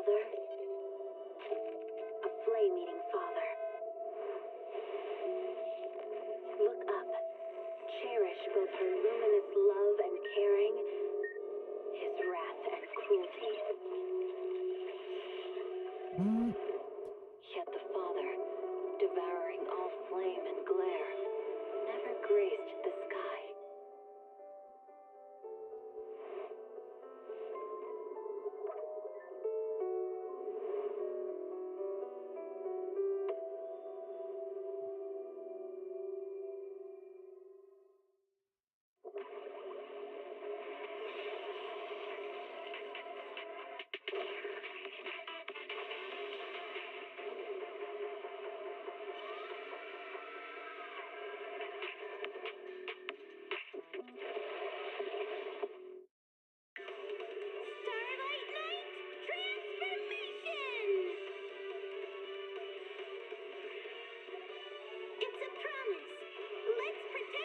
mother, a flame-eating father. Look up, cherish both her luminous love and caring, his wrath and cruelty. Yet the Father, devouring all flame and glare, never graced the sky.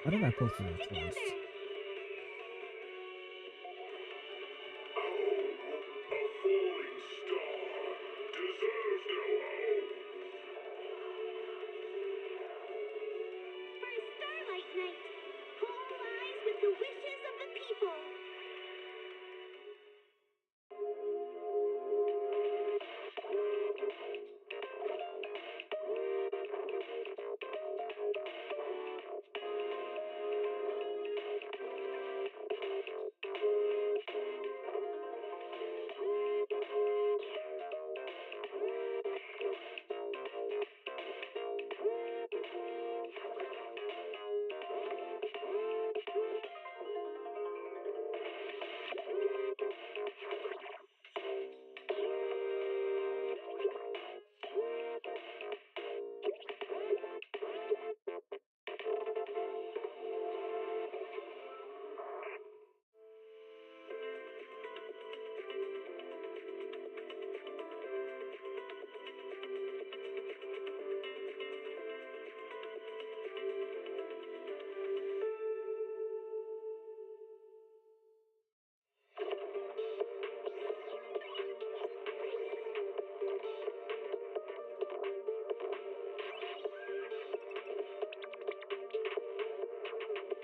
Why did I post it twice?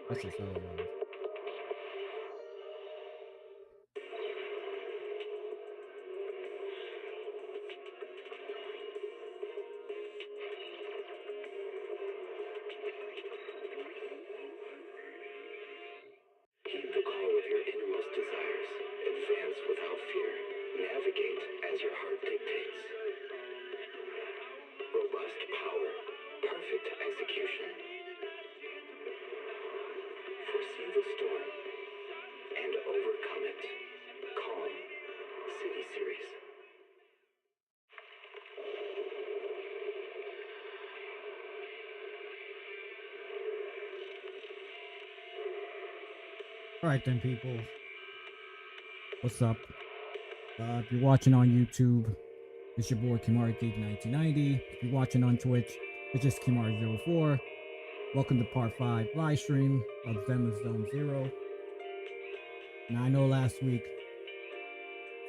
That's just how it was. Heed the call of your innermost desires. Advance without fear. Navigate as your heart dictates. Robust power. Perfect execution. Foresee the storm and overcome it. Calm. City Series. Alright then, people. What's up? If you're watching on YouTube, it's your boy KimariGeek1990. If you're watching on Twitch, it's just Kimari04. Welcome to part 5 live stream of Zenless Zone 0. Now I know last week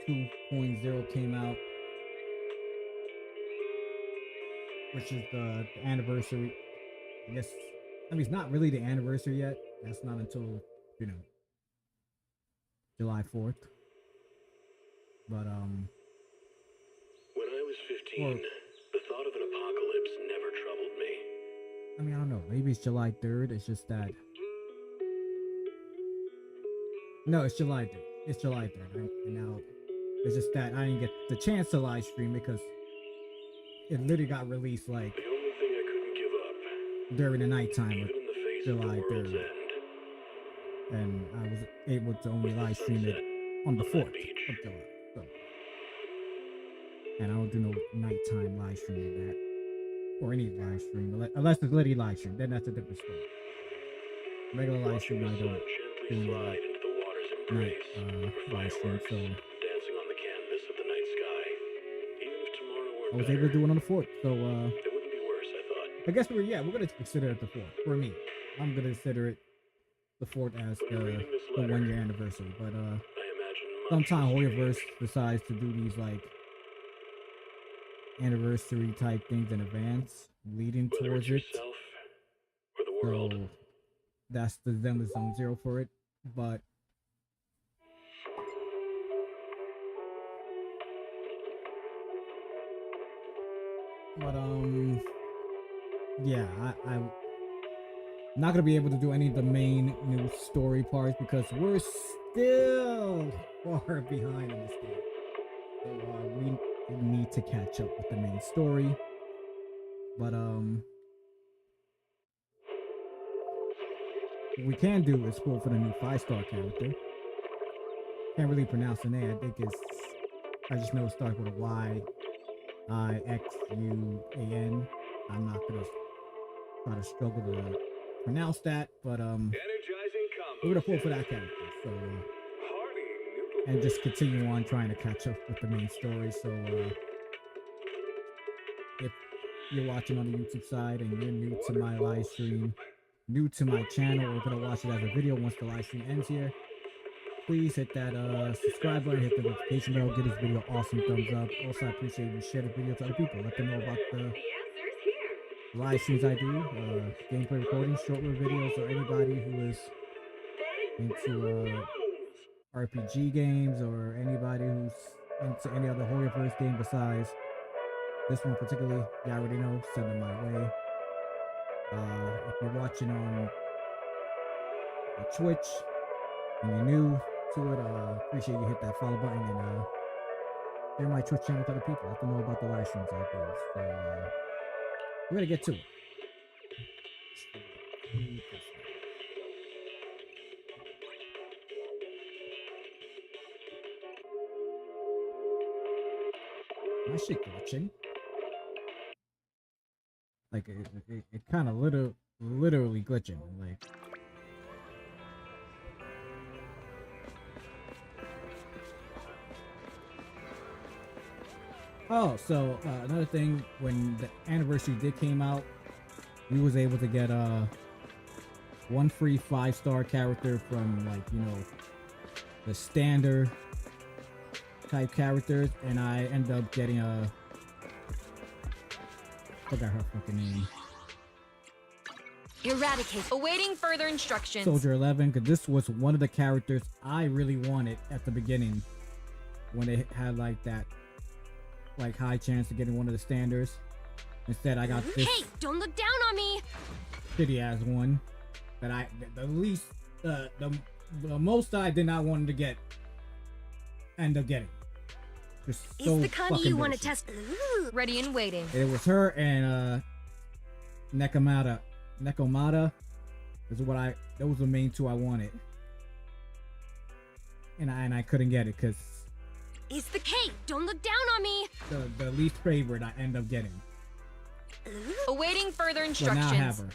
2.0 came out, which is the anniversary. I guess, I mean, it's not really the anniversary yet. That's not until, you know, July 4th. But, when I was 15, the thought of an apocalypse never troubled me. I mean, I don't know. Maybe it's July 3rd. It's just that. No, it's July 3rd. It's July 3rd. Right? And now, it's just that I didn't get the chance to live stream because it literally got released like The only thing I couldn't give up, during the nighttime even of in the face July of the world's 3rd. end, And I was able to only live stream it on the 4th of July. So. And I don't do no nighttime live stream of that. Or any live stream. Unless it's literally live stream. Then that's a different story. Regular live stream, I don't do any slide into the water's night embrace, live stream. So dancing on the canvas of the night sky. Even if tomorrow were I was better, able to do it on the 4th. So it wouldn't be worse, I thought. I guess we're gonna consider it the 4th. For me. I'm gonna consider it the 4th as the 1 year anniversary. But I imagine much sometime has Hoyoverse changed. decides to do these like anniversary type things in advance, leading Whether towards it's it. yourself or the world. So that's the Zenless Zone Zero for it. But yeah, I'm not gonna be able to do any of the main new story parts because we're still far behind in this game. So we need to catch up with the main story. But what we can do is pull for the new 5-star character. Can't really pronounce the name. I think I just know it starts with a Y, I, X, U, A, N. I'm not gonna try to struggle to pronounce that, but we're gonna pull for that character. So and just continue on trying to catch up with the main story. So if you're watching on the YouTube side and you're new to my live stream, new to my channel, or gonna watch it as a video once the live stream ends here, please hit that subscribe button, hit the notification bell, give this video awesome thumbs up. Also, I appreciate you share the video to other people. Let them know about the live streams I do, gameplay recordings, short little videos, or anybody who is into RPG games or anybody who's into any other Horrorverse game besides this one particularly. You already know, send them my way. If you're watching on Twitch and you're new to it, appreciate you hit that follow button and share my Twitch channel with other people. Let them know about the live streams I do. So we're gonna get to it. My shit glitching. Like it kind of literally glitching. Like oh, so another thing, when the anniversary did came out, we was able to get one free 5-star character from, like, you know, the standard type characters, and I ended up getting a forgot her fucking name. Eradicate. Awaiting further instructions. Soldier 11, because this was one of the characters I really wanted at the beginning when they had like that like high chance of getting one of the standards. Instead, I got this. Hey, don't look down on me. Shitty ass one that I the least the most I did not want to get end up getting. Just so Is the Kagi you want to bullshit. test? Ooh. Ready and waiting. It was her and Nekomata is what that was the main two I wanted. And I couldn't get it because Is the Hey, don't look down on me. the least favorite I end up getting. Awaiting further But instructions. now I have her.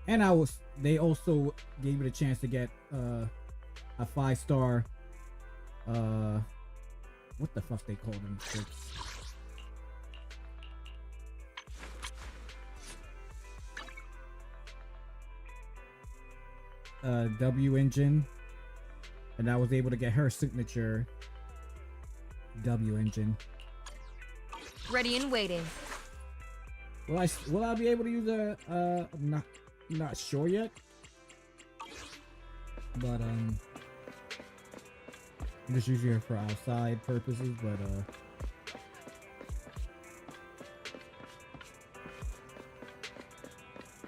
And they also gave me the chance to get a 5-star what the fuck they call them shits? W engine, and I was able to get her signature W engine. Ready and waiting. Will I be able to use I'm not sure yet, but I'm just using her for outside purposes, but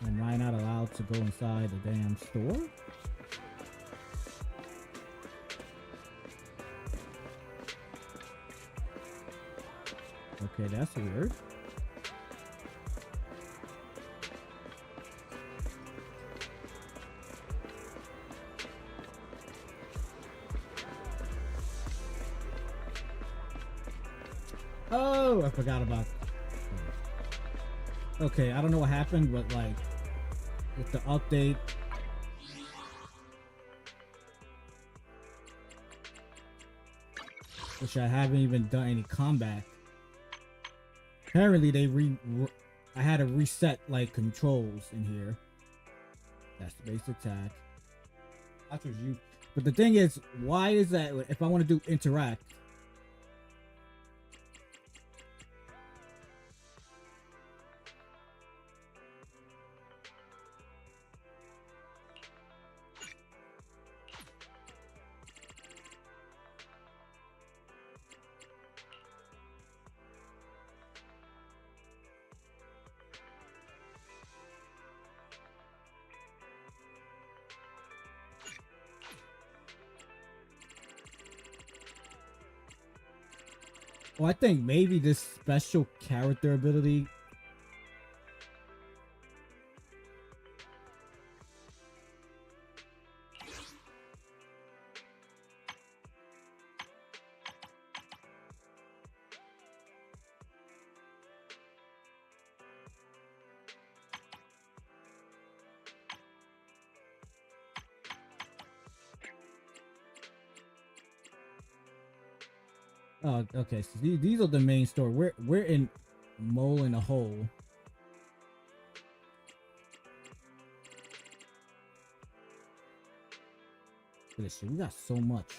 am I not allowed to go inside the damn store? Okay, that's weird. Oh, I forgot about. Okay, I don't know what happened, but like with the update, which I haven't even done any combat. Apparently, I had to reset like controls in here. That's the basic attack. That's what you. But the thing is, why is that? If I want to do interact. Well, I think maybe this special character ability. Oh, okay. So these are the main story. We're in Mole in a Hole. Look at this shit. We got so much.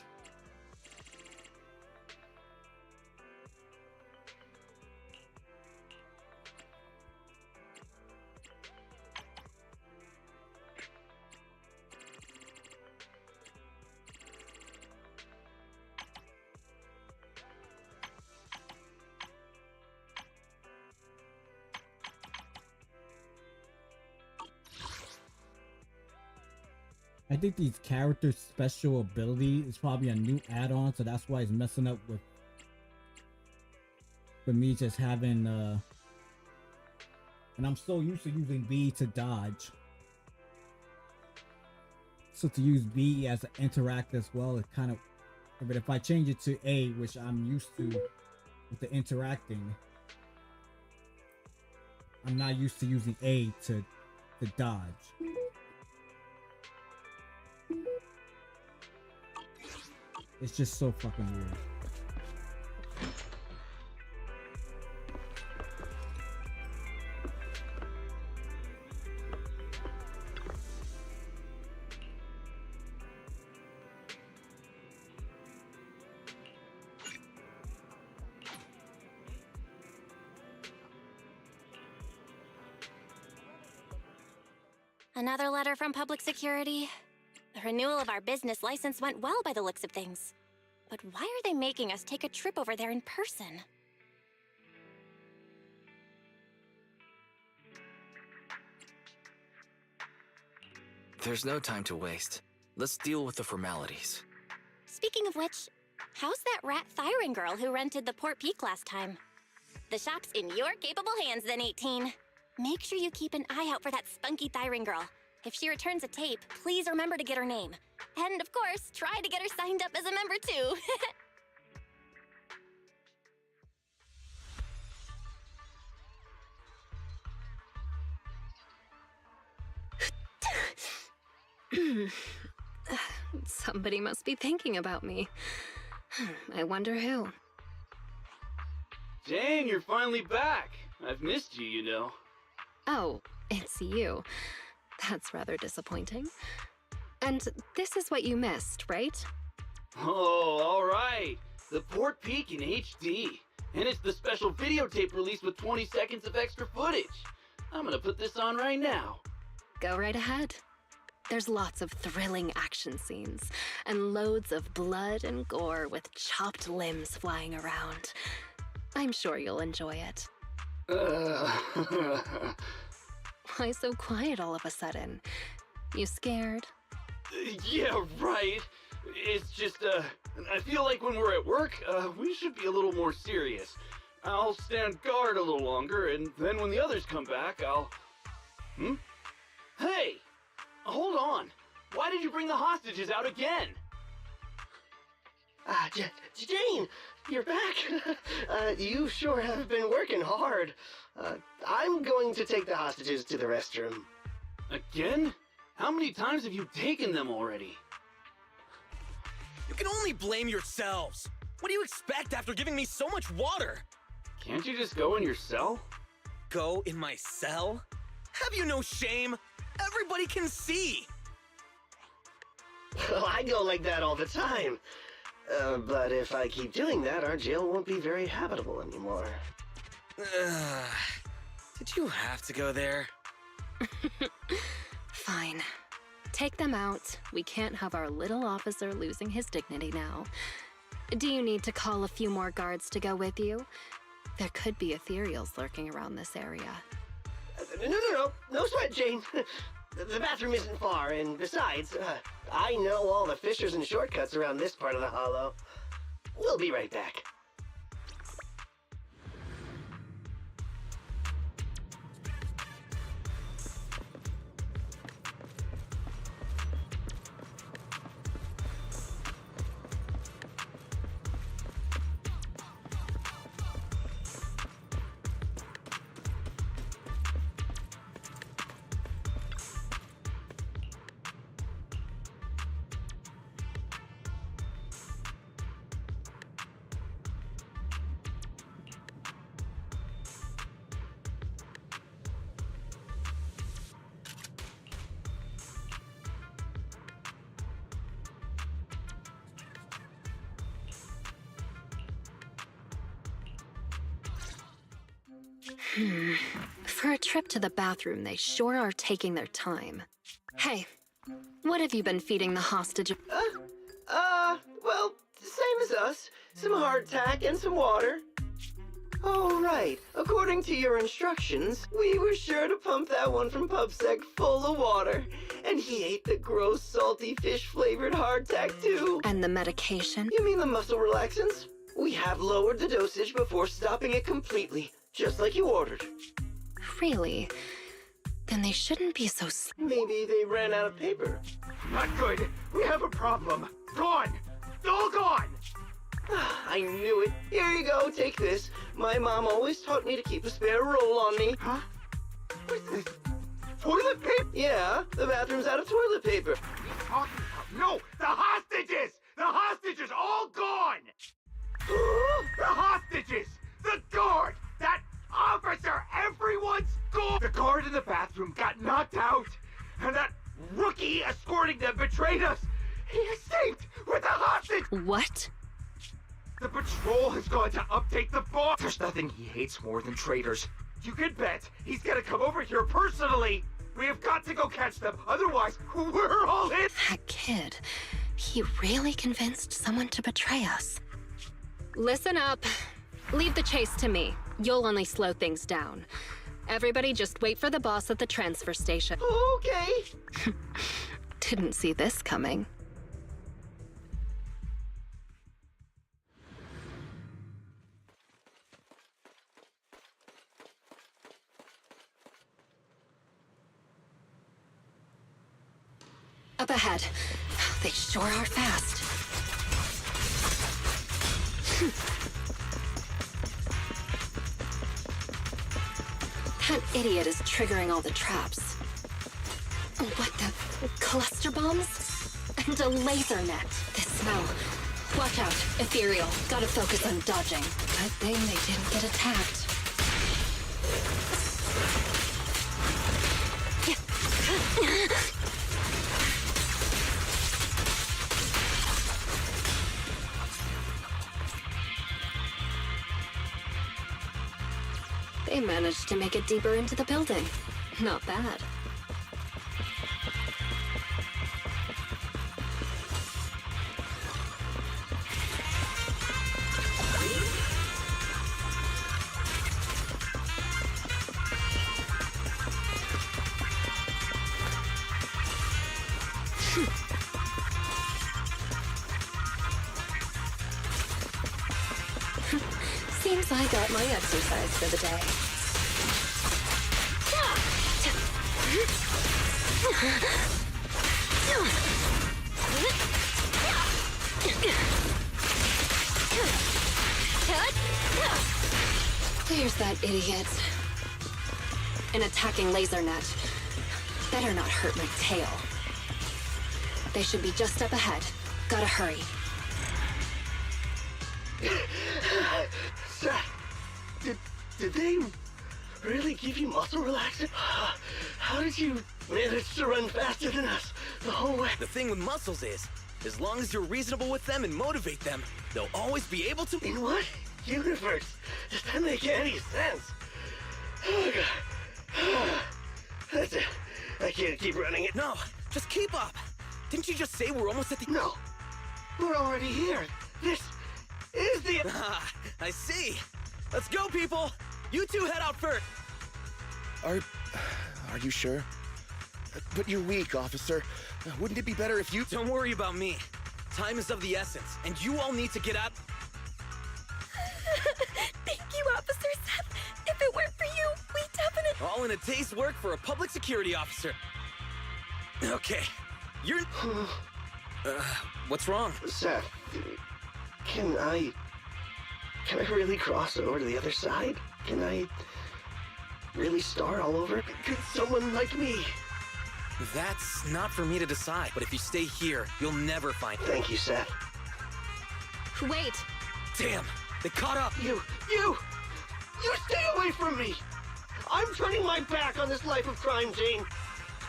I think these characters' special ability is probably a new add-on, so that's why it's messing up with me just having and I'm so used to using B to dodge. So to use B as an interact as well, it kind of, but if I change it to A, which I'm used to with the interacting, I'm not used to using A to dodge. It's just so fucking weird. Another letter from Public Security. The renewal of our business license went well by the looks of things. But why are they making us take a trip over there in person? There's no time to waste. Let's deal with the formalities. Speaking of which, how's that rat Thyron girl who rented the Port Peak last time? The shop's in your capable hands then, 18. Make sure you keep an eye out for that spunky Thyron girl. If she returns a tape, please remember to get her name. And of course, try to get her signed up as a member too. Somebody must be thinking about me. I wonder who. Dang, you're finally back. I've missed you, you know. Oh, it's you. That's rather disappointing. And this is what you missed, right? Oh, all right. The Port Peak in HD. And it's the special videotape release with 20 seconds of extra footage. I'm gonna put this on right now. Go right ahead. There's lots of thrilling action scenes, and loads of blood and gore with chopped limbs flying around. I'm sure you'll enjoy it. Why so quiet all of a sudden? You scared? Yeah, right. It's just, I feel like when we're at work, we should be a little more serious. I'll stand guard a little longer, and then when the others come back, I'll... Hey! Hold on. Why did you bring the hostages out again? Jane, you're back. You sure have been working hard. I'm going to take the hostages to the restroom. Again? How many times have you taken them already? You can only blame yourselves. What do you expect after giving me so much water? Can't you just go in your cell? Go in my cell? Have you no shame? Everybody can see. Well, I go like that all the time. But if I keep doing that, our jail won't be very habitable anymore. Did you have to go there? Fine. Take them out. We can't have our little officer losing his dignity now. Do you need to call a few more guards to go with you? There could be ethereals lurking around this area. No sweat, Jane. The bathroom isn't far, and besides, I know all the fissures and shortcuts around this part of the hollow. We'll be right back. For a trip to the bathroom, they sure are taking their time. Hey, what have you been feeding the hostage? Well, same as us. Some hardtack and some water. Oh, right. According to your instructions, we were sure to pump that one from PubSec full of water. And he ate the gross, salty, fish-flavored hardtack, too. And the medication? You mean the muscle relaxants? We have lowered the dosage before stopping it completely, just like you ordered. Really? Then they shouldn't be so Maybe they ran out of paper. Not good. We have a problem. Gone. All gone. I knew it. Here you go, take this. My mom always taught me to keep a spare roll on me. Huh? What's this? Toilet paper? Yeah, the bathroom's out of toilet paper. Talking about? No, the hostages! The hostages all gone! The hostages! The guard! That officer! Everyone's gone! The guard in the bathroom got knocked out, and that rookie escorting them betrayed us! He escaped with the hostage! What? The patrol has gone to update the boss! There's nothing he hates more than traitors. You can bet he's gonna come over here personally! We have got to go catch them, otherwise we're all in! That kid, he really convinced someone to betray us. Listen up. Leave the chase to me. You'll only slow things down. Everybody just wait for the boss at the transfer station. Okay. Didn't see this coming. Up ahead. They sure are fast. That idiot is triggering all the traps. What the? Cluster bombs? And a laser net. This smell. Watch out. Ethereal. Gotta focus on dodging. Good thing they didn't get attacked. They managed to make it deeper into the building. Not bad. Seems I got my exercise for the day. There's that idiot. An attacking laser net. Better not hurt my tail. They should be just up ahead. Gotta hurry. Sir, did they really give you muscle relaxant? How did you manage to run faster than us the whole way? The thing with muscles is, as long as you're reasonable with them and motivate them, they'll always be able to— In what universe does that make any sense? Oh, God. That's it. I can't keep running it. No, just keep up. Didn't you just say we're almost at the— No, we're already here. This is the— Ah, I see. Let's go, people. You two head out first. Are you sure? But you're weak, officer. Wouldn't it be better if you— Don't worry about me. Time is of the essence, and you all need to get out— Thank you, Officer Seth. If it weren't for you, we definitely— All in a day's work for a public security officer. Okay, you're— what's wrong? Seth, can I really cross over to the other side? Can I really start all over? Could someone like me? That's not for me to decide, but if you stay here, you'll never find— Thank you, Seth. Wait! Damn, they caught up! You stay away from me! I'm turning my back on this life of crime, Jane.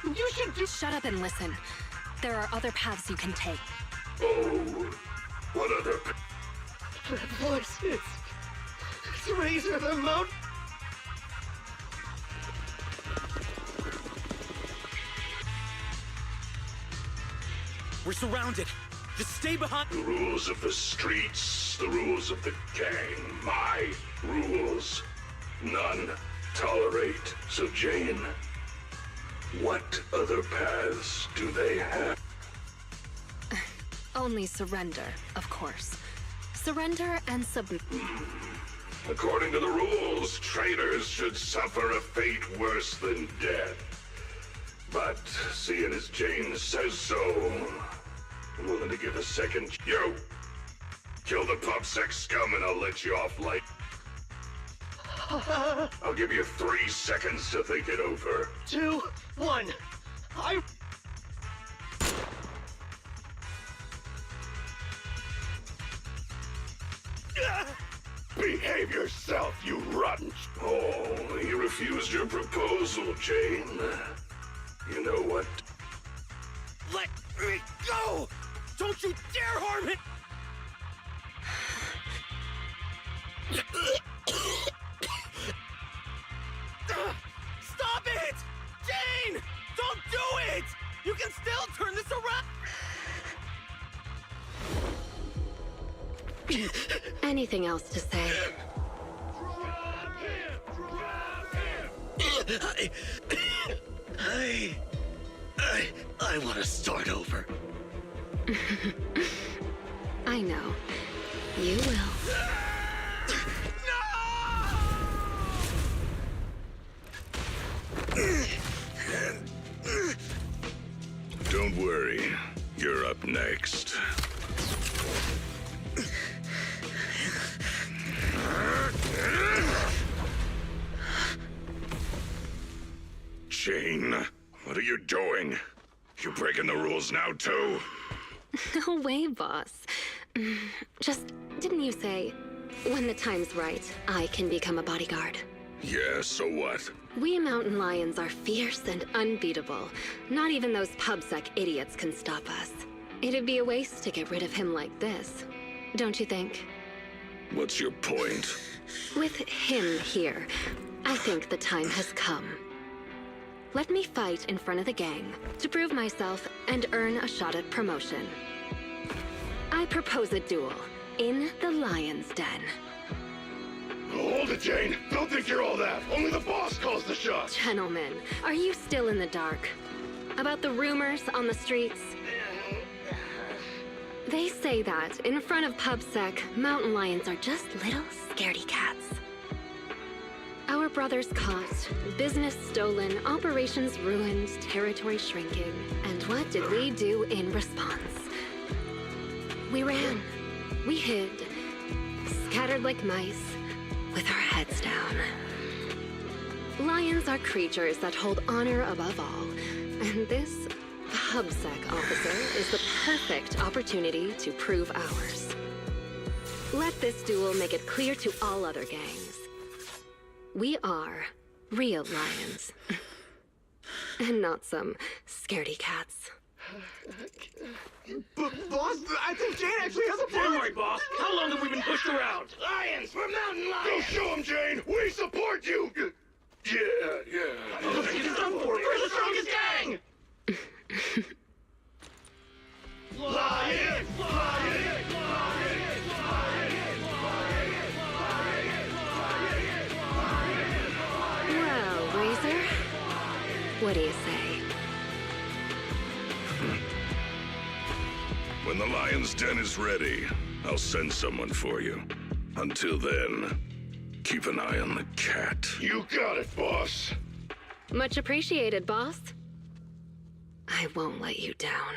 You should do— Shut up and listen. There are other paths you can take. Oh, what other— That voice, it's Razor the Mount. We're surrounded. Just stay behind. The rules of the streets, the rules of the gang, my rules. None tolerate. So Jane, what other paths do they have? Only surrender, of course. Surrender and submit. According to the rules, traitors should suffer a fate worse than death. But seeing as Jane says so, I'm willing to give a second. You! Kill the PubSec scum and I'll let you off light. I'll give you 3 seconds to think it over. 2, 1. Behave yourself, you rotten... Oh, he refused your proposal, Jane. You know what? Let me go! Don't you dare harm him! Stop it! Jane! Don't do it! You can still turn this around! Anything else to say? I want to start over. I know. You will. Don't worry. You're up next. Jane, what are you doing? You breaking the rules now, too? No way, boss. Just, didn't you say, when the time's right, I can become a bodyguard? Yeah, so what? We mountain lions are fierce and unbeatable. Not even those PubSec idiots can stop us. It'd be a waste to get rid of him like this, don't you think? What's your point? With him here, I think the time has come. Let me fight in front of the gang to prove myself and earn a shot at promotion. I propose a duel in the Lion's Den. Hold it, Jane. Don't think you're all that. Only the boss calls the shots. Gentlemen, are you still in the dark? About the rumors on the streets? They say that in front of PubSec, mountain lions are just little scaredy cats. Our brothers caught, business stolen, operations ruined, territory shrinking. And what did we do in response? We ran. We hid. Scattered like mice, with our heads down. Lions are creatures that hold honor above all. And this PubSec officer is the perfect opportunity to prove ours. Let this duel make it clear to all other gangs. We are real lions. And not some scaredy cats. Boss, I think Jane actually has a point. Don't worry, boss. How long have we been pushed around? Lions, we're mountain lions. Go show them, Jane. We support you. Yeah. It's done for. We're the strongest gang! Lions! Well, Razor, what do you say? When the Lion's Den is ready, I'll send someone for you. Until then, keep an eye on the cat. You got it, boss. Much appreciated, boss. I won't let you down.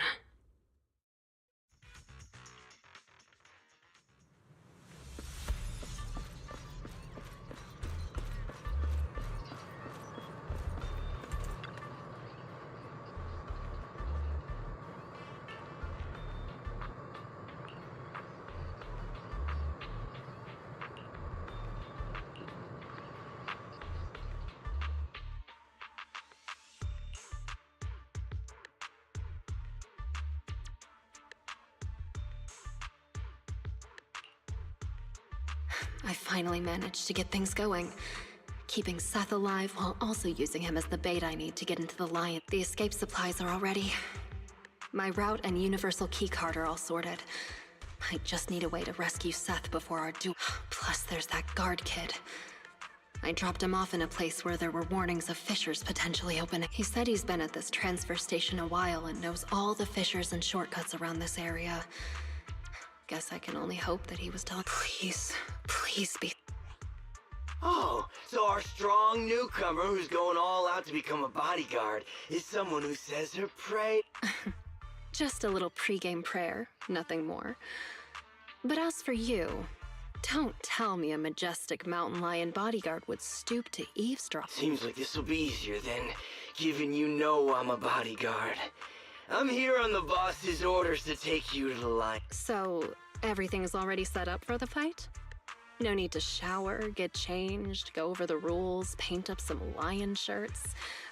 I finally managed to get things going, keeping Seth alive while also using him as the bait I need to get into the Lion. The escape supplies are all ready. My route and universal keycard are all sorted. I just need a way to rescue Seth before our duel. Plus, there's that guard kid. I dropped him off in a place where there were warnings of fissures potentially opening. He said he's been at this transfer station a while and knows all the fissures and shortcuts around this area. Guess I can only hope that he was telling. Please be. Oh, so our strong newcomer who's going all out to become a bodyguard is someone who says her pray. Just a little pregame prayer, nothing more. But as for you, don't tell me a majestic mountain lion bodyguard would stoop to eavesdrop. Seems like this will be easier then, given you know I'm a bodyguard. I'm here on the boss's orders to take you to the line. So, everything's already set up for the fight? No need to shower, get changed, go over the rules, paint up some lion shirts,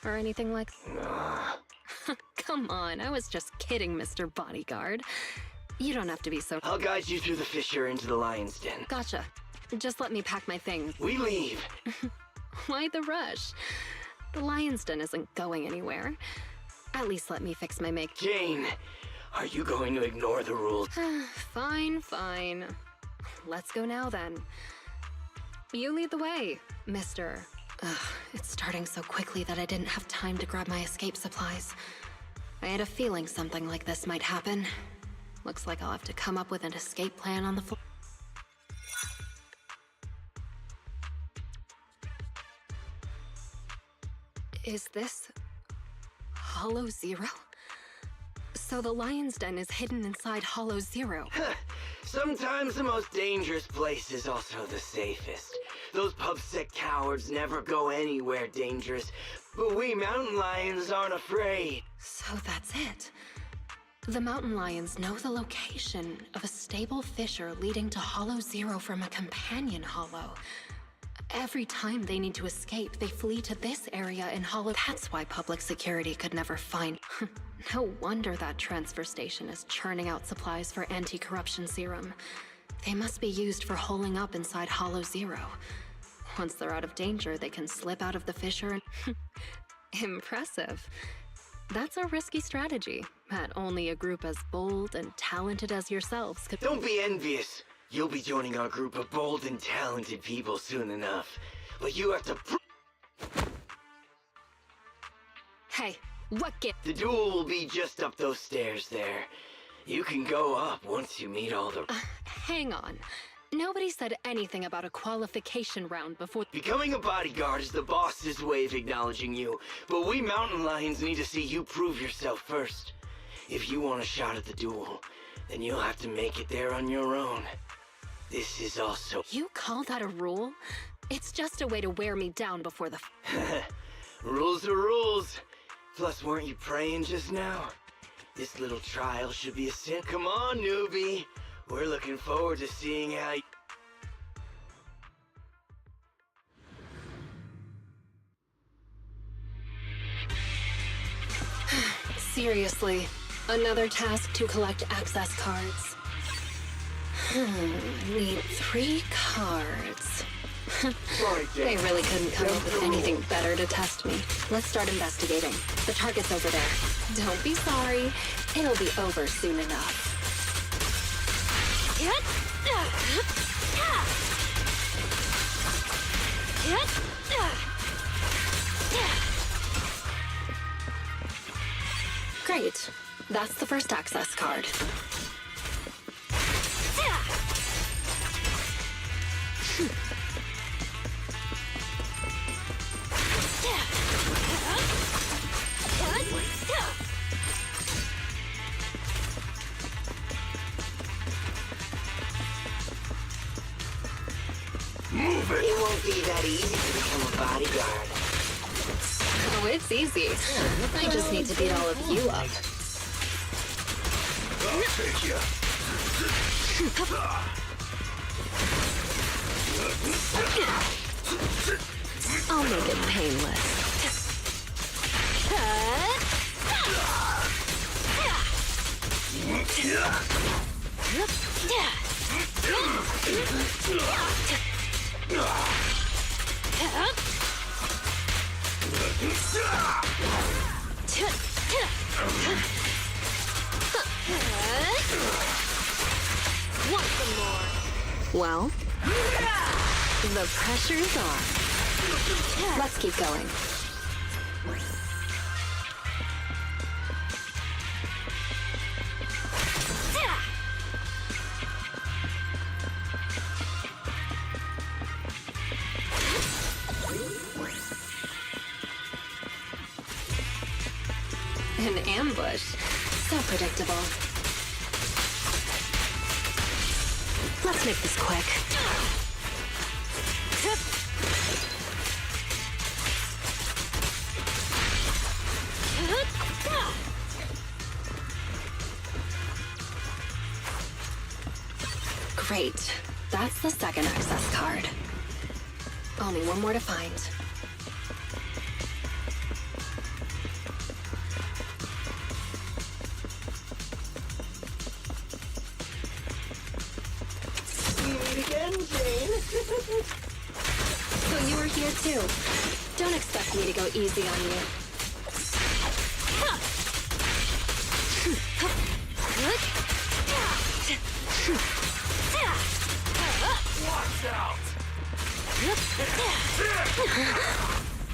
or anything like that? Come on, I was just kidding, Mr. Bodyguard. You don't have to be so— I'll guide you through the fissure into the lion's den. Gotcha. Just let me pack my things. We leave. Why the rush? The lion's den isn't going anywhere. At least let me fix my make— Jane, are you going to ignore the rules? Fine. Let's go now, then. You lead the way, Mr. It's starting so quickly that I didn't have time to grab my escape supplies. I had a feeling something like this might happen. Looks like I'll have to come up with an escape plan on the floor. Is this Hollow Zero? So the lion's den is hidden inside Hollow Zero. Sometimes the most dangerous place is also the safest. Those pubsec cowards never go anywhere dangerous, but we mountain lions aren't afraid. So that's it. The mountain lions know the location of a stable fissure leading to Hollow Zero from a companion hollow. Every time they need to escape, they flee to this area in Hollow. That's why public security could never find. No wonder that transfer station is churning out supplies for anti-corruption serum. They must be used for holing up inside Hollow Zero. Once they're out of danger, they can slip out of the fissure and... Impressive. That's a risky strategy that only a group as bold and talented as yourselves could... Don't be envious. You'll be joining our group of bold and talented people soon enough. But you have to Hey, what get... The duel will be just up those stairs there. You can go up once you meet all the... Hang on. Nobody said anything about a qualification round before... Becoming a bodyguard is the boss's way of acknowledging you, but we mountain lions need to see you prove yourself first. If you want a shot at the duel, then you'll have to make it there on your own. This is also... You call that a rule? It's just a way to wear me down before the... Rules are rules. Plus, weren't you praying just now? This little trial should be a sin. Come on, newbie. We're looking forward to seeing how you... Seriously, another task to collect access cards. Need 3 cards. They really couldn't come up with anything better to test me. Let's start investigating. The target's over there. Don't be sorry. It'll be over soon enough. Great. That's the first access card. Move it! It won't be that easy to become a bodyguard. Oh, it's easy. I just need to beat all of you up. I'll take you. I'll make it painless. Want some more? Well, the pressure's on. Let's keep going. An ambush. So predictable. Let's make this quick. Great. That's the second access card. Only one more to find. So you were here too. Don't expect me to go easy on you. Watch out!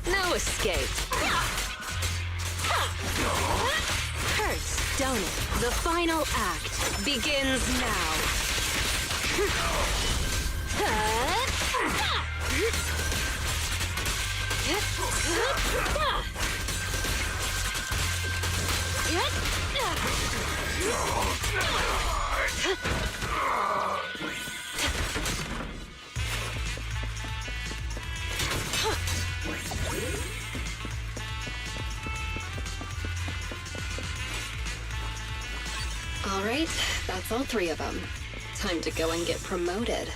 No escape. Hurts, don't it? The final act begins now. All right, that's all three of them. Time to go and get promoted.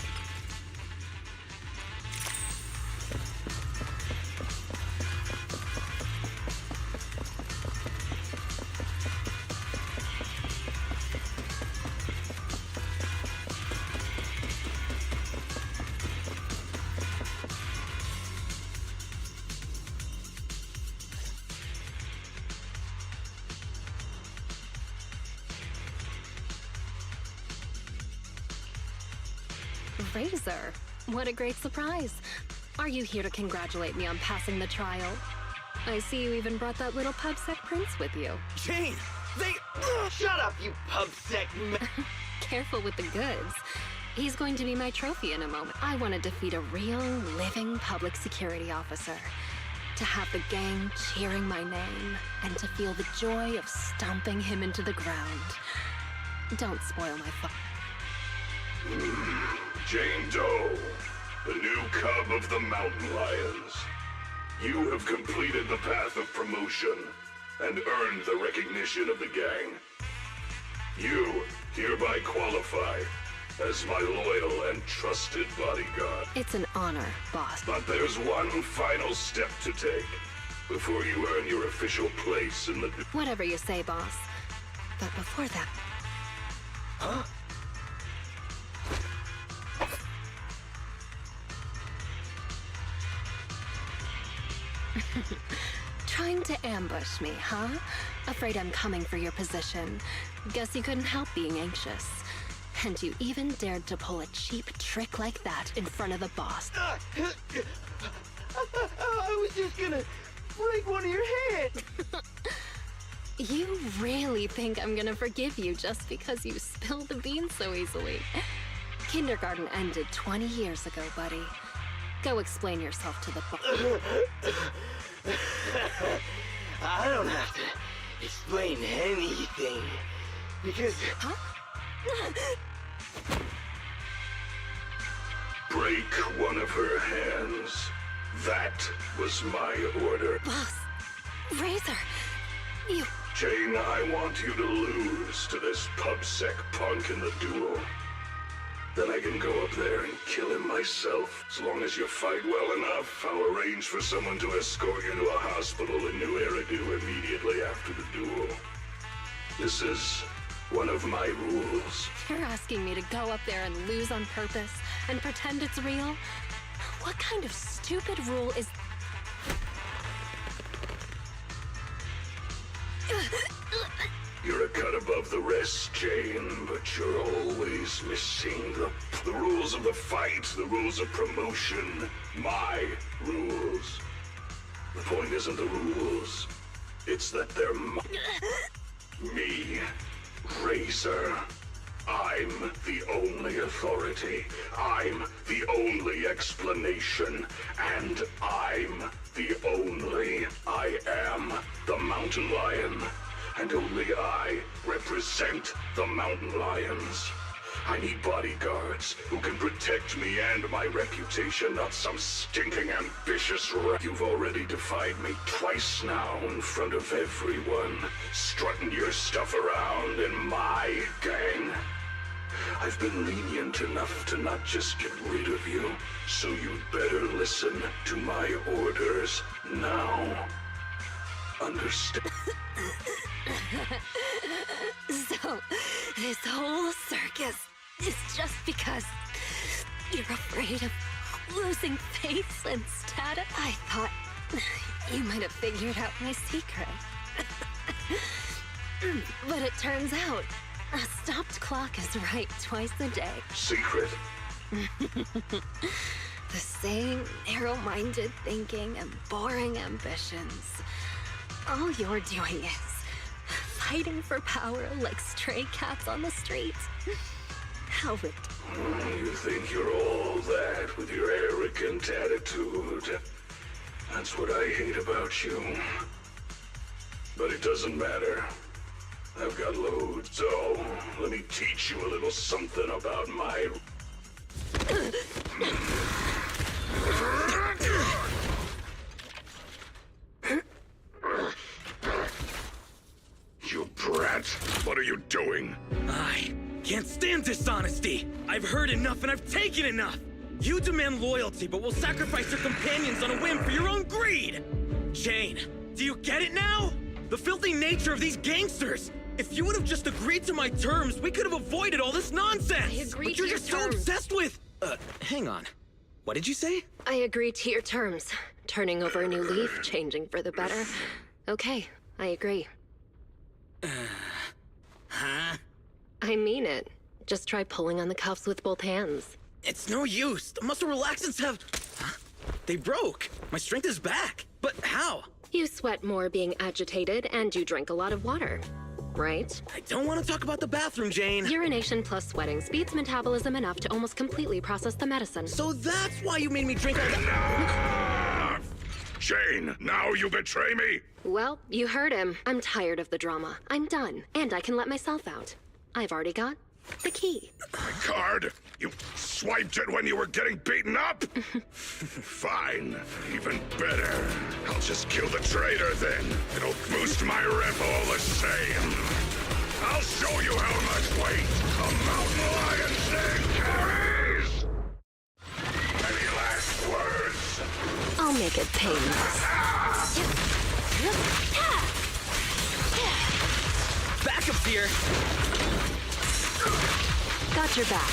Razor, what a great surprise. Are you here to congratulate me on passing the trial? I see you even brought that little pubsec prince with you. Jane, they... Shut up, you pubsec Careful with the goods. He's going to be my trophy in a moment. I want to defeat a real, living public security officer. To have the gang cheering my name, and to feel the joy of stomping him into the ground. Don't spoil my fun. Jane Doe, the new cub of the Mountain Lions. You have completed the path of promotion and earned the recognition of the gang. You hereby qualify as my loyal and trusted bodyguard. It's an honor, boss. But there's one final step to take before you earn your official place in the... Whatever you say, boss. But before that... Huh? Trying to ambush me, huh? Afraid I'm coming for your position. Guess you couldn't help being anxious. And you even dared to pull a cheap trick like that in front of the boss. I was just gonna break one of your hands. You really think I'm gonna forgive you just because you spilled the beans so easily? Kindergarten ended 20 years ago, buddy. Go explain yourself to the boss. I don't have to explain anything, because... Huh? Break one of her hands. That was my order. Boss, Razor, you... Jane, I want you to lose to this pubsec punk in the duel. Then I can go up there and kill him myself. As long as you fight well enough, I'll arrange for someone to escort you to a hospital in New Eridu immediately after the duel. This is one of my rules. You're asking me to go up there and lose on purpose and pretend it's real? What kind of stupid rule is... You're a cut above of the rest, Jane, but you're always missing the rules of the fight, the rules of promotion, my rules. The point isn't the rules, it's that they're me, Razor. I'm the only authority. I'm the only explanation. And I'm the only. I am the Mountain Lion. And only I represent the Mountain Lions. I need bodyguards who can protect me and my reputation, not some stinking ambitious You've already defied me twice now in front of everyone, strutting your stuff around in my gang. I've been lenient enough to not just get rid of you, so you'd better listen to my orders now. Understand? So, this whole circus is just because you're afraid of losing face and status? I thought you might have figured out my secret. But it turns out, a stopped clock is right twice a day. Secret? The same narrow-minded thinking and boring ambitions. All you're doing is fighting for power like stray cats on the street. How would... You think you're all that with your arrogant attitude. That's what I hate about you. But it doesn't matter. I've got loads, so let me teach you a little something about my... You brat! What are you doing? I can't stand dishonesty! I've heard enough and I've taken enough! You demand loyalty, but will sacrifice your companions on a whim for your own greed! Jane, do you get it now? The filthy nature of these gangsters! If you would have just agreed to my terms, we could have avoided all this nonsense! I agree but you're to your just so terms. obsessed with... hang on. What did you say? I agree to your terms. Turning over a new leaf, changing for the better. Okay, I agree. Huh? I mean it. Just try pulling on the cuffs with both hands. It's no use. The muscle relaxants have... Huh? They broke. My strength is back. But how? You sweat more being agitated, and you drink a lot of water. Right? I don't want to talk about the bathroom, Jane. Urination plus sweating speeds metabolism enough to almost completely process the medicine. So that's why you made me drink all that... Jane, now you betray me? Well, you heard him. I'm tired of the drama. I'm done, and I can let myself out. I've already got the key. My card? You swiped it when you were getting beaten up? Fine. Even better. I'll just kill the traitor then. It'll boost my rep all the same. I'll show you how much weight a mountain lion's den carries. Any last words? I'll make it painless. Backup's here. Got your back.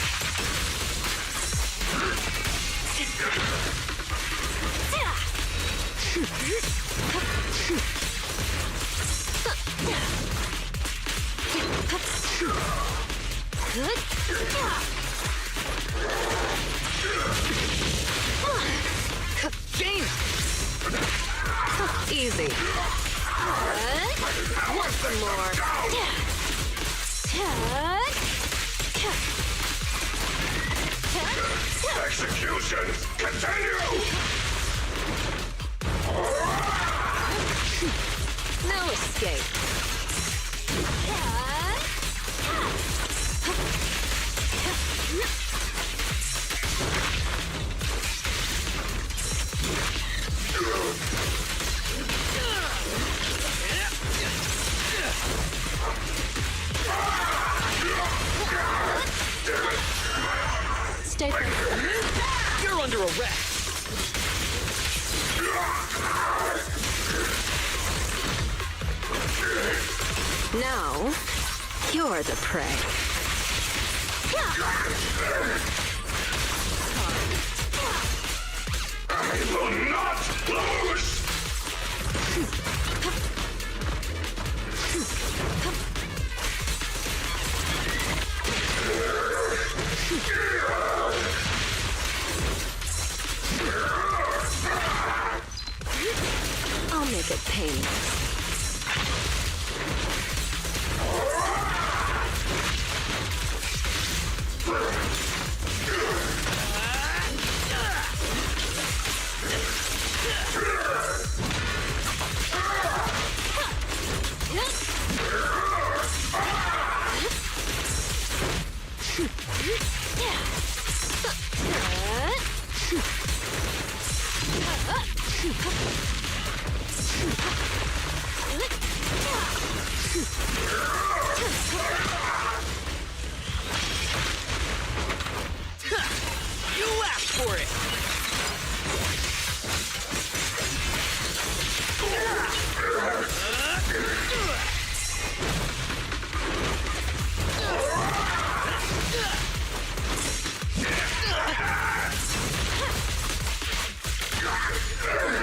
Jane! Easy. Want some more? Execution continue! No escape. Stay focused. You're under arrest. Now, you're the prey. I will not lose! painless. You asked for it!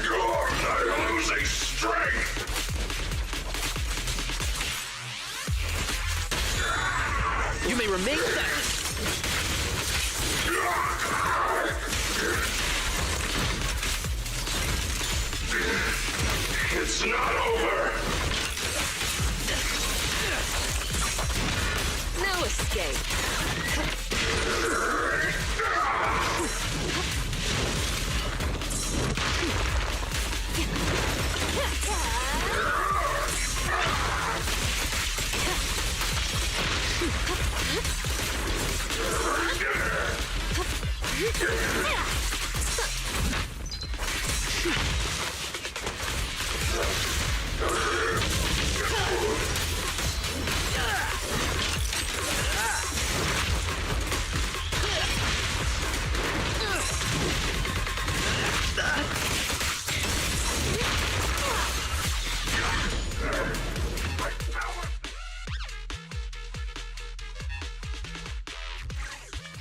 You're losing strength! You may remain silent. It's not over! No escape.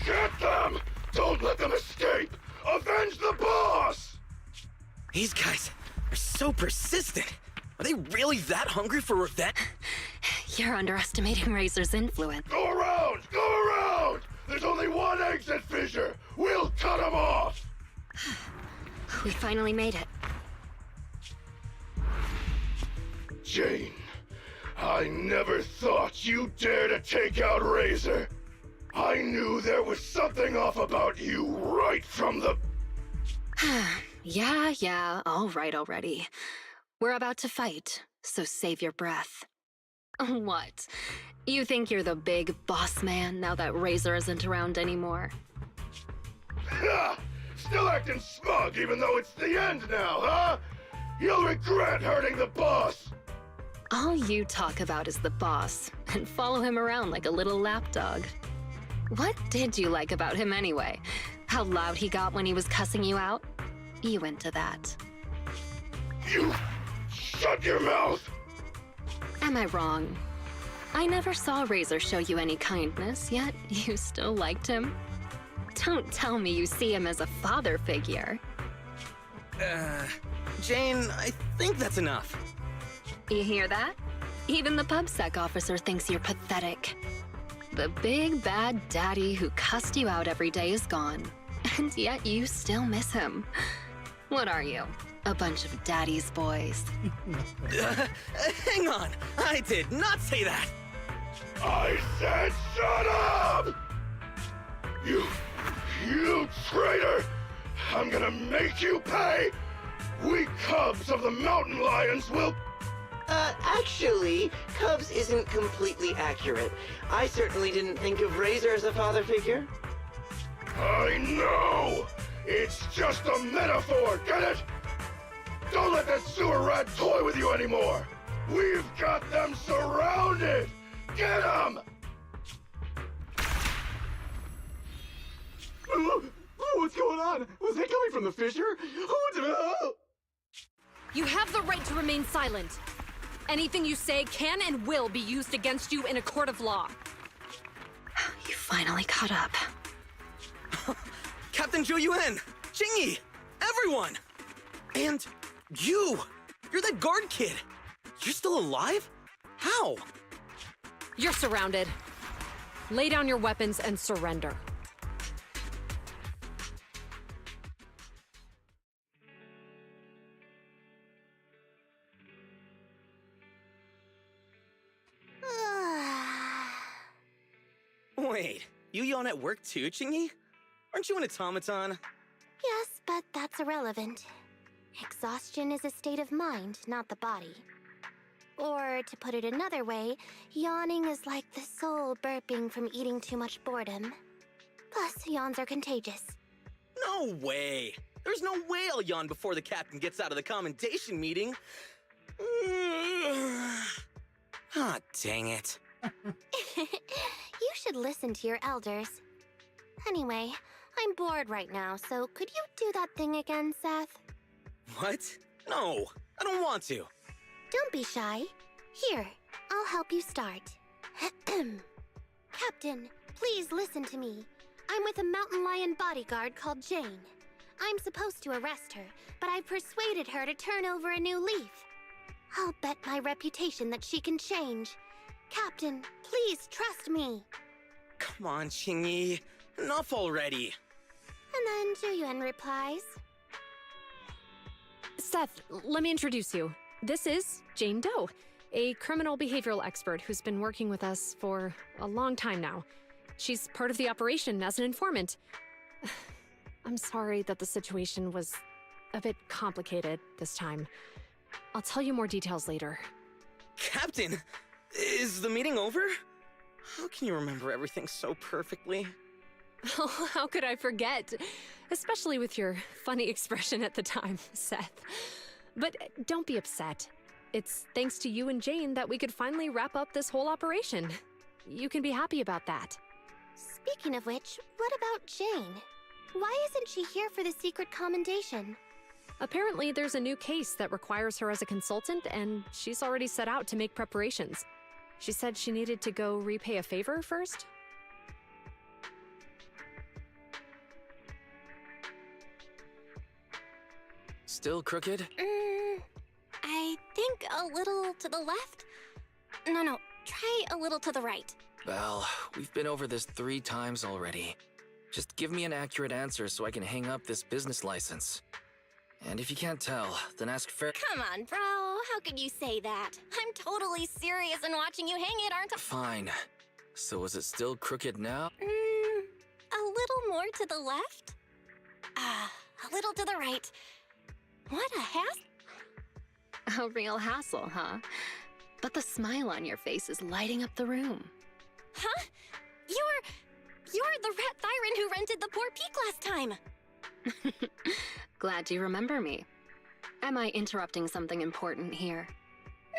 Get them! Don't let them escape! Avenge the boss! These guys are so persistent. Are they really that hungry for revenge? You're underestimating Razor's influence. Go around! Go around! There's only one exit fissure! We'll cut them off! We finally made it. Jane, I never thought you'd dare to take out Razor. I knew there was something off about you right from the... Yeah, all right already. We're about to fight, so save your breath. What? You think you're the big boss man now that Razor isn't around anymore? Ha! Still acting smug even though it's the end now, huh? You'll regret hurting the boss! All you talk about is the boss, and follow him around like a little lapdog. What did you like about him anyway? How loud he got when he was cussing you out? You into that. You... shut your mouth! Am I wrong? I never saw Razor show you any kindness, yet you still liked him. Don't tell me you see him as a father figure. Jane, I think that's enough. You hear that? Even the PubSec officer thinks you're pathetic. The big bad daddy who cussed you out every day is gone, and yet you still miss him. What are you? A bunch of daddy's boys. Hang on, I did not say that. I said shut up! You traitor! I'm gonna make you pay! We cubs of the mountain lions will... Actually, Cubs isn't completely accurate. I certainly didn't think of Razor as a father figure. I know! It's just a metaphor, get it? Don't let that sewer rat toy with you anymore! We've got them surrounded! Get them! What's going on? Was that coming from the fissure? You have the right to remain silent. Anything you say can and will be used against you in a court of law. You finally caught up. Captain Zhou Yuan, Jingyi, everyone! And you're that guard kid. You're still alive? How? You're surrounded. Lay down your weapons and surrender. Wait, you yawn at work too, Chingy? Aren't you an automaton? Yes, but that's irrelevant. Exhaustion is a state of mind, not the body. Or, to put it another way, yawning is like the soul burping from eating too much boredom. Plus, yawns are contagious. No way! There's no way I'll yawn before the captain gets out of the commendation meeting. Ah, dang it. You should listen to your elders. Anyway, I'm bored right now, so could you do that thing again, Seth? What? No, I don't want to. Don't be shy. Here, I'll help you start. Captain, please listen to me. I'm with a mountain lion bodyguard called Jane. I'm supposed to arrest her, but I've persuaded her to turn over a new leaf. I'll bet my reputation that she can change. Captain, please trust me. Come on, Chingy. Enough already. And then Juyuan replies. Seth, let me introduce you. This is Jane Doe, a criminal behavioral expert who's been working with us for a long time now. She's part of the operation as an informant. I'm sorry that the situation was a bit complicated this time. I'll tell you more details later. Captain, is the meeting over? How can you remember everything so perfectly? Oh, how could I forget? Especially with your funny expression at the time, Seth. But don't be upset. It's thanks to you and Jane that we could finally wrap up this whole operation. You can be happy about that. Speaking of which, what about Jane? Why isn't she here for the secret commendation? Apparently, there's a new case that requires her as a consultant, and she's already set out to make preparations. She said she needed to go repay a favor first. Still crooked? I think a little to the left? No, try a little to the right. Well, we've been over this 3 times already. Just give me an accurate answer so I can hang up this business license. And if you can't tell, then ask fair— Come on, bro. How could you say that? I'm totally serious in watching you hang it, aren't I? Fine. So is it still crooked now? A little more to the left? A little to the right. What a hassle. A real hassle, huh? But the smile on your face is lighting up the room. Huh? You're the rat Thyron who rented the Poor Peak last time. Glad you remember me. Am I interrupting something important here?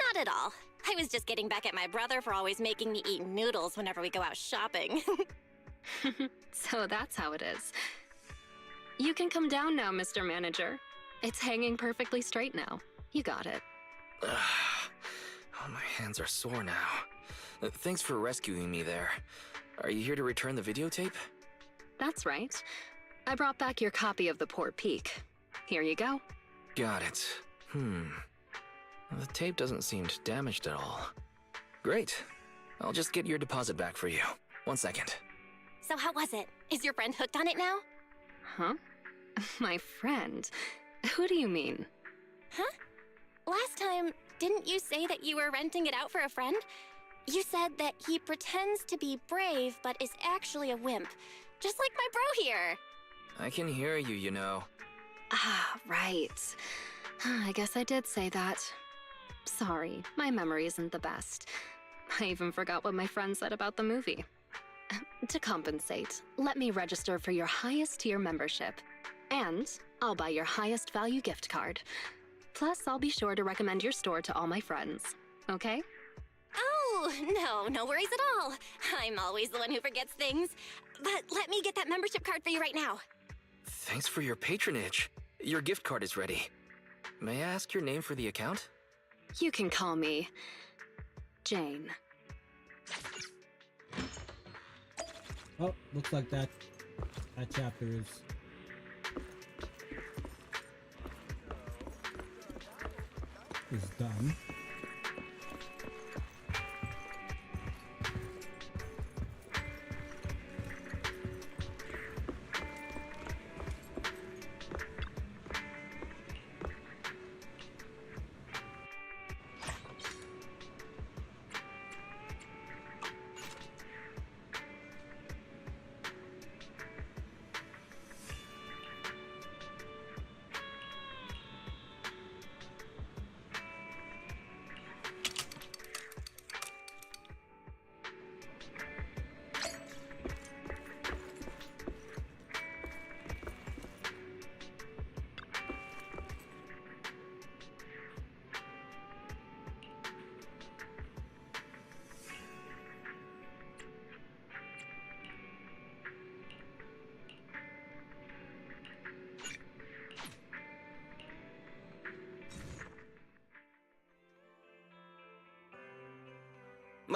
Not at all. I was just getting back at my brother for always making me eat noodles whenever we go out shopping. So that's how it is. You can come down now, Mr. Manager. It's hanging perfectly straight now. You got it. Oh, my hands are sore now. Thanks for rescuing me there. Are you here to return the videotape? That's right. I brought back your copy of The Poor Peak. Here you go. Got it. The tape doesn't seem damaged at all. Great. I'll just get your deposit back for you. 1 second. So how was it? Is your friend hooked on it now? Huh? My friend? Who do you mean? Huh? Last time, didn't you say that you were renting it out for a friend? You said that he pretends to be brave, but is actually a wimp. Just like my bro here. I can hear you, you know. Ah, right. I guess I did say that. Sorry, my memory isn't the best. I even forgot what my friend said about the movie. To compensate, let me register for your highest tier membership. And I'll buy your highest value gift card. Plus, I'll be sure to recommend your store to all my friends. Okay? Oh, no worries at all. I'm always the one who forgets things. But let me get that membership card for you right now. Thanks for your patronage. Your gift card is ready. May I ask your name for the account? You can call me Jane. Oh, looks like that chapter is done.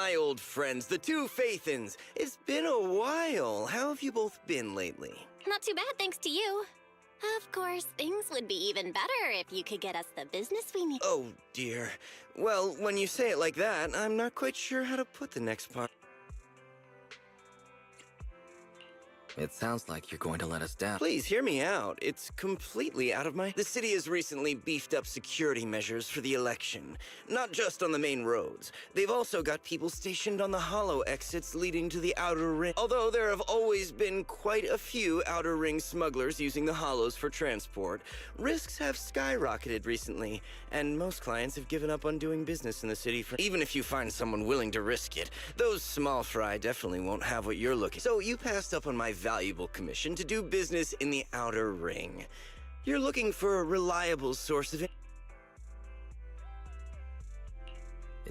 My old friends, the two Faithins. It's been a while. How have you both been lately? Not too bad, thanks to you. Of course, things would be even better if you could get us the business we need. Oh, dear. Well, when you say it like that, I'm not quite sure how to put the next part. It sounds like you're going to let us down. Please hear me out. It's completely out of my... The city has recently beefed up security measures for the election. Not just on the main roads. They've also got people stationed on the hollow exits leading to the outer ring. Although there have always been quite a few outer ring smugglers using the hollows for transport, risks have skyrocketed recently, and most clients have given up on doing business in the city for... Even if you find someone willing to risk it, those small fry definitely won't have what you're looking... So you passed up on my valuable commission to do business in the outer ring. You're looking for a reliable source of... It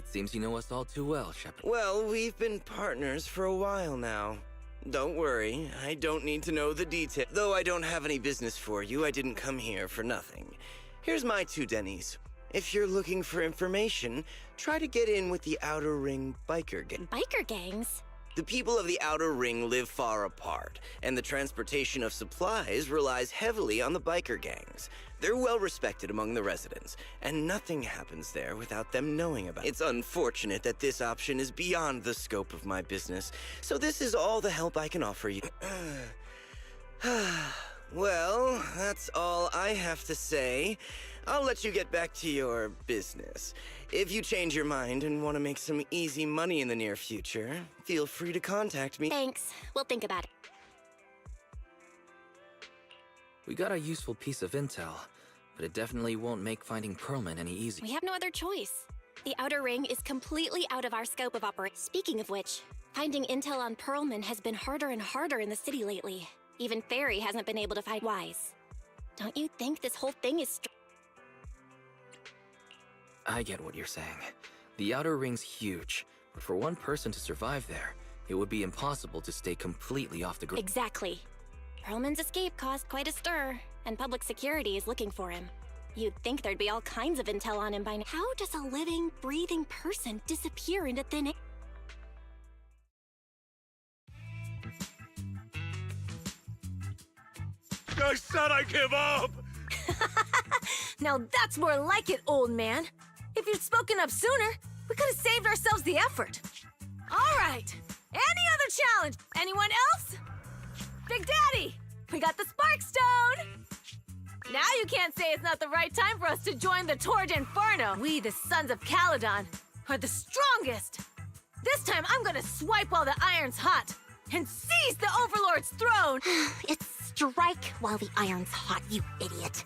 seems you know us all too well, Shepard. Well, we've been partners for a while now. Don't worry, I don't need to know the details. Though I don't have any business for you, I didn't come here for nothing. Here's my 2 Denny's. If you're looking for information, try to get in with the outer ring biker gang. Biker gangs? The people of the outer ring live far apart, and the transportation of supplies relies heavily on the biker gangs. They're well respected among the residents, and nothing happens there without them knowing about it. It's unfortunate that this option is beyond the scope of my business, so this is all the help I can offer you. Well, that's all I have to say. I'll let you get back to your business. If you change your mind and want to make some easy money in the near future, feel free to contact me. Thanks. We'll think about it. We got a useful piece of intel, but it definitely won't make finding Perlman any easier. We have no other choice. The outer ring is completely out of our scope of operation. Speaking of which, finding intel on Perlman has been harder and harder in the city lately. Even Fairy hasn't been able to find Wise. Don't you think this whole thing is I get what you're saying. The outer ring's huge, but for one person to survive there, it would be impossible to stay completely off the grid. Exactly. Perlman's escape caused quite a stir, and public security is looking for him. You'd think there'd be all kinds of intel on him by now. How does a living, breathing person disappear into thin air? I said I give up! Now that's more like it, old man. If you'd spoken up sooner, we could have saved ourselves the effort. All right. Any other challenge? Anyone else? Big Daddy, we got the Spark Stone. Now you can't say it's not the right time for us to join the Torrid Inferno. We, the Sons of Caledon, are the strongest. This time I'm gonna swipe while the iron's hot and seize the Overlord's throne. It's strike while the iron's hot, you idiot.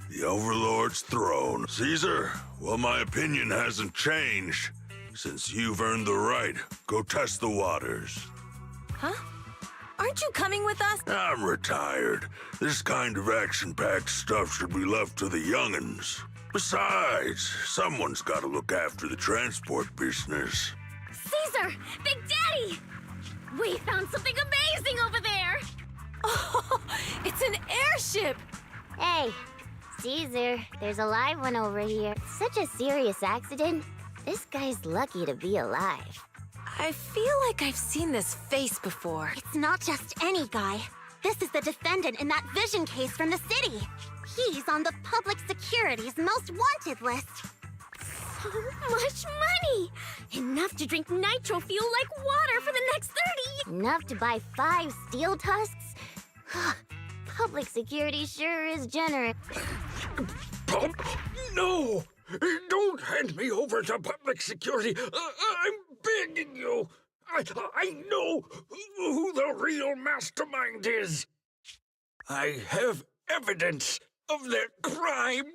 The Overlord's throne. Caesar, well, my opinion hasn't changed. Since you've earned the right, go test the waters. Huh? Aren't you coming with us? I'm retired. This kind of action-packed stuff should be left to the young'uns. Besides, someone's got to look after the transport business. Caesar! Big Daddy! We found something amazing over there! Oh, it's an airship! Hey, Caesar, there's a live one over here. Such a serious accident. This guy's lucky to be alive. I feel like I've seen this face before. It's not just any guy. This is the defendant in that vision case from the city. He's on the public security's most wanted list. So much money! Enough to drink nitro fuel like water for the next 30 years. Enough to buy 5 steel tusks? Public security sure is generous. No! Don't hand me over to public security! I'm begging you! I know who the real mastermind is! I have evidence of their crime!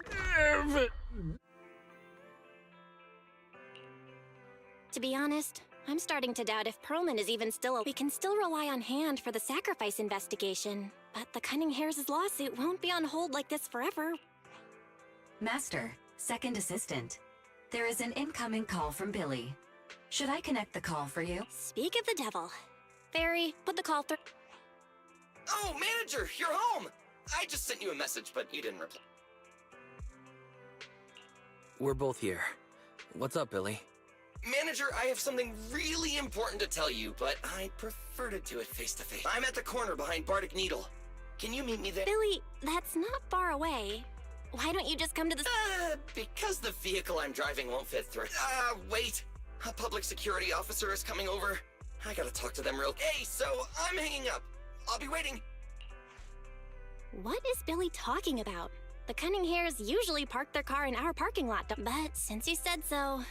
To be honest, I'm starting to doubt if Perlman is even still alive. We can still rely on Hand for the sacrifice investigation, but the Cunning Hares' lawsuit won't be on hold like this forever. Master, second assistant. There is an incoming call from Billy. Should I connect the call for you? Speak of the devil. Fairy, put the call through. Oh, manager, you're home! I just sent you a message, but you didn't reply. We're both here. What's up, Billy? Manager, I have something really important to tell you, but I'd prefer to do it face to face. I'm at the corner behind Bardic Needle. Can you meet me there? Billy, that's not far away. Why don't you just come to the... Because the vehicle I'm driving won't fit through. Wait. A public security officer is coming over. I gotta talk to them real... Hey, so I'm hanging up. I'll be waiting. What is Billy talking about? The Cunning Hares usually park their car in our parking lot, but since you said so...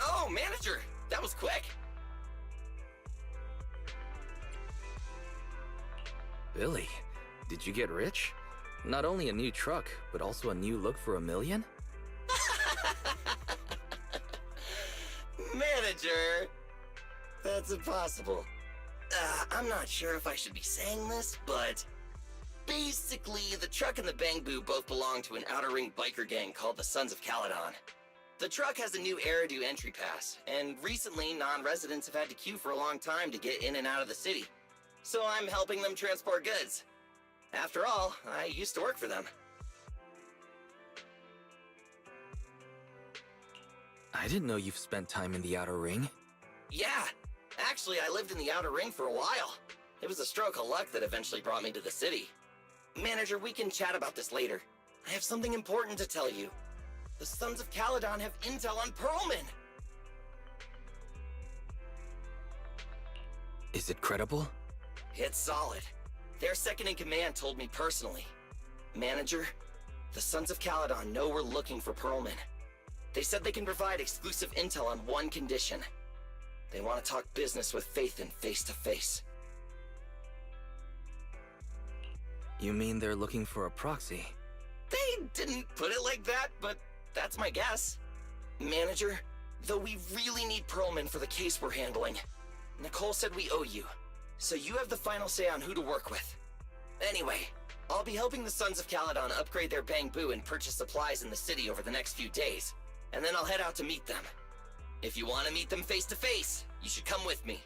Oh, manager! That was quick! Billy, did you get rich? Not only a new truck, but also a new look for $1 million? Manager! That's impossible. I'm not sure if I should be saying this, but... basically, the truck and the Bang Boo both belong to an Outer Ring biker gang called the Sons of Caledon. The truck has a new Eridu entry pass, and recently non-residents have had to queue for a long time to get in and out of the city. So I'm helping them transport goods. After all, I used to work for them. I didn't know you've spent time in the Outer Ring. Yeah, actually I lived in the Outer Ring for a while. It was a stroke of luck that eventually brought me to the city. Manager, we can chat about this later. I have something important to tell you. The Sons of Caledon have intel on Pearlman! Is it credible? It's solid. Their second-in-command told me personally. Manager, the Sons of Caledon know we're looking for Pearlman. They said they can provide exclusive intel on one condition. They want to talk business with Phaethon face-to-face. You mean they're looking for a proxy? They didn't put it like that, but that's my guess. Manager, though we really need Pearlman for the case we're handling, Nicole said we owe you, so you have the final say on who to work with. Anyway, I'll be helping the Sons of Caledon upgrade their Bang Boo and purchase supplies in the city over the next few days, and then I'll head out to meet them. If you want to meet them face to face, you should come with me.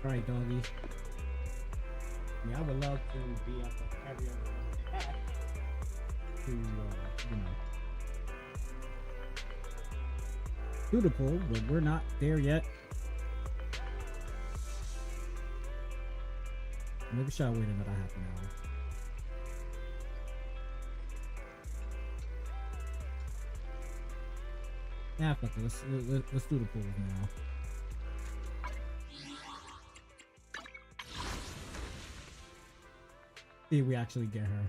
Alright, doggy. Yeah, I would love to be at the area to, you know, do the pool, but we're not there yet. Maybe should I wait another half an hour? Yeah, fuck it. Let's do the pool now. See if we actually get her.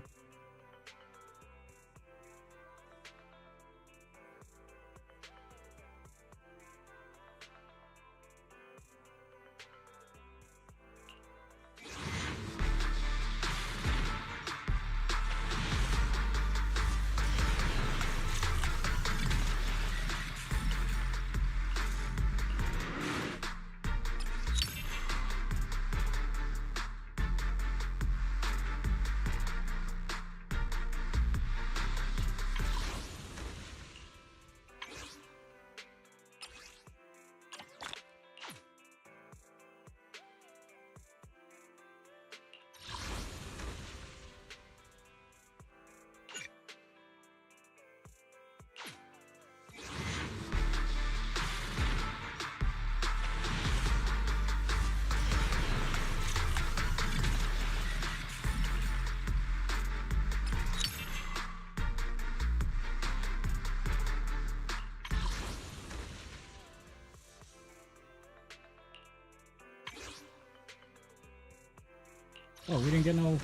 Oh, we didn't get no. I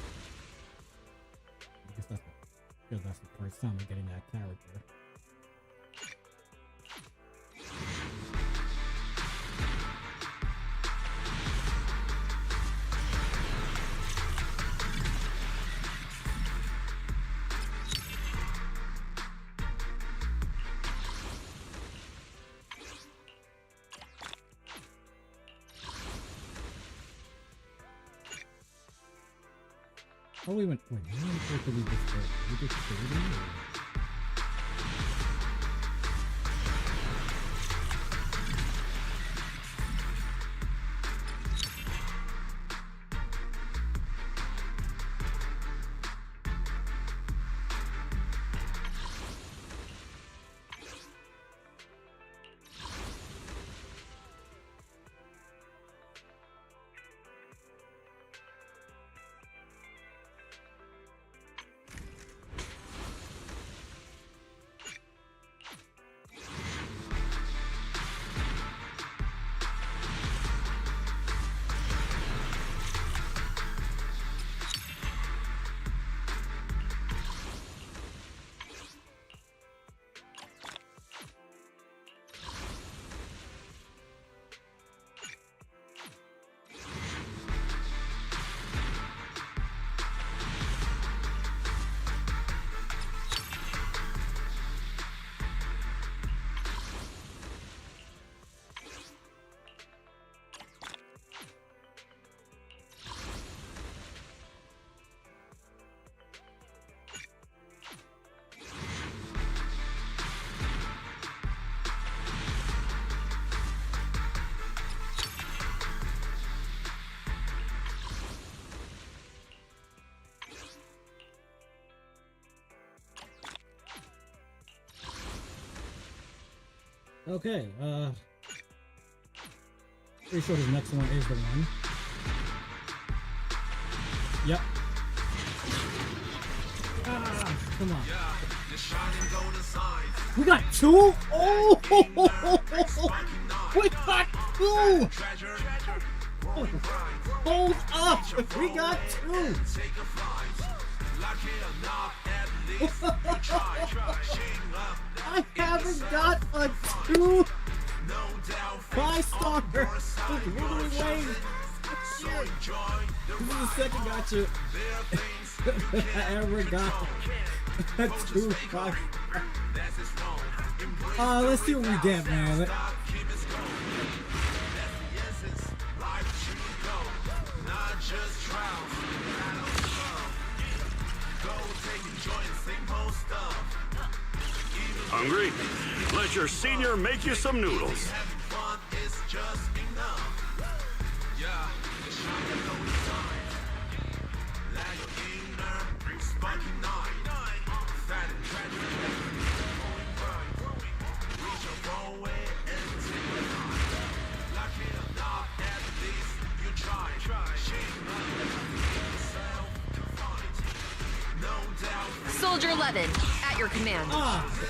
guess that's the first time we're getting that character. Oh, we went. Wait, how many did we just go? We did 30 or? Okay, pretty sure this next one is the one. Yep. Ah, come on. We got two? Oh! We got two! Oh, hold up! We got two! I haven't got a 2 5-star. What are we waiting? This is the second gotcha I ever got a 2 5. Let's see what we get, man. Hungry? Let your senior make you some noodles. Soldier 11, at your command. Ah, okay.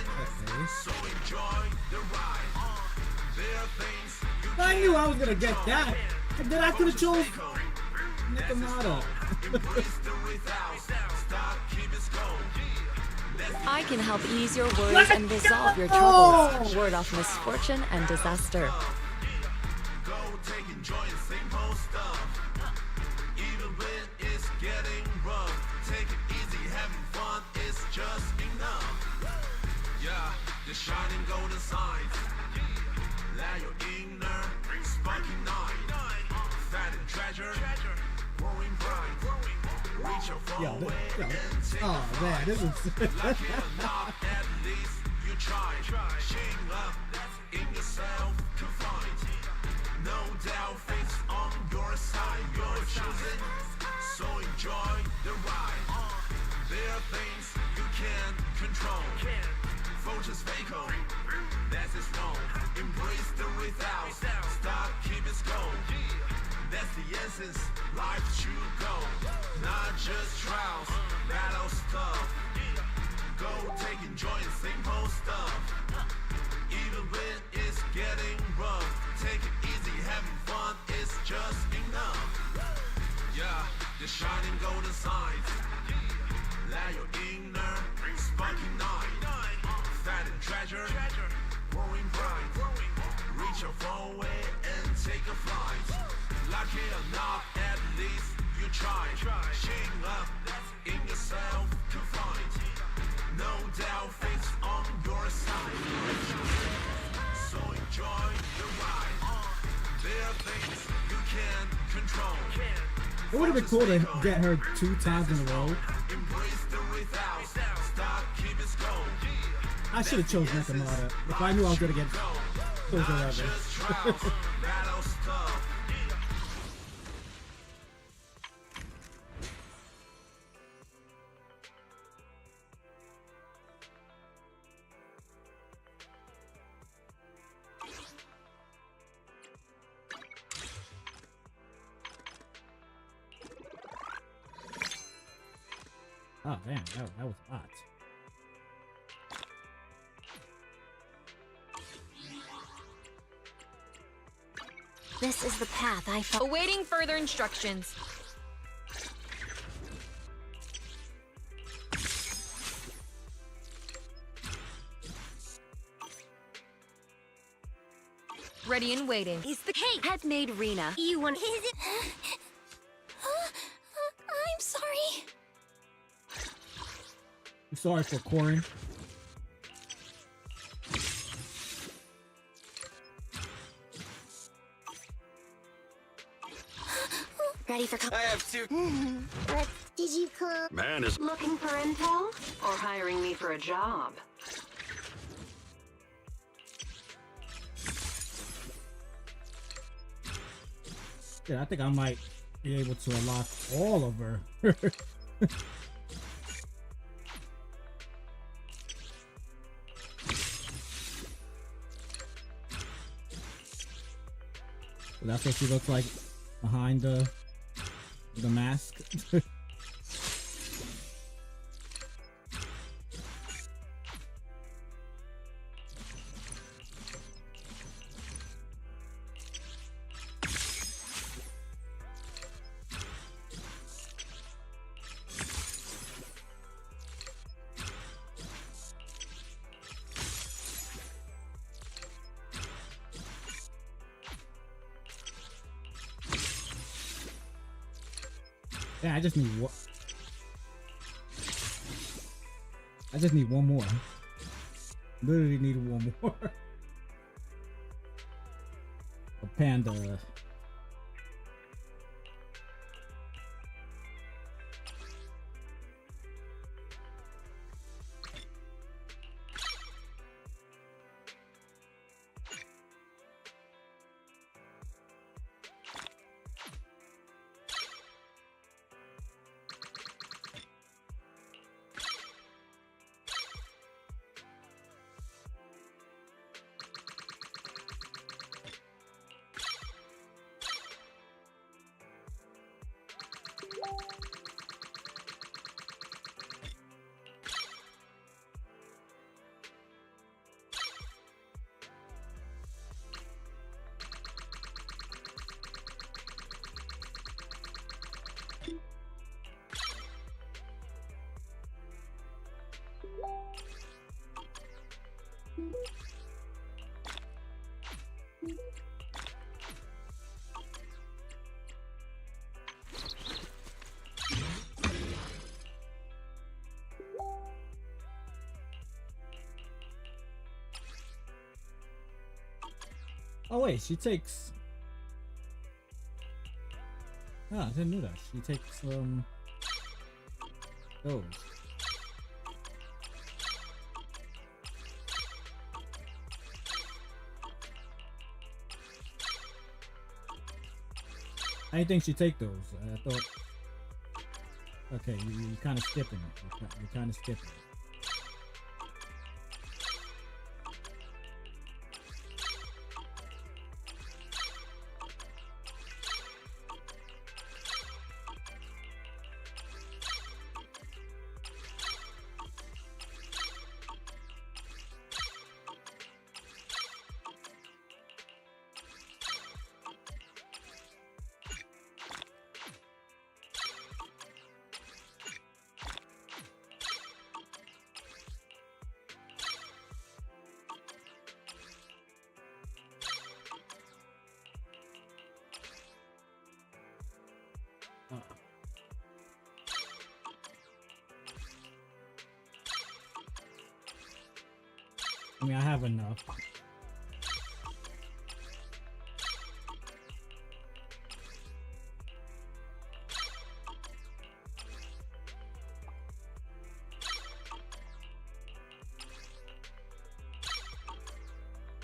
I knew I was gonna get that. And then I could have chose Nakamata. I can help ease your worries and resolve your troubles. Ward off misfortune and disaster. The shining golden signs. Let your inner spunky night. Fat and treasure, growing bright. Reach your phone and take oh man, this is lucky enough, at least you try. Shing up in yourself to find. No doubt fate's on your side. You're choosing, so enjoy the ride. There are things you can't control. Fortune's fatal, that's its wrong. Embrace the without, stop, keep it going. That's the essence, life should go. Not just trials, battle stuff. Go take enjoy simple stuff. Even when it's getting rough, take it easy, having fun is just enough. Yeah, the shining golden signs. Let your inner spunky night. Fat and treasure, growing bright. Reach your phone way and take a flight. Lucky enough, at least you try. Shing up in yourself to find. No doubt fate's on your side. So enjoy the ride. There are things you can't control. It would have been cool to get her 2 times in a row. Embrace the without, stop, keep it going. I should have chose Nakamata if I knew I was gonna get those 11. Oh damn, that was hot. This is the path I follow. Awaiting further instructions. Ready and waiting. Is the had made Rena. You want? Is it? I'm sorry. I'm sorry for Corin. Ready for I have 2. What did you call? Man is Looking for intel? Or hiring me for a job? Yeah, I think I might be able to unlock all of her. So that's what she looks like behind the mask. Yeah, I just need one. I just need one more. Literally need one more. A panda. Oh wait, she takes. Ah, I didn't know that. She takes those. I didn't think she'd take those. I thought. Okay, you're kind of skipping it. You're kind of skipping it. I mean, I have enough.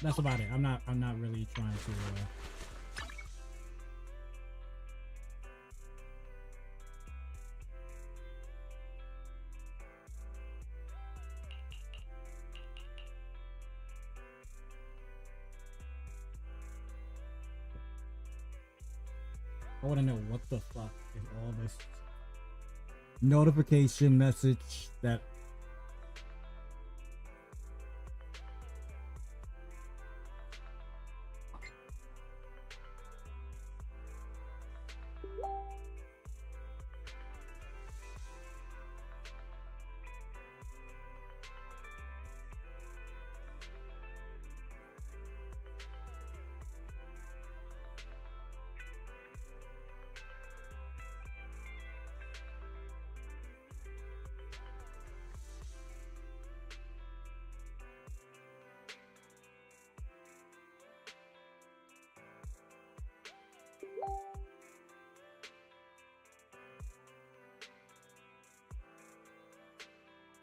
That's about it. I'm not really trying to I want to know what the fuck is all this notification message that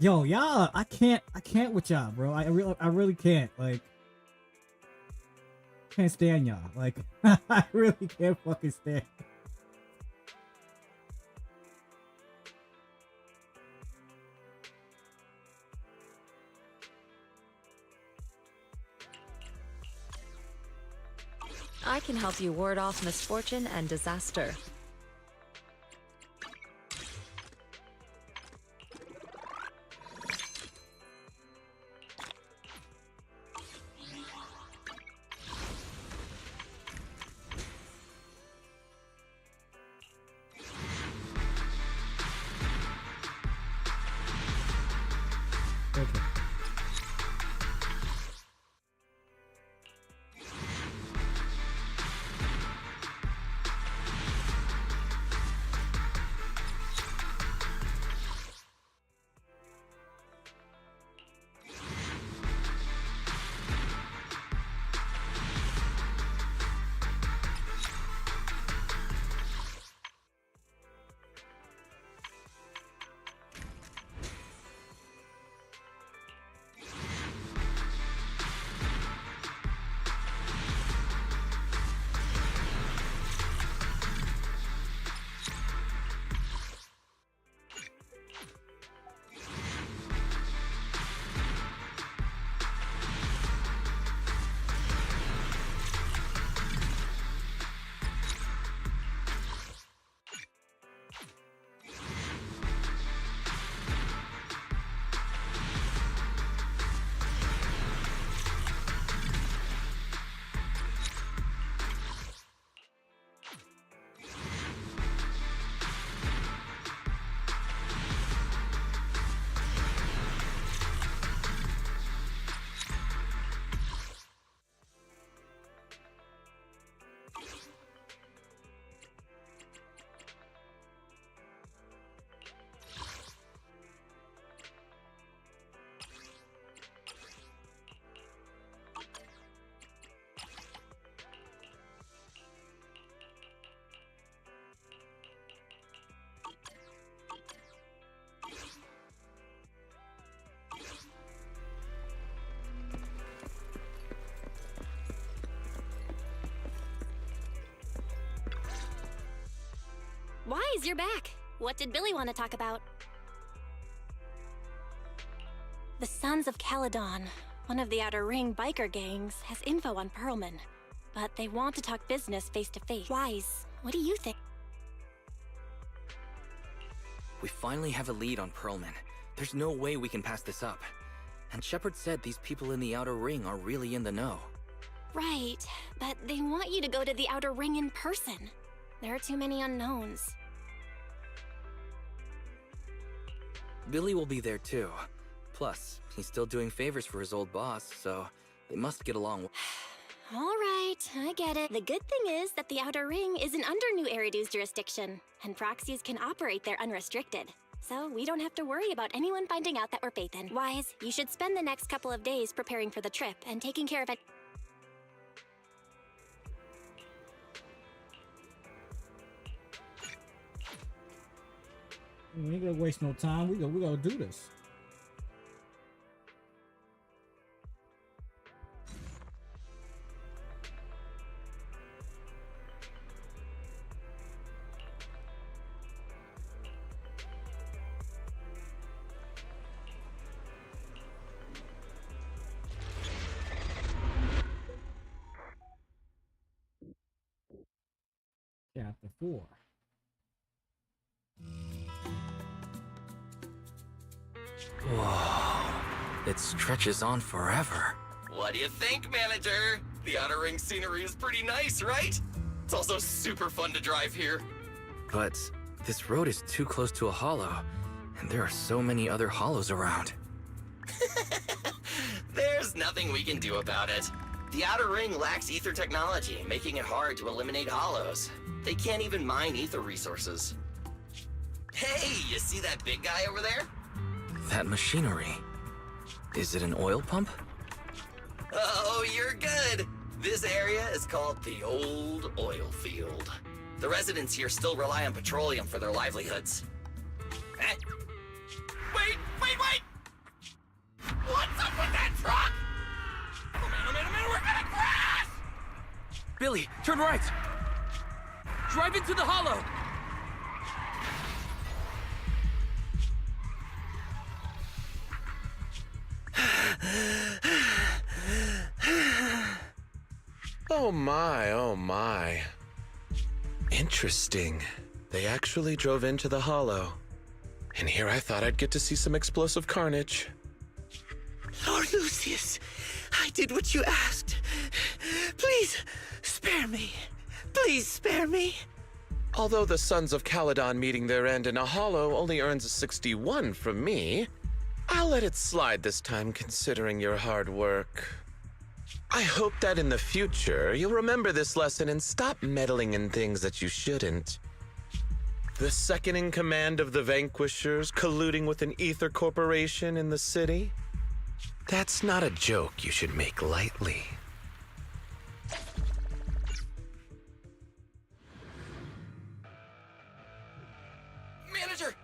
yo, y'all, I can't with y'all, bro. I really can't. Like, can't stand y'all. Like, I really can't fucking stand. I can help you ward off misfortune and disaster. Wise, you're back. What did Billy want to talk about? The Sons of Caledon, one of the Outer Ring biker gangs, has info on Pearlman. But they want to talk business face to face. Wise, what do you think? We finally have a lead on Pearlman. There's no way we can pass this up. And Shepard said these people in the Outer Ring are really in the know. Right, but they want you to go to the Outer Ring in person. There are too many unknowns. Billy will be there too. Plus, he's still doing favors for his old boss, so they must get along. All right, I get it. The good thing is that the Outer Ring isn't under New Eridu's jurisdiction, and proxies can operate there unrestricted. So we don't have to worry about anyone finding out that we're Pathan. Wise, you should spend the next couple of days preparing for the trip and taking care of it. We ain't gonna waste no time. We gotta do this. Chapter 4. Whoa, it stretches on forever. What do you think, Manager? The Outer Ring scenery is pretty nice, right? It's also super fun to drive here. But this road is too close to a hollow, and there are so many other hollows around. There's nothing we can do about it. The Outer Ring lacks ether technology, making it hard to eliminate hollows. They can't even mine ether resources. Hey, you see that big guy over there? That machinery. Is it an oil pump? Oh, you're good. This area is called the Old Oil Field. The residents here still rely on petroleum for their livelihoods. Eh? Wait! What's up with that truck? Oh man, we're gonna crash! Billy, turn right! Drive into the hollow! Oh my. Interesting. They actually drove into the hollow. And here I thought I'd get to see some explosive carnage. Lord Lucius, I did what you asked. Please, spare me. Please spare me. Although the Sons of Caledon meeting their end in a hollow only earns a 61 from me, I'll let it slide this time considering your hard work. I hope that in the future, you'll remember this lesson and stop meddling in things that you shouldn't. The second in command of the Vanquishers colluding with an ether corporation in the city? That's not a joke you should make lightly. Manager!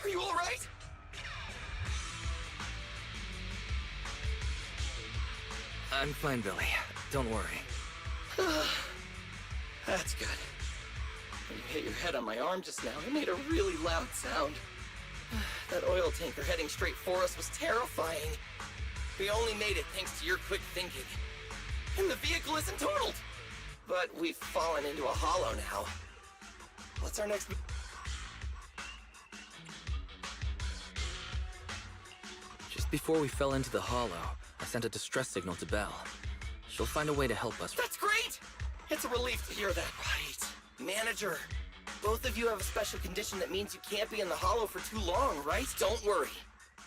Are you all right? I'm fine, Billy. Don't worry. That's good. When you hit your head on my arm just now, it made a really loud sound. That oil tanker heading straight for us was terrifying. We only made it thanks to your quick thinking. And the vehicle isn't totaled. But we've fallen into a hollow now. What's our next... Just before we fell into the hollow, I sent a distress signal to Belle. She'll find a way to help us. That's great! It's a relief to hear that. Right. Manager, both of you have a special condition that means you can't be in the hollow for too long, right? Don't worry.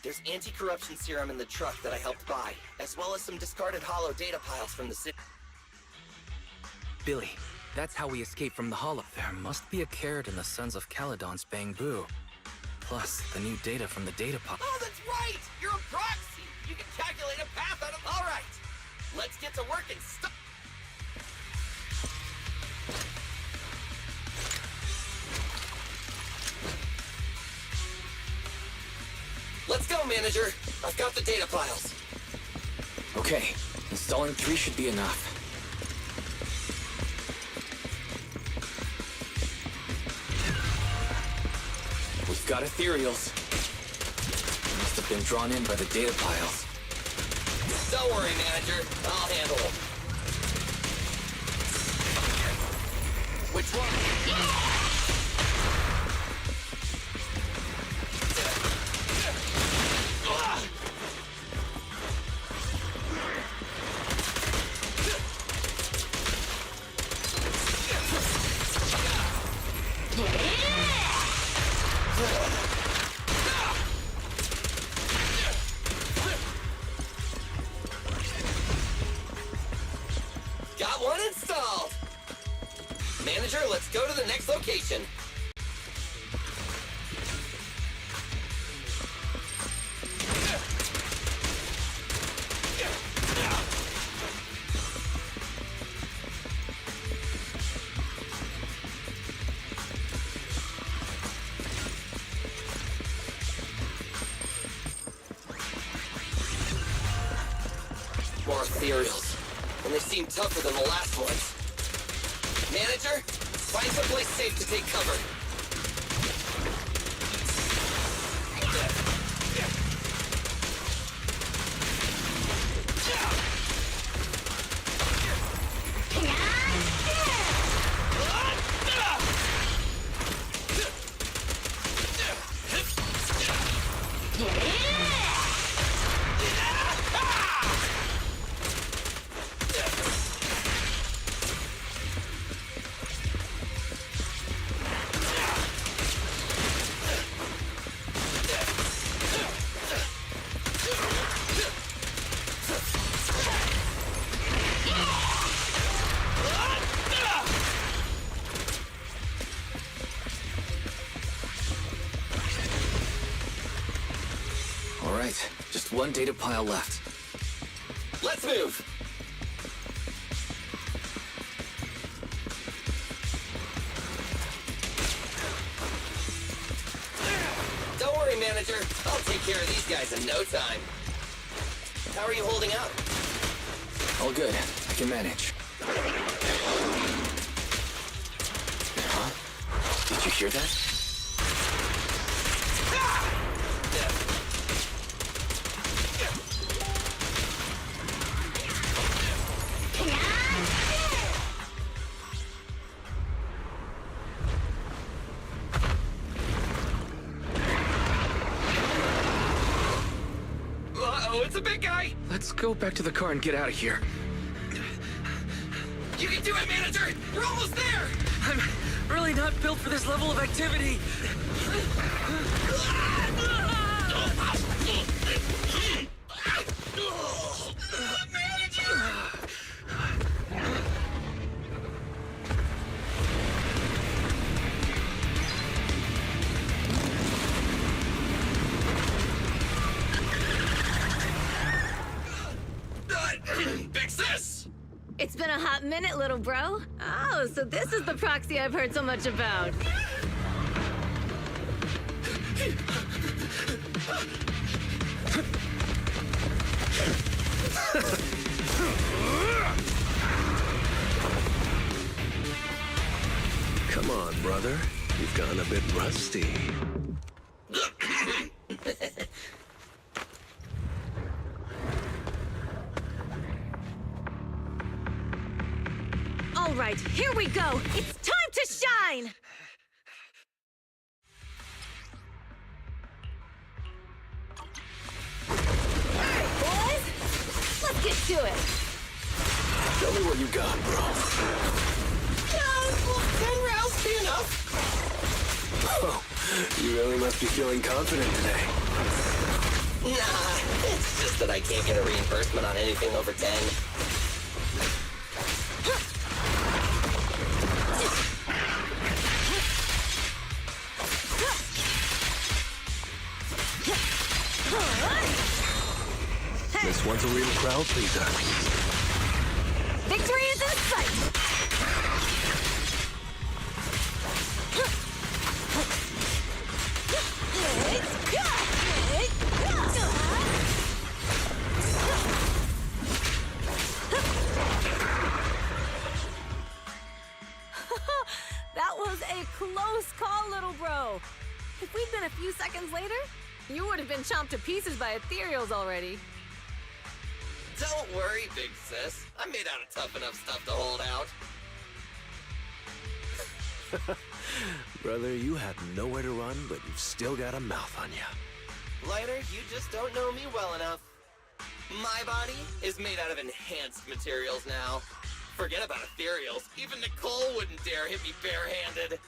There's anti-corruption serum in the truck that I helped buy, as well as some discarded hollow data piles from the city. Billy, that's how we escaped from the hollow. There must be a carrot in the Sons of Caledon's Bangbu. Plus, the new data from the data pile. Oh, that's right! You're a proxy! You can calculate a path out of... All right! Let's get to work and stop... Let's go, Manager! I've got the data files. Okay, installing 3 should be enough. Got ethereals. Must have been drawn in by the data piles. Don't worry, manager. I'll handle them. Which one? Got one installed! Manager, let's go to the next location. More ethereals. And they seem tougher than the last ones. Manager, find someplace safe to take cover. Alright, just one data pile left. Let's move! Don't worry, manager. I'll take care of these guys in no time. How are you holding up? All good. I can manage. Huh? Did you hear that? Uh-oh, it's a big guy! Let's go back to the car and get out of here. You can do it, manager! We're almost there! I'm really not built for this level of activity. Fix this! It's been a hot minute, little bro. Oh, so this is the proxy I've heard so much about. Come on, brother. You've gone a bit rusty. All right, here we go. It's time to shine! Alright, boys. Let's get to it. Tell me what you got, bro. Will 10 rounds be enough? Oh, you really must be feeling confident today. Nah, it's just that I can't get a reimbursement on anything over 10. This one's a real crowd pleaser. Victory is in sight! That was a close call, little bro. If we'd been a few seconds later, you would have been chomped to pieces by ethereals already. Don't worry, big sis. I'm made out of tough enough stuff to hold out. Brother, you have nowhere to run, but you've still got a mouth on you. Lighter, you just don't know me well enough. My body is made out of enhanced materials now. Forget about ethereals. Even Nicole wouldn't dare hit me barehanded.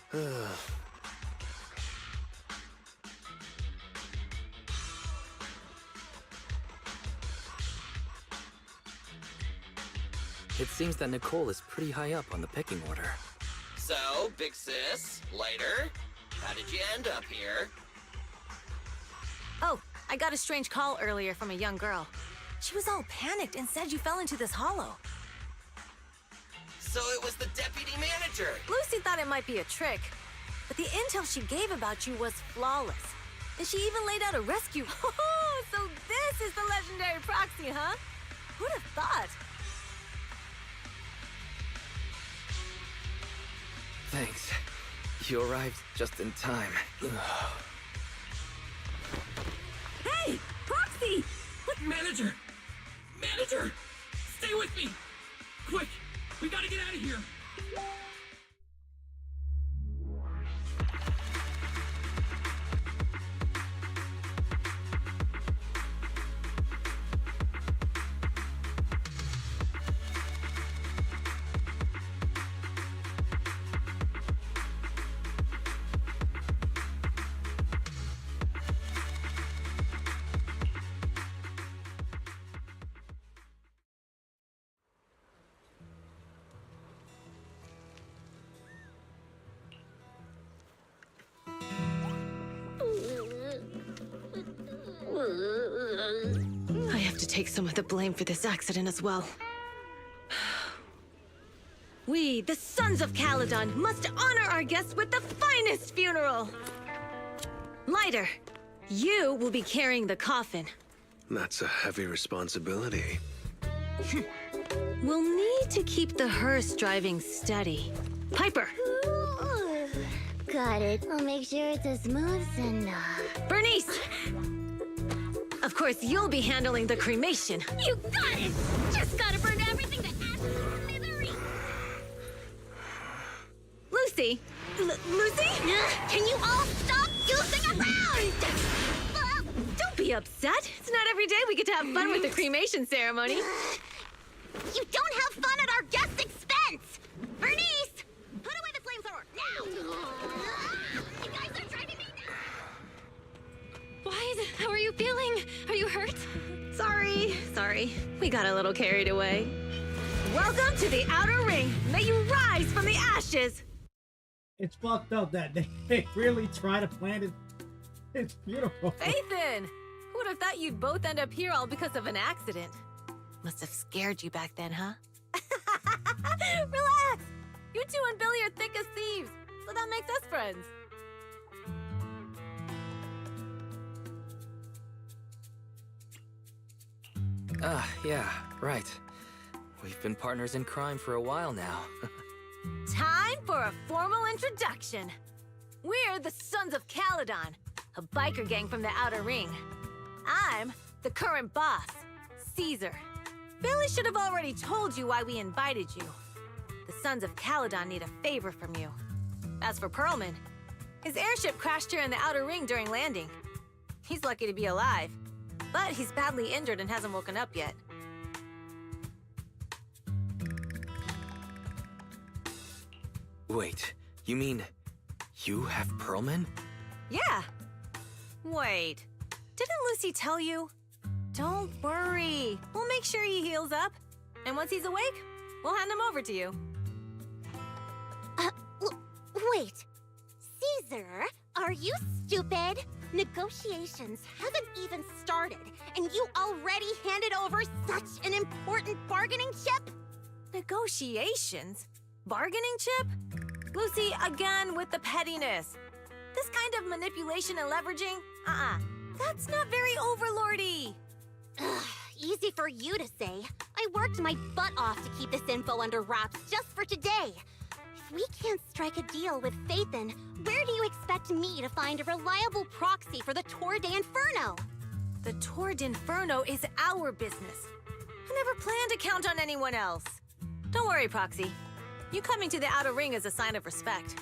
It seems that Nicole is pretty high up on the pecking order. So, big sis, Lighter, how did you end up here? Oh, I got a strange call earlier from a young girl. She was all panicked and said you fell into this hollow. So it was the deputy manager. Lucy thought it might be a trick, but the intel she gave about you was flawless. And she even laid out a rescue. Oh, so this is the legendary proxy, huh? Who'd have thought? Thanks. You arrived just in time. Hey, Proxy! Manager! Manager! Stay with me! Quick! We gotta get out of here! I have to take some of the blame for this accident as well. We, the Sons of Caledon, must honor our guests with the finest funeral! Lighter, you will be carrying the coffin. That's a heavy responsibility. We'll need to keep the hearse driving steady. Piper! Got it. I'll make sure it's as smooth and, Bernice! Of course, you'll be handling the cremation. You got it! Just gotta burn everything to ashes and smithereens! Lucy! Lucy? Can you all stop goofing around? Don't be upset. It's not every day we get to have fun with the cremation ceremony. You don't have fun at our guest expense! Bernice! Put away the flamethrower, now! You guys are driving me nuts! Why? How are you feeling? Are you hurt? Sorry. We got a little carried away. Welcome to the Outer Ring. May you rise from the ashes. It's fucked up that they really try to plan it. It's beautiful. Ethan! Who would have thought you'd both end up here all because of an accident? Must have scared you back then, huh? Relax! You two and Billy are thick as thieves, so that makes us friends. Yeah, right. We've been partners in crime for a while now. Time for a formal introduction. We're the Sons of Caledon, a biker gang from the Outer Ring. I'm the current boss, Caesar. Billy should have already told you why we invited you. The Sons of Caledon need a favor from you. As for Perlman, his airship crashed here in the Outer Ring during landing. He's lucky to be alive, but he's badly injured and hasn't woken up yet. Wait, you mean you have Perlman? Yeah. Wait, didn't Lucy tell you? Don't worry. We'll make sure he heals up. And once he's awake, we'll hand him over to you. Wait. Caesar, are you stupid? Negotiations haven't even started, and you already handed over such an important bargaining chip? Negotiations? Bargaining chip? Lucy, again with the pettiness. This kind of manipulation and leveraging? That's not very overlordy. Ugh, easy for you to say. I worked my butt off to keep this info under wraps just for today. If If we can't strike a deal with Phaethon, where do you expect me to find a reliable proxy for the Tour d'Inferno? The Tour d'Inferno is our business. I never planned to count on anyone else. Don't worry, Proxy. You coming to the Outer Ring is a sign of respect.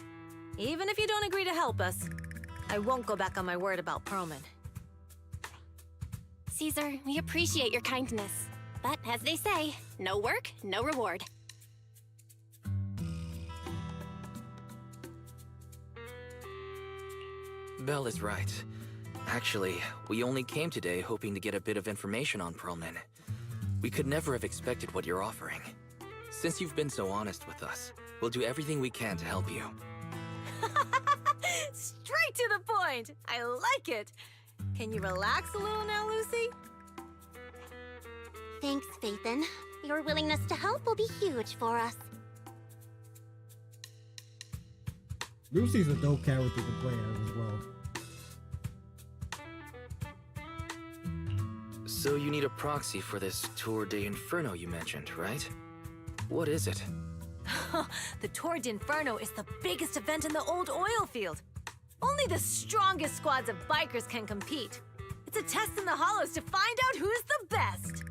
Even if you don't agree to help us, I won't go back on my word about Perlman. Caesar, we appreciate your kindness. But as they say, no work, no reward. Belle is right. Actually, we only came today hoping to get a bit of information on Perlman. We could never have expected what you're offering. Since you've been so honest with us, we'll do everything we can to help you. Straight to the point! I like it! Can you relax a little now, Lucy? Thanks, Phaethon. Your willingness to help will be huge for us. Lucy's a dope character to play as well. So you need a proxy for this Tour d'Inferno you mentioned, right? What is it? The Tour d'Inferno is the biggest event in the old oil field. Only the strongest squads of bikers can compete. It's a test in the hollows to find out who's the best.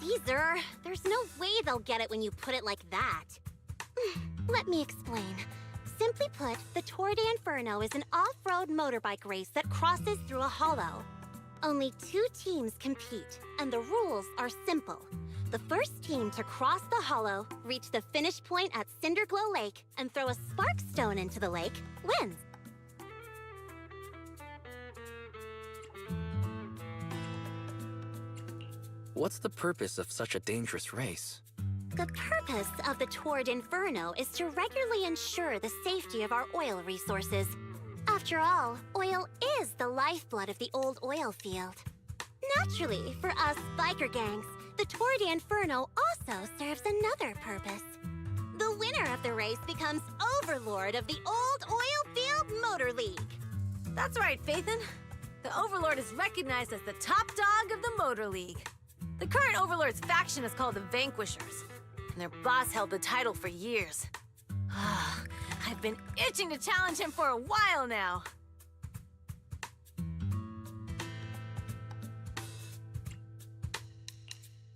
Caesar, there's no way they'll get it when you put it like that. Let me explain. Simply put, the Tour d'Inferno is an off-road motorbike race that crosses through a hollow. Only 2 teams compete, and the rules are simple. The first team to cross the hollow, reach the finish point at Cinderglow Lake, and throw a spark stone into the lake, wins. What's the purpose of such a dangerous race? The purpose of the Tour d'Inferno is to regularly ensure the safety of our oil resources. After all, oil is the lifeblood of the old oil field. Naturally, for us biker gangs, the Tour d'Inferno also serves another purpose. The winner of the race becomes overlord of the old oil field motor league. That's right, Phaethon. The Overlord is recognized as the top dog of the Motor League. The current Overlord's faction is called the Vanquishers, and their boss held the title for years. I've been itching to challenge him for a while now.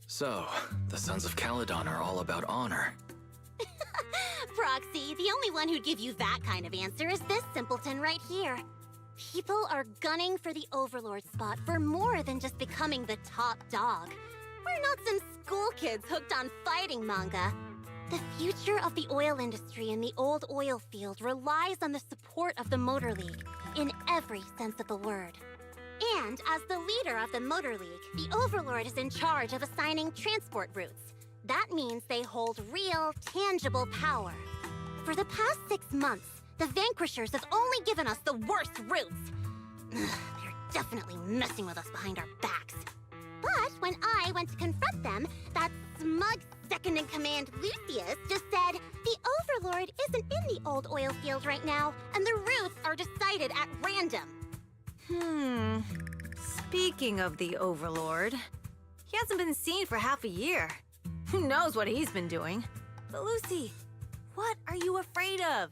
So, the Sons of Caledon are all about honor. Proxy, the only one who'd give you that kind of answer is this simpleton right here. People are gunning for the Overlord spot for more than just becoming the top dog. We're not some school kids hooked on fighting manga. The future of the oil industry in the old oil field relies on the support of the Motor League, in every sense of the word. And as the leader of the Motor League, the Overlord is in charge of assigning transport routes. That means they hold real, tangible power. For the past 6 months, the Vanquishers have only given us the worst routes. They're definitely messing with us behind our backs. But when I went to confront them, that smug second-in-command Lucius just said, the Overlord isn't in the old oil field right now, and the routes are decided at random. Speaking of the Overlord, he hasn't been seen for half a year. Who knows what he's been doing? But Lucy, what are you afraid of?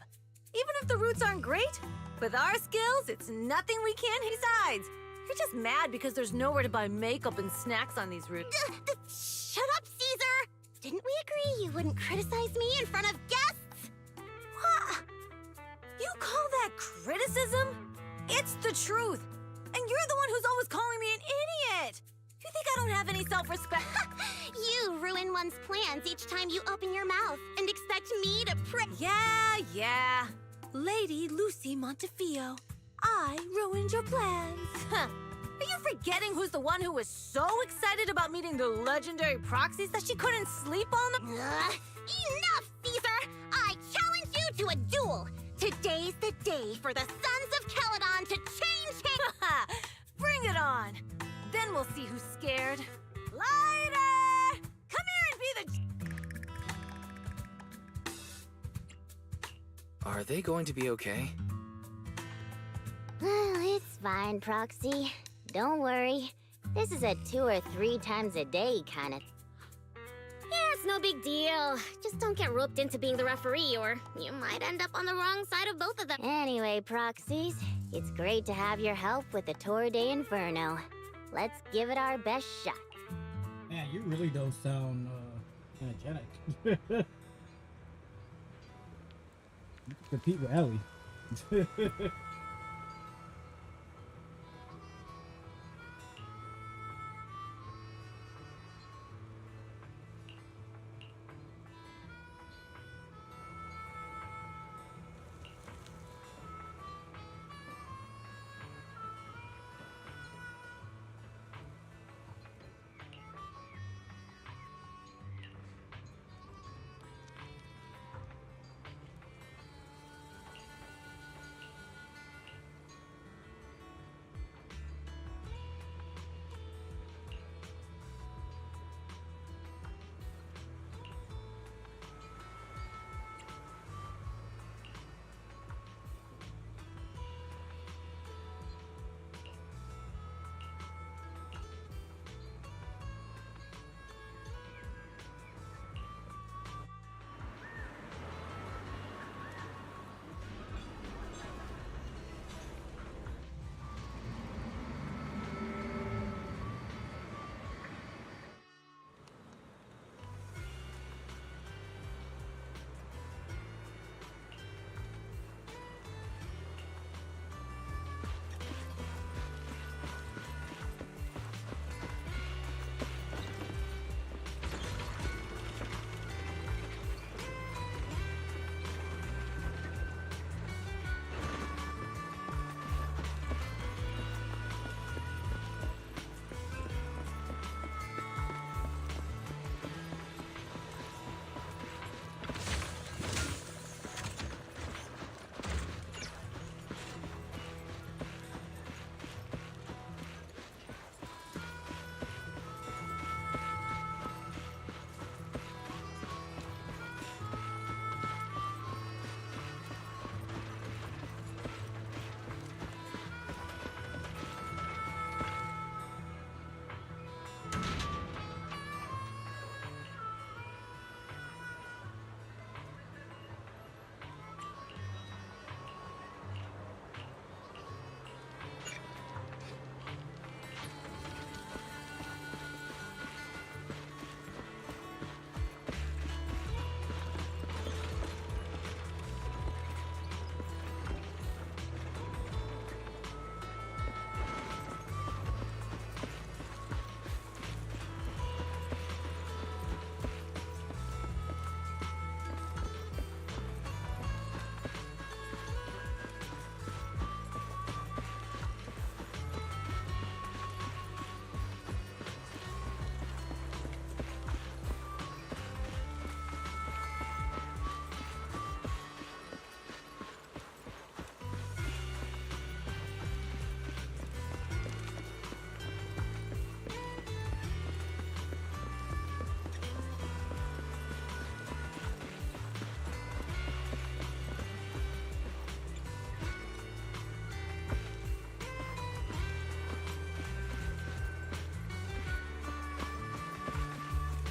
Even if the routes aren't great, with our skills, it's nothing we can't. Besides, you're just mad because there's nowhere to buy makeup and snacks on these routes. Shut up, Caesar! Didn't we agree you wouldn't criticize me in front of guests? What? You call that criticism? It's the truth. And you're the one who's always calling me an idiot. You think I don't have any self-respect? You ruin one's plans each time you open your mouth and expect me to Yeah. Lady Lucy Montefiore, I ruined your plans. Are you forgetting who's the one who was so excited about meeting the legendary proxies that she couldn't sleep all night? Enough, Caesar! I challenge you to a duel! Today's the day for the Sons of Caledon to change him! Bring it on! Then we'll see who's scared. Lighter! Come here and be the... Are they going to be okay? It's fine, Proxy. Don't worry. This is a 2 or 3 times a day kind of... Yeah, it's It's no big deal. Just don't get roped into being the referee, or you might end up on the wrong side of both of them. Anyway, Proxies, it's great to have your help with the Tour de Inferno. Let's give it our best shot. Man, you really don't sound energetic. You can compete with Ellie.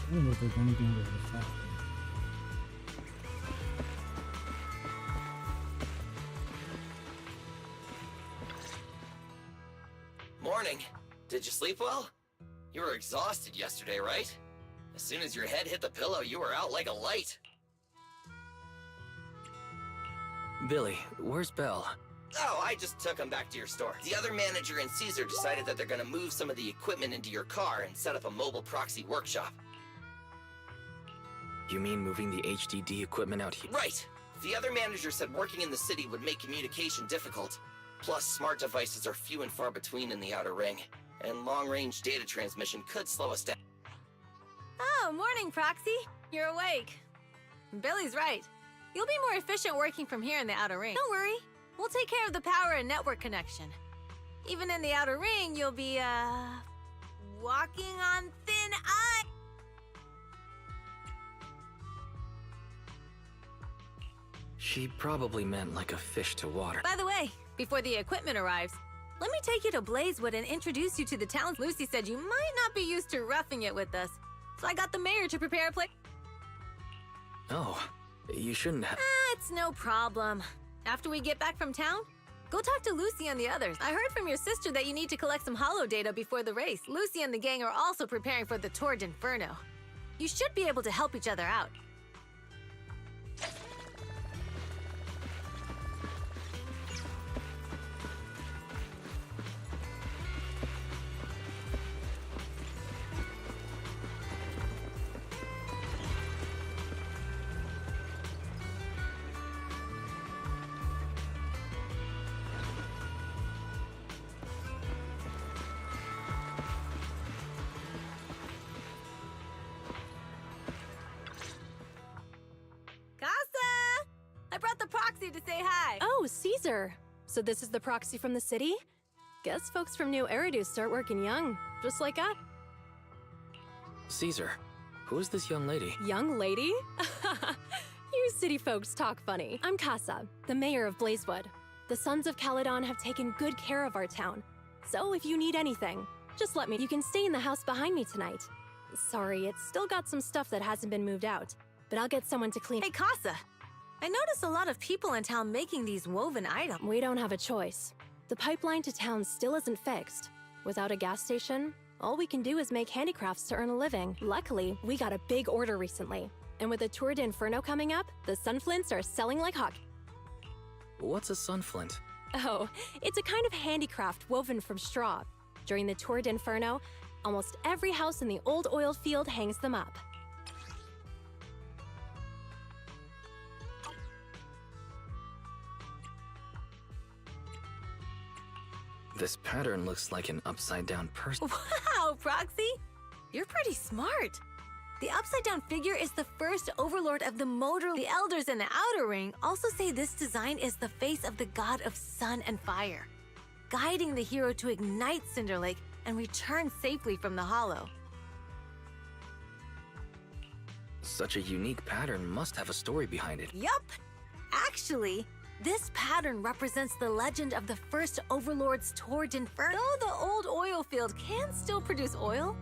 I don't know if there's anything over the top. Morning. Did you sleep well? You were exhausted yesterday, right? As soon as your head hit the pillow, you were out like a light. Billy, where's Belle? Oh, I just took him back to your store. The other manager and Caesar decided that they're gonna move some of the equipment into your car and set up a mobile proxy workshop. You mean moving the HDD equipment out here? Right! The other manager said working in the city would make communication difficult. Plus, smart devices are few and far between in the Outer Ring, and long-range data transmission could slow us down. Oh, morning, Proxy. You're awake. Billy's right. You'll be more efficient working from here in the Outer Ring. Don't worry. We'll take care of the power and network connection. Even in the Outer Ring, you'll be, walking on thin ice. She probably meant like a fish to water. By the way, before the equipment arrives, let me take you to Blazewood and introduce you to the town. Lucy said you might not be used to roughing it with us, so I got the mayor to prepare a plate. Oh, you shouldn't have. It's no problem. After we get back from town, go talk to Lucy and the others. I heard from your sister that you need to collect some holo data before the race. Lucy and the gang are also preparing for the Tour d'Inferno. You should be able to help each other out. I brought the proxy to say hi. Oh, Caesar. So this is the proxy from the city? Guess folks from New Eridu start working young, just like us. Caesar, who is this young lady? Young lady? You city folks talk funny. I'm Casa, the mayor of Blazewood. The Sons of Caledon have taken good care of our town. So if you need anything, just let me. You can stay in the house behind me tonight. Sorry, it's still got some stuff that hasn't been moved out, but I'll get someone to clean. Hey, Casa. I noticed a lot of people in town making these woven items. We don't have a choice. The pipeline to town still isn't fixed. Without a gas station, all we can do is make handicrafts to earn a living. Luckily, we got a big order recently. And with the Tour d'Inferno coming up, the sunflints are selling like hot. What's a sunflint? Oh, it's a kind of handicraft woven from straw. During the Tour d'Inferno, almost every house in the old oil field hangs them up. This pattern looks like an upside-down person. Wow, Proxy! You're pretty smart. The upside-down figure is the first overlord of the motor. The elders in the Outer Ring also say this design is the face of the god of sun and fire, guiding the hero to ignite Cinder Lake and return safely from the hollow. Such a unique pattern must have a story behind it. Yup! Actually, this pattern represents the legend of the first Overlord's Tour d'Inferno. Though the old oil field can still produce oil,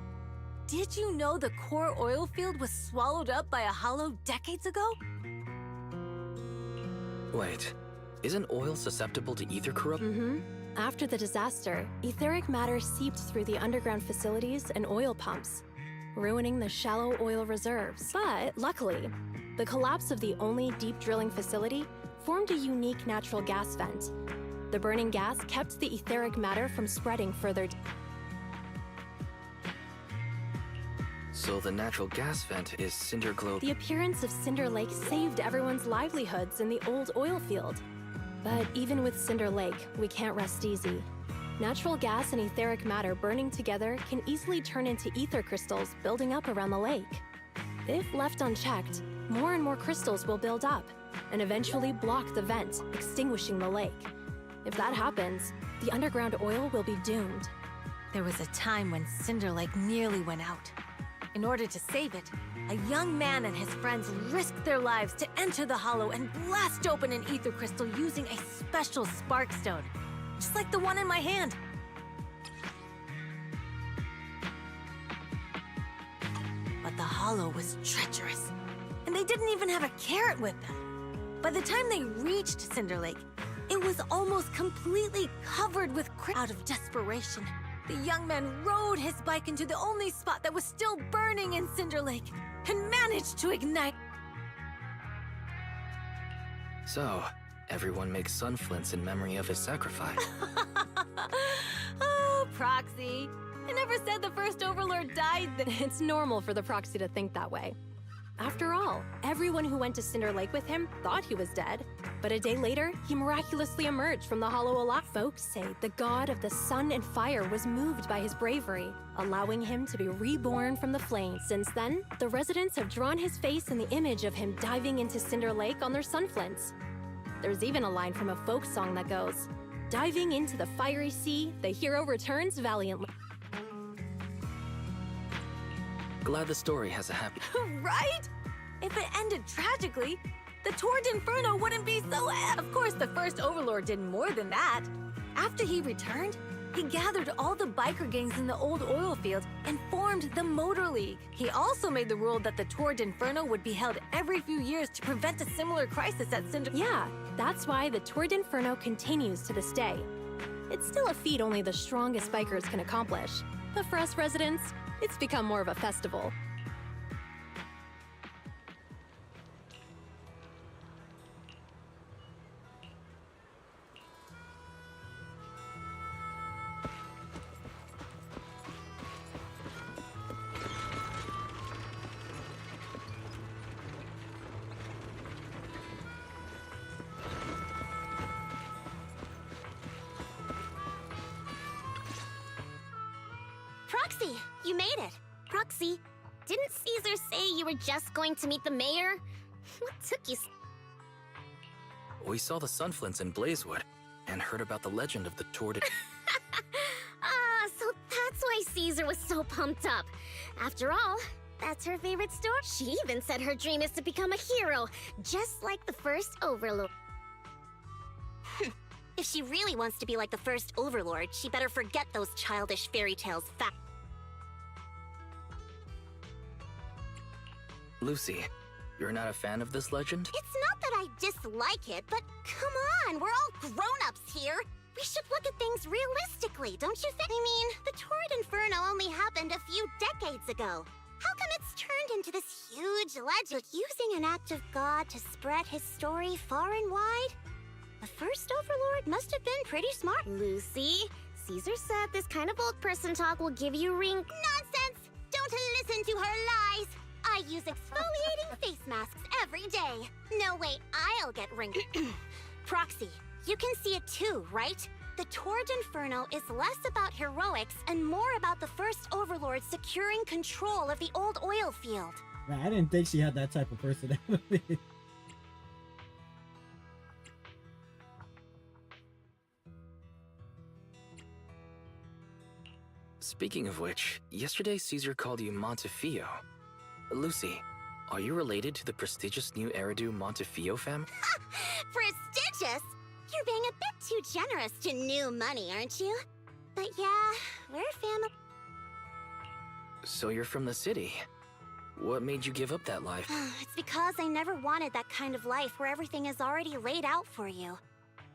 did you know the core oil field was swallowed up by a hollow decades ago? Wait, isn't oil susceptible to ether corruption? Mm-hmm. After the disaster, etheric matter seeped through the underground facilities and oil pumps, ruining the shallow oil reserves. But luckily, the collapse of the only deep drilling facility formed a unique natural gas vent. The burning gas kept the etheric matter from spreading further. So the natural gas vent is Cinder Globe. The appearance of Cinder Lake saved everyone's livelihoods in the old oil field. But even with Cinder Lake, we can't rest easy. Natural gas and etheric matter burning together can easily turn into ether crystals building up around the lake. If left unchecked, more and more crystals will build up and eventually block the vent, extinguishing the lake. If that happens, the underground oil will be doomed. There was a time when Cinder Lake nearly went out. In order to save it, a young man and his friends risked their lives to enter the hollow and blast open an ether crystal using a special spark stone, just like the one in my hand. But the hollow was treacherous, and they didn't even have a carrot with them. By the time they reached Cinder Lake, it was almost completely covered with Out of desperation, the young man rode his bike into the only spot that was still burning in Cinder Lake and managed to ignite. So, everyone makes sunflints in memory of his sacrifice. Oh, Proxy. I never said the first Overlord died. It's normal for the Proxy to think that way. After all, everyone who went to Cinder Lake with him thought he was dead. But a day later, he miraculously emerged from the hollow alive. Folks say the god of the sun and fire was moved by his bravery, allowing him to be reborn from the flames. Since then, the residents have drawn his face in the image of him diving into Cinder Lake on their sunflints. There's even a line from a folk song that goes, "Diving into the fiery sea, the hero returns valiantly." Glad the story has a happy... Right? If it ended tragically, the Tour d'Inferno wouldn't be so... Of course, the first Overlord did more than that. After he returned, He gathered all the biker gangs in the old oil field and formed the Motor League. He also made the rule that the Tour d'Inferno would be held every few years to prevent a similar crisis at Cinder. Yeah, that's why the Tour d'Inferno continues to this day. It's still a feat only the strongest bikers can accomplish. But for us residents, it's become more of a festival. Proxy, you made it. Proxy, didn't Caesar say you were just going to meet the mayor? What took you We saw the Sunflints in Blazewood and heard about the legend of the Tour de... So that's why Caesar was so pumped up. After all, that's her favorite story. She even said her dream is to become a hero, just like the first Overlord. If she really wants to be like the first Overlord, she better forget those childish fairy tales. Lucy, you're not a fan of this legend? It's not that I dislike it, but come on, we're all grown-ups here. We should look at things realistically, don't you think? I mean, the Tour d'Inferno only happened a few decades ago. How come it's turned into this huge legend, using an act of God to spread his story far and wide? The first Overlord must have been pretty smart. Lucy, Caesar said this kind of old person talk will give you ring... Nonsense! Don't listen to her lies! I use exfoliating face masks every day. No way I'll get ring... Proxy, you can see it too, right? The Tour d'Inferno is less about heroics and more about the first Overlord securing control of the old oil field. Man, I didn't think she had that type of personality. Speaking of which, yesterday Caesar called you Montefiore. Lucy, are you related to the prestigious new Eridu Montefiore family? Prestigious? You're being a bit too generous to new money, aren't you? But yeah, we're family. So you're from the city. What made you give up that life? It's because I never wanted that kind of life where everything is already laid out for you.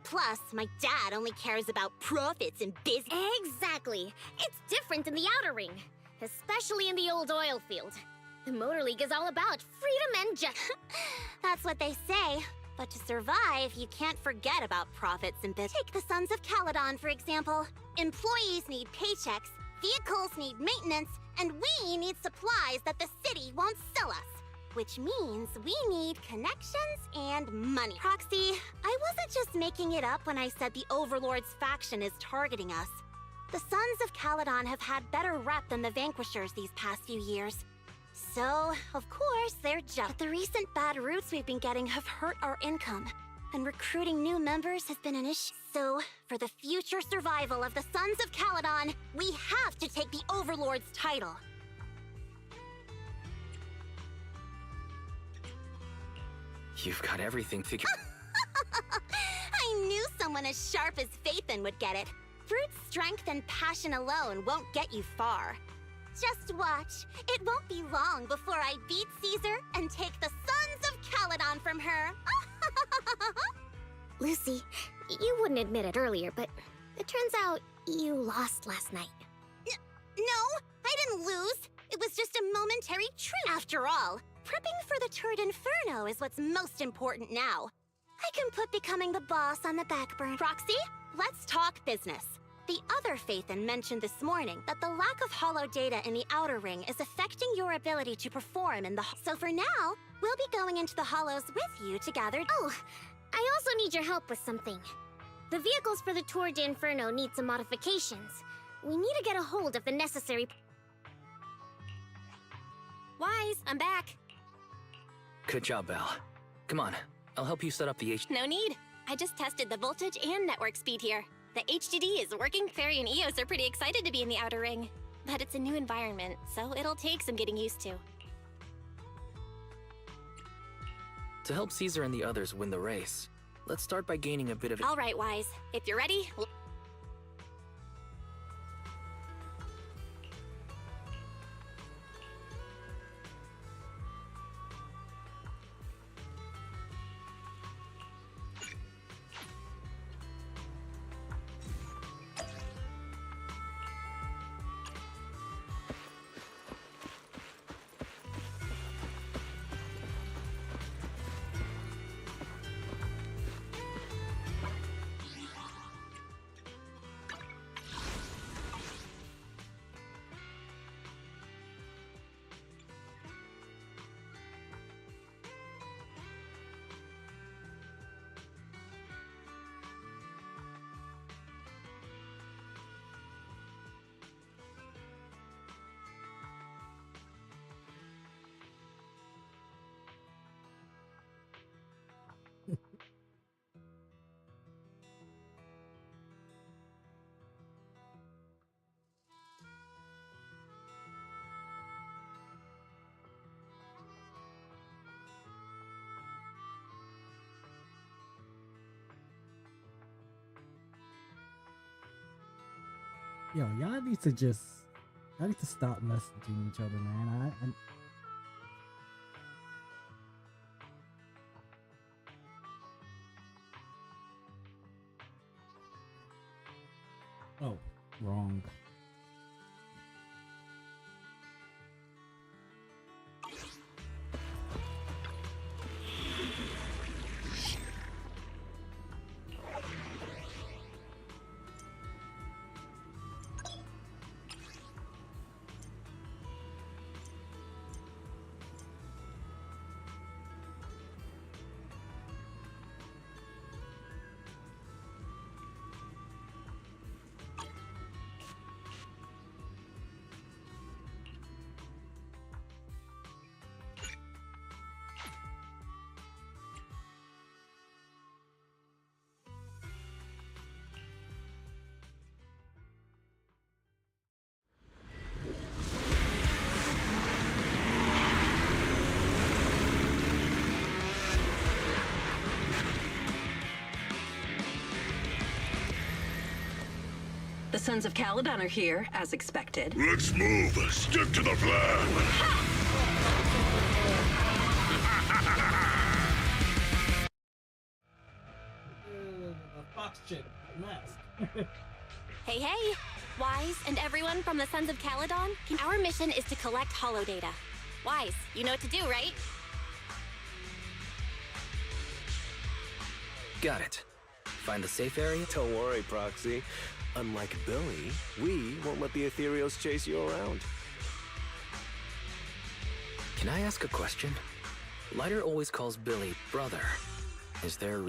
Plus, my dad only cares about profits and business. Exactly. It's different in the Outer Ring, especially in the old oil field. The Motor League is all about freedom and That's what they say. But to survive, you can't forget about profits and business. Take the Sons of Caledon, for example. Employees need paychecks, vehicles need maintenance, and we need supplies that the city won't sell us. Which means we need connections and money. Proxy, I wasn't just making it up when I said the Overlord's faction is targeting us. The Sons of Caledon have had better rep than the Vanquishers these past few years. So, of course, they're just... But the recent bad routes we've been getting have hurt our income, and recruiting new members has been an issue. So, for the future survival of the Sons of Caledon, we have to take the Overlord's title. You've got everything figured. I knew someone as sharp as Phaethon would get it. Brute strength and passion alone won't get you far. Just watch. It won't be long before I beat Caesar and take the Sons of Caledon from her. Lucy, you wouldn't admit it earlier, but it turns out you lost last night. No, I didn't lose. It was just a momentary truce. After all, prepping for the Tour d'Inferno is what's most important now. I can put becoming the boss on the back burner. Proxy, let's talk business. The other Phaethon mentioned this morning that the lack of hollow data in the Outer Ring is affecting your ability to perform in the... So for now, we'll be going into the hollows with you to gather... Oh, I also need your help with something. The vehicles for the Tour d'Inferno need some modifications. We need to get a hold of the necessary... Wise, I'm back. Good job, Belle. Come on, I'll help you set up the No need. I just tested the voltage and network speed here. The HDD is working. Fairy and Eos are pretty excited to be in the Outer Ring. But it's a new environment, so it'll take some getting used to. To help Caesar and the others win the race, let's start by gaining a bit of... All right, Wise. If you're ready... Yo, y'all need to stop messaging each other, man. Oh, wrong. The Sons of Caledon are here, as expected. Let's move. Stick to the plan. Fox chick, mask. Hey, hey! Wise and everyone from the Sons of Caledon, our mission is to collect holodata. Wise, you know what to do, right? Got it. Find the safe area? Don't worry, Proxy. Unlike Billy, we won't let the Ethereals chase you around. Can I ask a question? Lighter always calls Billy brother. Is there...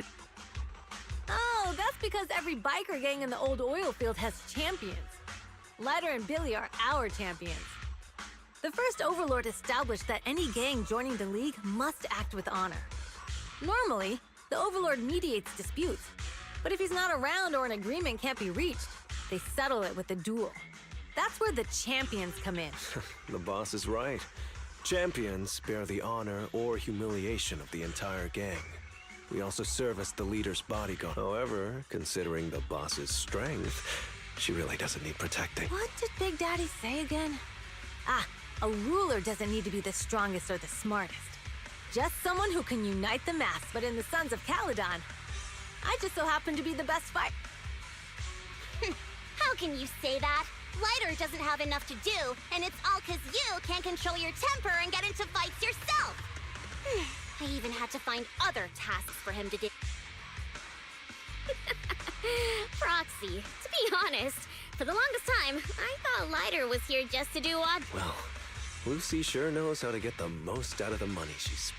Oh, that's because every biker gang in the old oil field has champions. Lighter and Billy are our champions. The first Overlord established that any gang joining the League must act with honor. Normally, the Overlord mediates disputes, but if he's not around or an agreement can't be reached, they settle it with a duel. That's where the champions come in. The boss is right. Champions spare the honor or humiliation of the entire gang. We also serve as the leader's bodyguard. However, considering the boss's strength, she really doesn't need protecting. What did Big Daddy say again? Ah, a ruler doesn't need to be the strongest or the smartest. Just someone who can unite the mass, but in the Sons of Caledon, I just so happen to be the best fighter. How can you say that? Lighter doesn't have enough to do, and it's all 'cause you can't control your temper and get into fights yourself. I even had to find other tasks for him to do. Proxy, to be honest, for the longest time, I thought Lighter was here just to do odd. Well, Lucy sure knows how to get the most out of the money she's...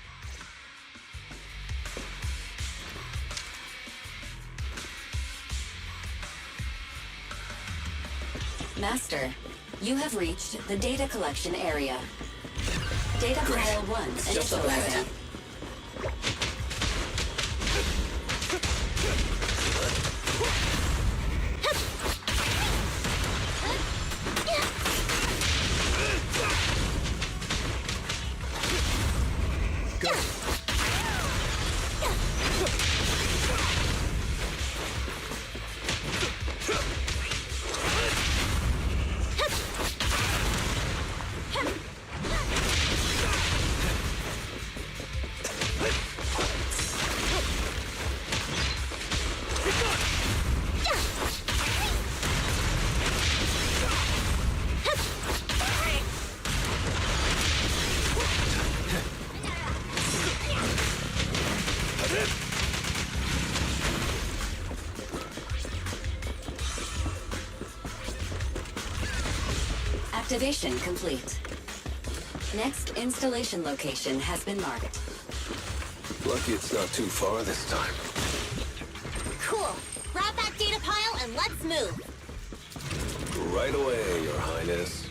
Master, you have reached the data collection area. Data pile 1 initializing. Activation complete. Next installation location has been marked. Lucky it's not too far this time. Cool. Grab that data pile and let's move. Right away, Your Highness.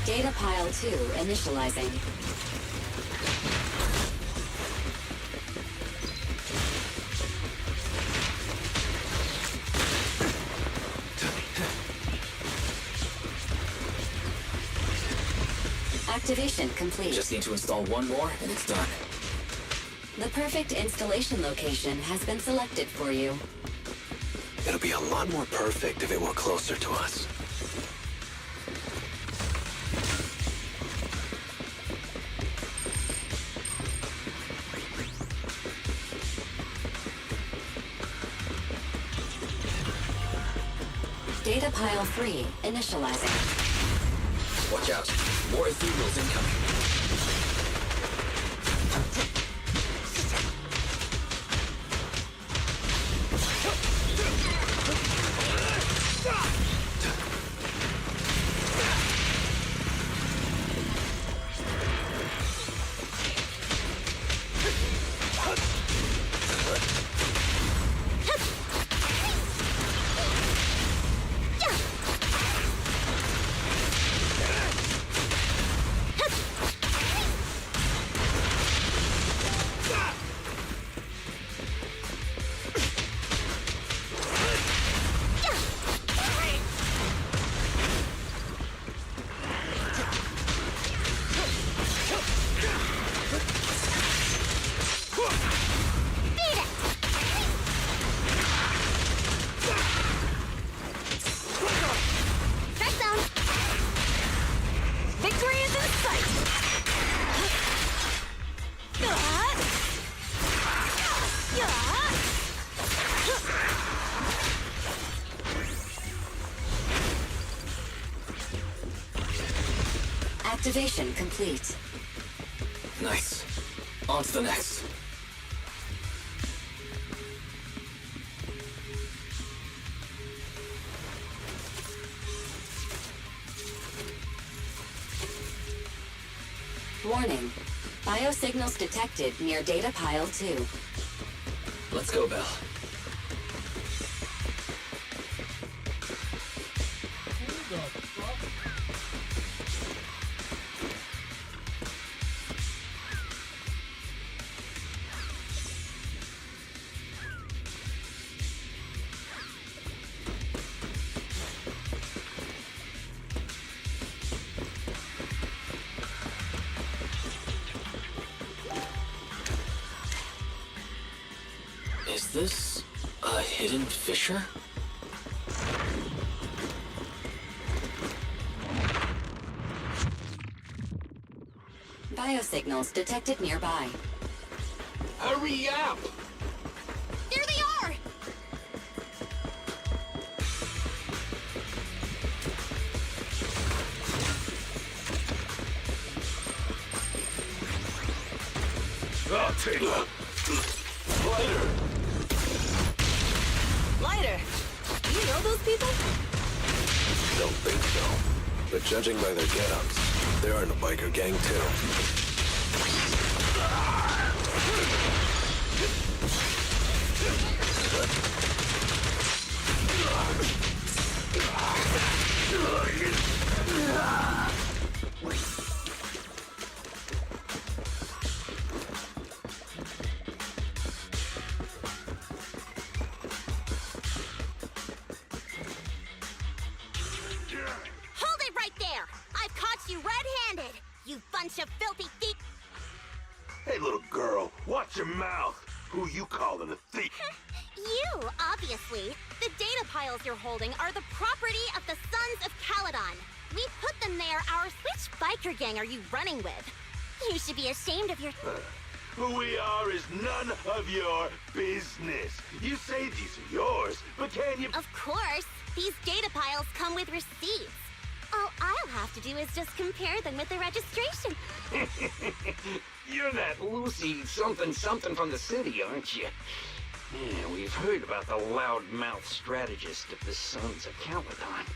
Data pile 2 initializing. Activation complete. Just need to install one more and it's done. The perfect installation location has been selected for you. It'll be a lot more perfect if it were closer to us. Data pile 3 initializing. Watch out. More ethereals incoming. Activation complete. Nice. On to the next. Warning. Biosignals detected near data pile 2. Let's go, Belle. Is this a hidden fissure? Biosignals detected nearby. Hurry up! There they are! I'll take it. Lighter! Lighter! Do you know those people? Don't think so. But judging by their get-ups, they're in a biker gang too. Hold it right there! I've caught you red-handed! You bunch of filthy thief... Hey, little girl, watch your mouth. Who you calling a thief? You, obviously. The data piles you're holding are the property of the Sons of Caledon. We put them there. Which biker gang are you running with? You should be ashamed of your... Who we are is none of your business. You say these are yours, but can you... Of course. These data piles come with receipts. All I'll have to do is just compare them with the registration. You're that Lucy something from the city, aren't you? Yeah, we've heard about the loudmouth strategist of the Sons of Caledon.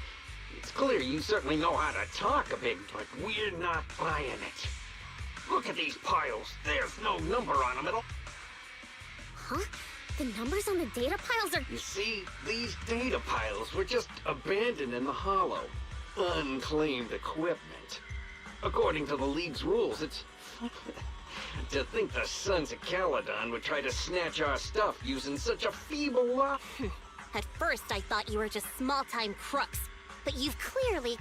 It's clear you certainly know how to talk a bit, but we're not buying it. Look at these piles. There's no number on them at all. Huh? The numbers on the data piles are... You see, these data piles were just abandoned in the hollow. Unclaimed equipment. According to the League's rules, it's... To think the Sons of Caledon would try to snatch our stuff using such a feeble law. At first, I thought you were just small-time crooks, but you've clearly...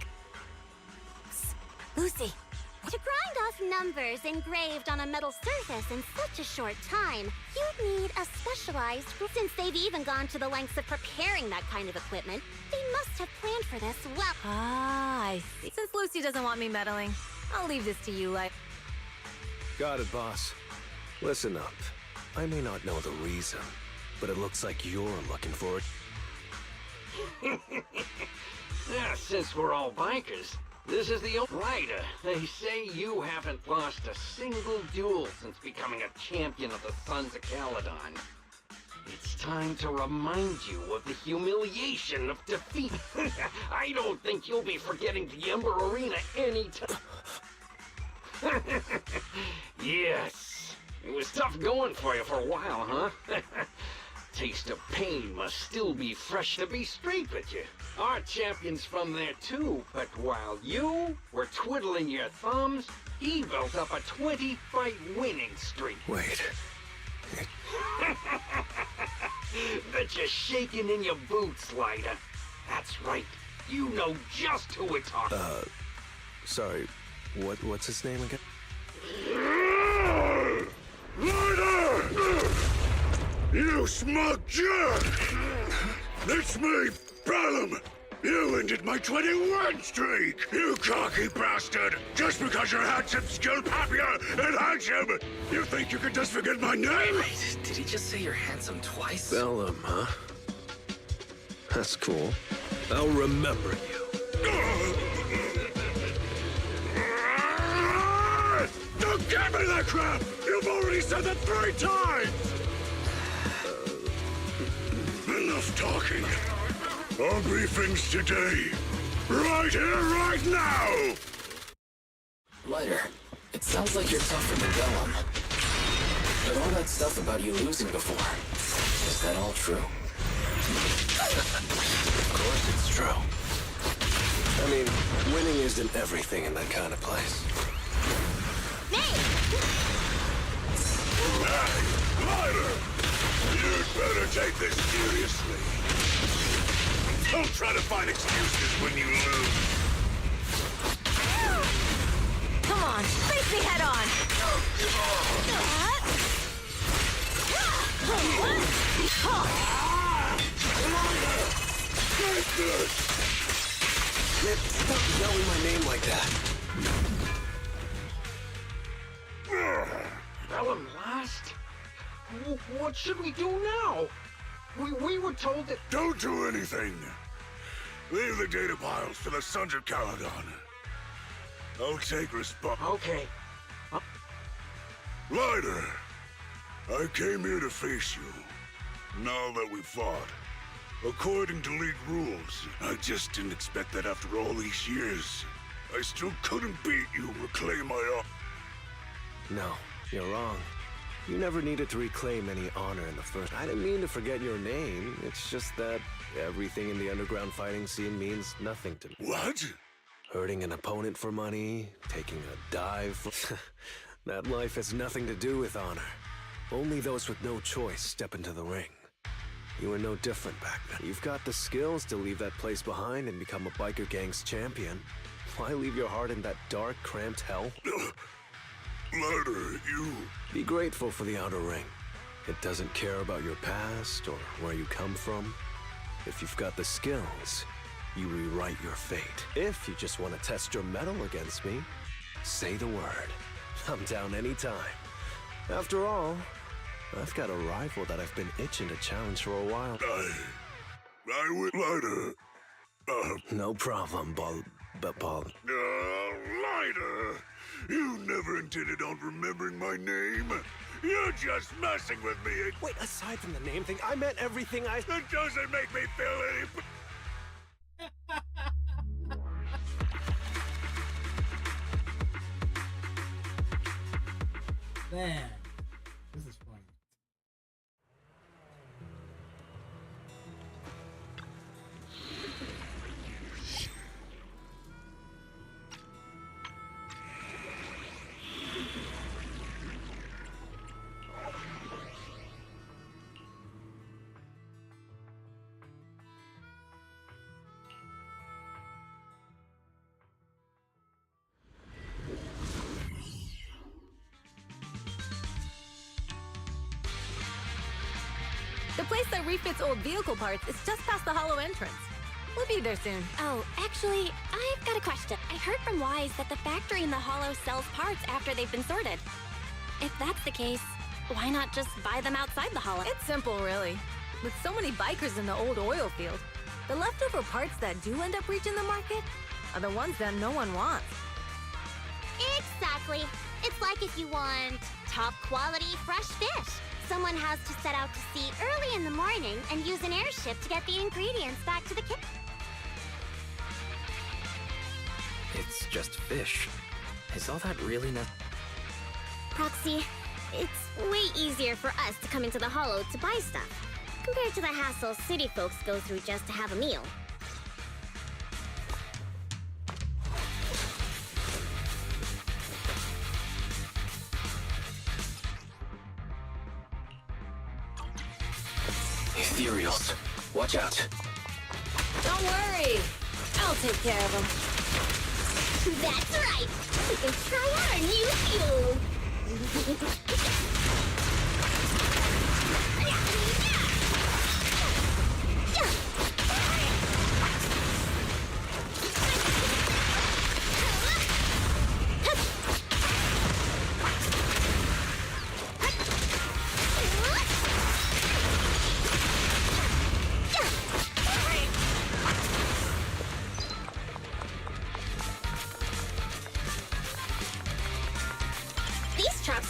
Lucy, To grind off numbers engraved on a metal surface in such a short time, you'd need a specialized group. Since they've even gone to the lengths of preparing that kind of equipment, they must have planned for this well. Ah, I see. Since Lucy doesn't want me meddling, I'll leave this to you, like. Got it, boss. Listen up. I may not know the reason, but it looks like you're looking for it. Yeah, since we're all bikers, this is the old rider. They say you haven't lost a single duel since becoming a champion of the Sons of Caledon. It's time to remind you of the humiliation of defeat. I don't think you'll be forgetting the Ember Arena anytime. Yes, it was tough going for you for a while, huh? Taste of pain must still be fresh. To be straight with you, our champion's from there too, but while you were twiddling your thumbs, he built up a 20-fight winning streak. Wait. Bet you're shaking in your boots, Lighter. That's right. You know just who we're talking. Sorry. What's his name again? Lighter! You smug jerk! It's me, Bellum! You ended my 21 streak! You cocky bastard! Just because you're handsome, skilled, popular, and handsome! You think you can just forget my name? Wait, did he just say you're handsome twice? Bellum, huh? That's cool. I'll remember you. Don't give me that crap! You've already said that 3 times! Enough talking. Our briefings today. Right here, right now! Lighter, it sounds like you're tougher than Bellum. But all that stuff about you losing before, is that all true? Of course it's true. I mean, winning isn't everything in that kind of place. Hey, Lighter! You'd better take this seriously. Don't try to find excuses when you lose. Come on, face me head on! Take this! Man, stop yelling my name like that. Bellum lost? What should we do now? We were told that... Don't do anything. Leave the data piles to the Sons of Caledon. I'll take response. Okay. Lighter, I came here to face you. Now that we've fought, according to League rules, I just didn't expect that after all these years, I still couldn't beat you, reclaim my honor. No, you're wrong. You never needed to reclaim any honor in the first. I didn't mean to forget your name. It's just that everything in the underground fighting scene means nothing to me. What? Hurting an opponent for money, taking a dive for... That life has nothing to do with honor. Only those with no choice step into the ring. You were no different back then. You've got the skills to leave that place behind and become a biker gang's champion. Why leave your heart in that dark, cramped hell? Lighter, you... Be grateful for the outer ring. It doesn't care about your past or where you come from. If you've got the skills, you rewrite your fate. If you just want to test your mettle against me, say the word. I'm down anytime. After all, I've got a rival that I've been itching to challenge for a while. I would... Lighter... No problem, Paul. Lighter! You never intended on remembering my name. You're just messing with me. Wait, aside from the name thing, I meant everything I... It doesn't make me feel any... Man, this is funny. The place that refits old vehicle parts is just past the hollow entrance. We'll be there soon. Oh, actually, I've got a question. I heard from Wise that the factory in the hollow sells parts after they've been sorted. If that's the case, why not just buy them outside the hollow? It's simple, really. With so many bikers in the old oil field, the leftover parts that do end up reaching the market are the ones that no one wants. Exactly. It's like if you want top quality fresh fish. Someone has to set out to sea early in the morning and use an airship to get the ingredients back to the kitchen. It's just fish. Is all that really Proxy, it's way easier for us to come into the hollow to buy stuff, compared to the hassle city folks go through just to have a meal. Ethereals. Watch out. Don't worry. I'll take care of them. That's right! We can try out our new fuel!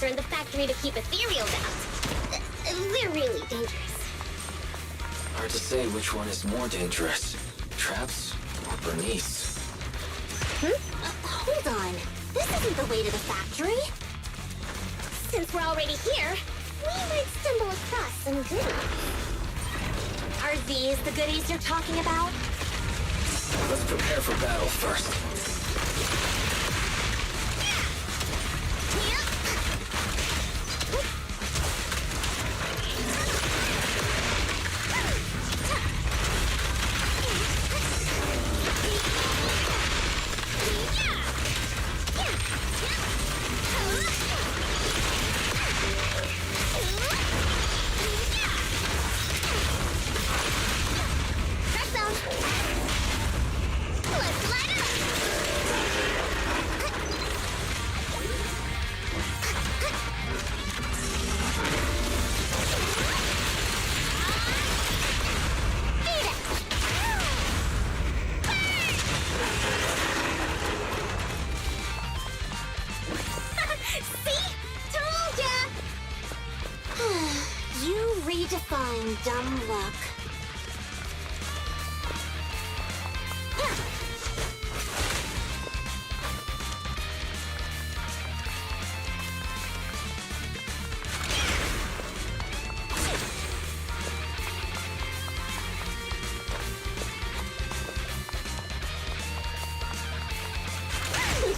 Are in the factory to keep ethereals out. They're really dangerous. Hard to say which one is more dangerous. Traps or Bernice? Hold on. This isn't the way to the factory. Since we're already here, we might stumble across some goodies. Are these the goodies you're talking about? Let's prepare for battle first. Dumb luck.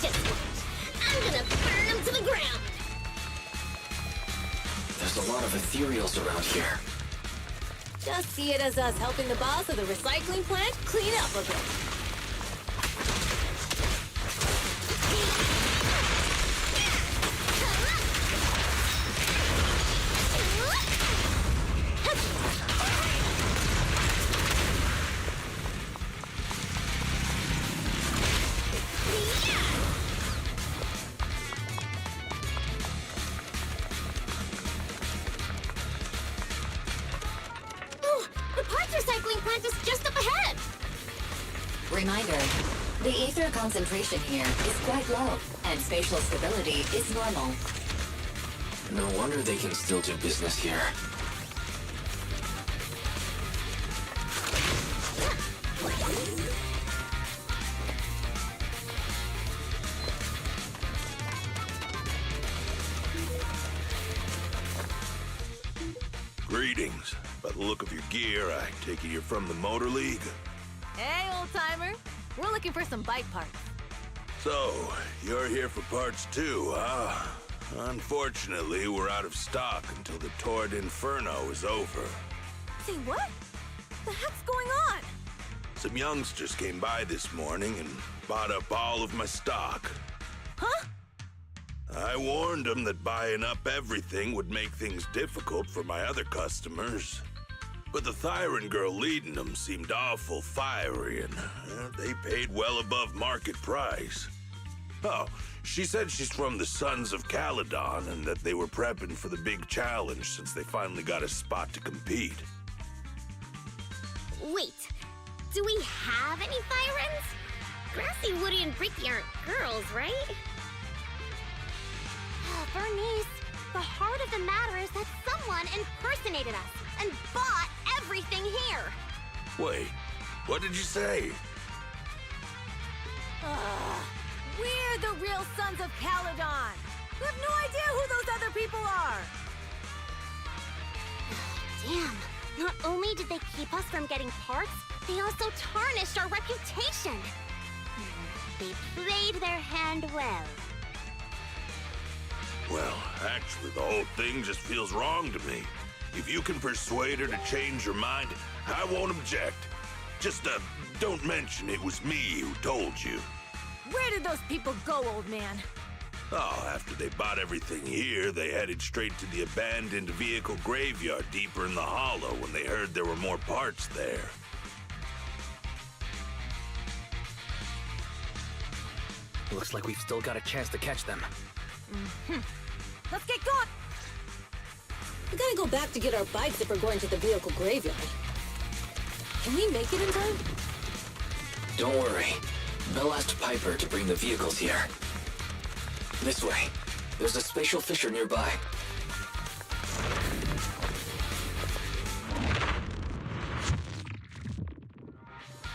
Just watch. I'm gonna burn them to the ground. There's a lot of ethereals around here. Just see it as us helping the boss of the recycling plant clean up a bit. Reminder, the ether concentration here is quite low, and spatial stability is normal. No wonder they can still do business here. Greetings. By the look of your gear, I take it you're from the Motor League? Hey, old-timer. We're looking for some bike parts. So, you're here for parts too, huh? Unfortunately, we're out of stock until the Torrid Inferno is over. Say what? The heck's going on? Some youngsters came by this morning and bought up all of my stock. Huh? I warned them that buying up everything would make things difficult for my other customers. but the Thyron girl leading them seemed awful fiery, and they paid well above market price. Oh, she said she's from the Sons of Caledon and that they were prepping for the big challenge since they finally got a spot to compete. Wait, do we have any Thyrans? Grassy, Woody, and Bricky aren't girls, right? Bernice, the heart of the matter is that someone impersonated us and bought everything here. Wait, what did you say? We're the real Sons of Caledon. We have no idea who those other people are. Damn, not only did they keep us from getting parts, they also tarnished our reputation. They played their hand well. Well, actually, the whole thing just feels wrong to me. If you can persuade her to change her mind, I won't object. Just, don't mention it was me who told you. Where did those people go, old man? Oh, after they bought everything here, they headed straight to the abandoned vehicle graveyard deeper in the hollow when they heard there were more parts there. Looks like we've still got a chance to catch them. Let's get going! We gotta go back to get our bikes if we're going to the vehicle graveyard. Can we make it in time? Don't worry. Belle asked Piper to bring the vehicles here. This way. There's a spatial fissure nearby.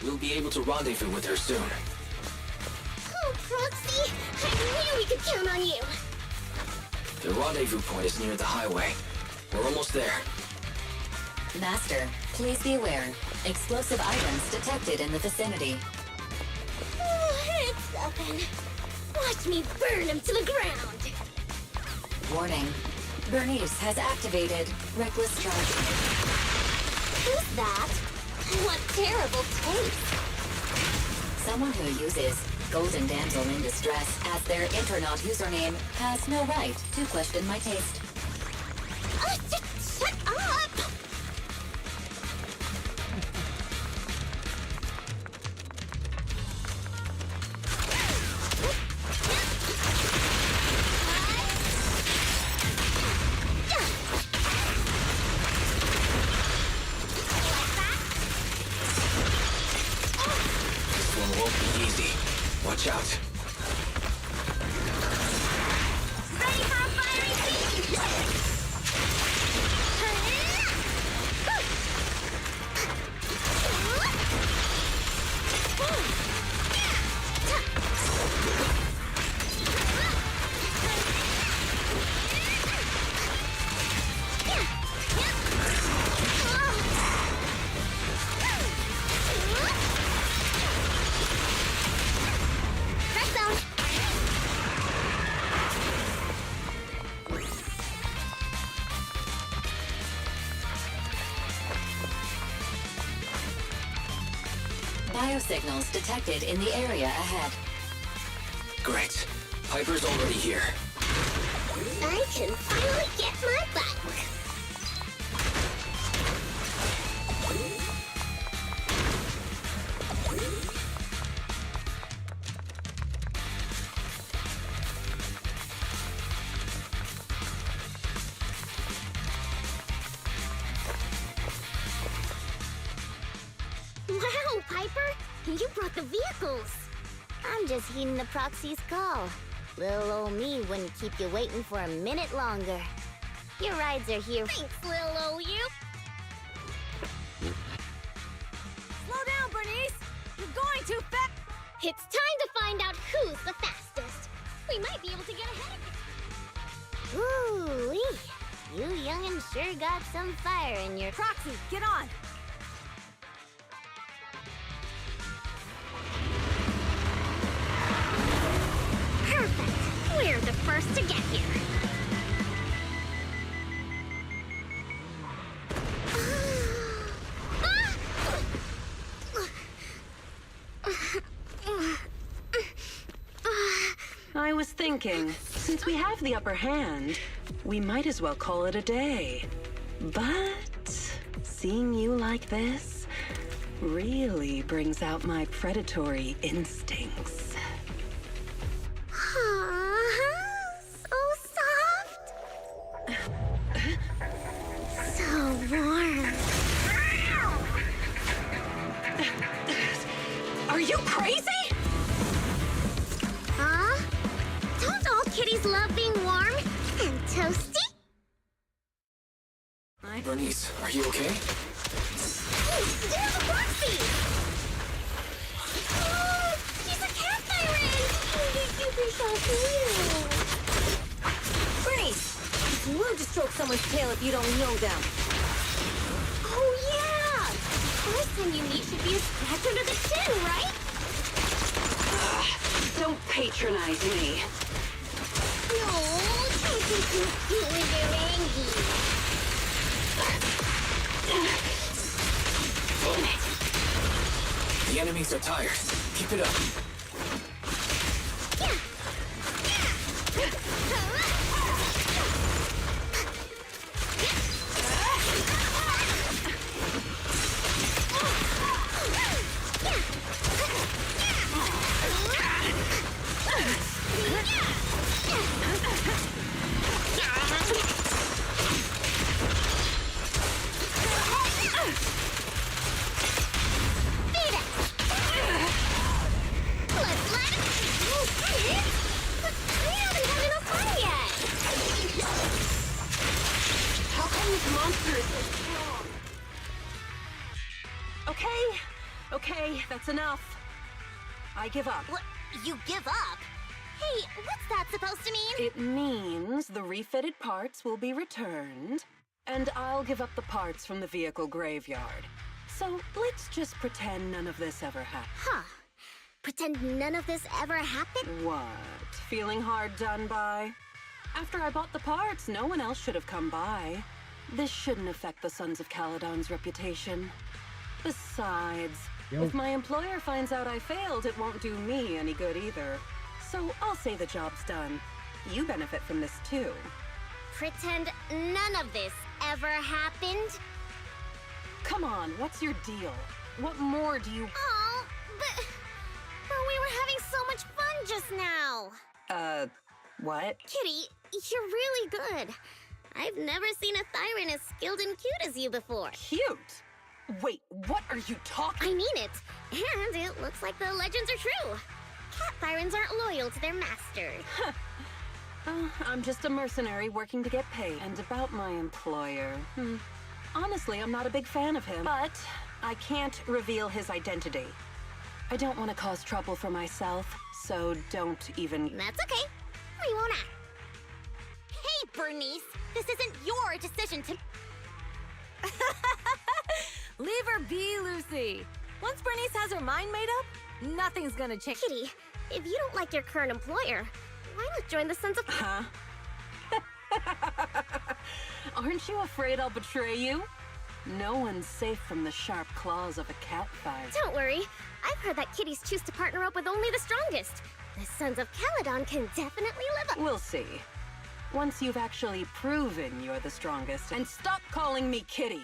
We'll be able to rendezvous with her soon. Oh, Proxy! I knew we could count on you! The rendezvous point is near the highway. We're almost there. Master, please be aware. Explosive items detected in the vicinity. Oh, it's nothing. Watch me burn him to the ground! Warning. Bernice has activated Reckless Charging. Who's that? What terrible taste! Someone who uses Golden Damsel in Distress as their Internaut username has no right to question my taste. Shut up! This one won't be easy. Watch out. Ready for a fiery feast! Biosignals detected in the area ahead. Great. Piper's already here. I can finally get my bike! Wow, Piper! You brought the vehicles! I'm just heeding the proxy's call. Little old me wouldn't keep you waiting for a minute longer. Your rides are here. Thanks, little old you! Slow down, Bernice! You're going too fast! It's time to find out who's the fastest. We might be able to get ahead of you. Ooh-wee. You young'un sure got some fire in your... Proxy, get on! Perfect! We're the first to get here. I was thinking, since we have the upper hand, we might as well call it a day. But seeing you like this really brings out my predatory instincts. So soft. So warm. Are you crazy? Huh? Don't all kitties love being warm and toasty? Bernice, are you okay? Hey, there's a proxy! Oh, she's a cat siren! You'd be so cute! Bernice, it's rude to stroke someone's tail if you don't know them. Oh, yeah! First time you meet should be a scratch under the chin, right? Don't patronize me. No, try to be cute with your Angie. Damn it. The enemies are tired. Keep it up. Okay, that's enough. I give up. What? You give up? Hey, what's that supposed to mean? It means the refitted parts will be returned, and I'll give up the parts from the vehicle graveyard. So let's just pretend none of this ever happened. Huh. Pretend none of this ever happened? What? Feeling hard done by? After I bought the parts, no one else should have come by. This shouldn't affect the Sons of Caledon's reputation. Besides, if my employer finds out I failed, it won't do me any good either. So I'll say the job's done. You benefit from this too. Pretend none of this ever happened? Come on, what's your deal? What more do you... Oh, but we were having so much fun just now. What? Kitty, you're really good. I've never seen a Thyran as skilled and cute as you before. Cute? Wait, what are you talking? I mean it. And it looks like the legends are true. Cat Thyrans aren't loyal to their masters. I'm just a mercenary working to get paid. And about my employer, honestly, I'm not a big fan of him. But I can't reveal his identity. I don't want to cause trouble for myself, so don't even... That's okay. We won't act. Hey, Bernice! This isn't your decision to... Leave her be, Lucy. Once Bernice has her mind made up, nothing's gonna change. Kitty, if you don't like your current employer, why not join the Sons of... Huh? Aren't you afraid I'll betray you? No one's safe from the sharp claws of a cat fire. Don't worry. I've heard that kitties choose to partner up with only the strongest. The Sons of Caledon can definitely live up. We'll see. Once you've actually proven you're the strongest. And stop calling me Kitty.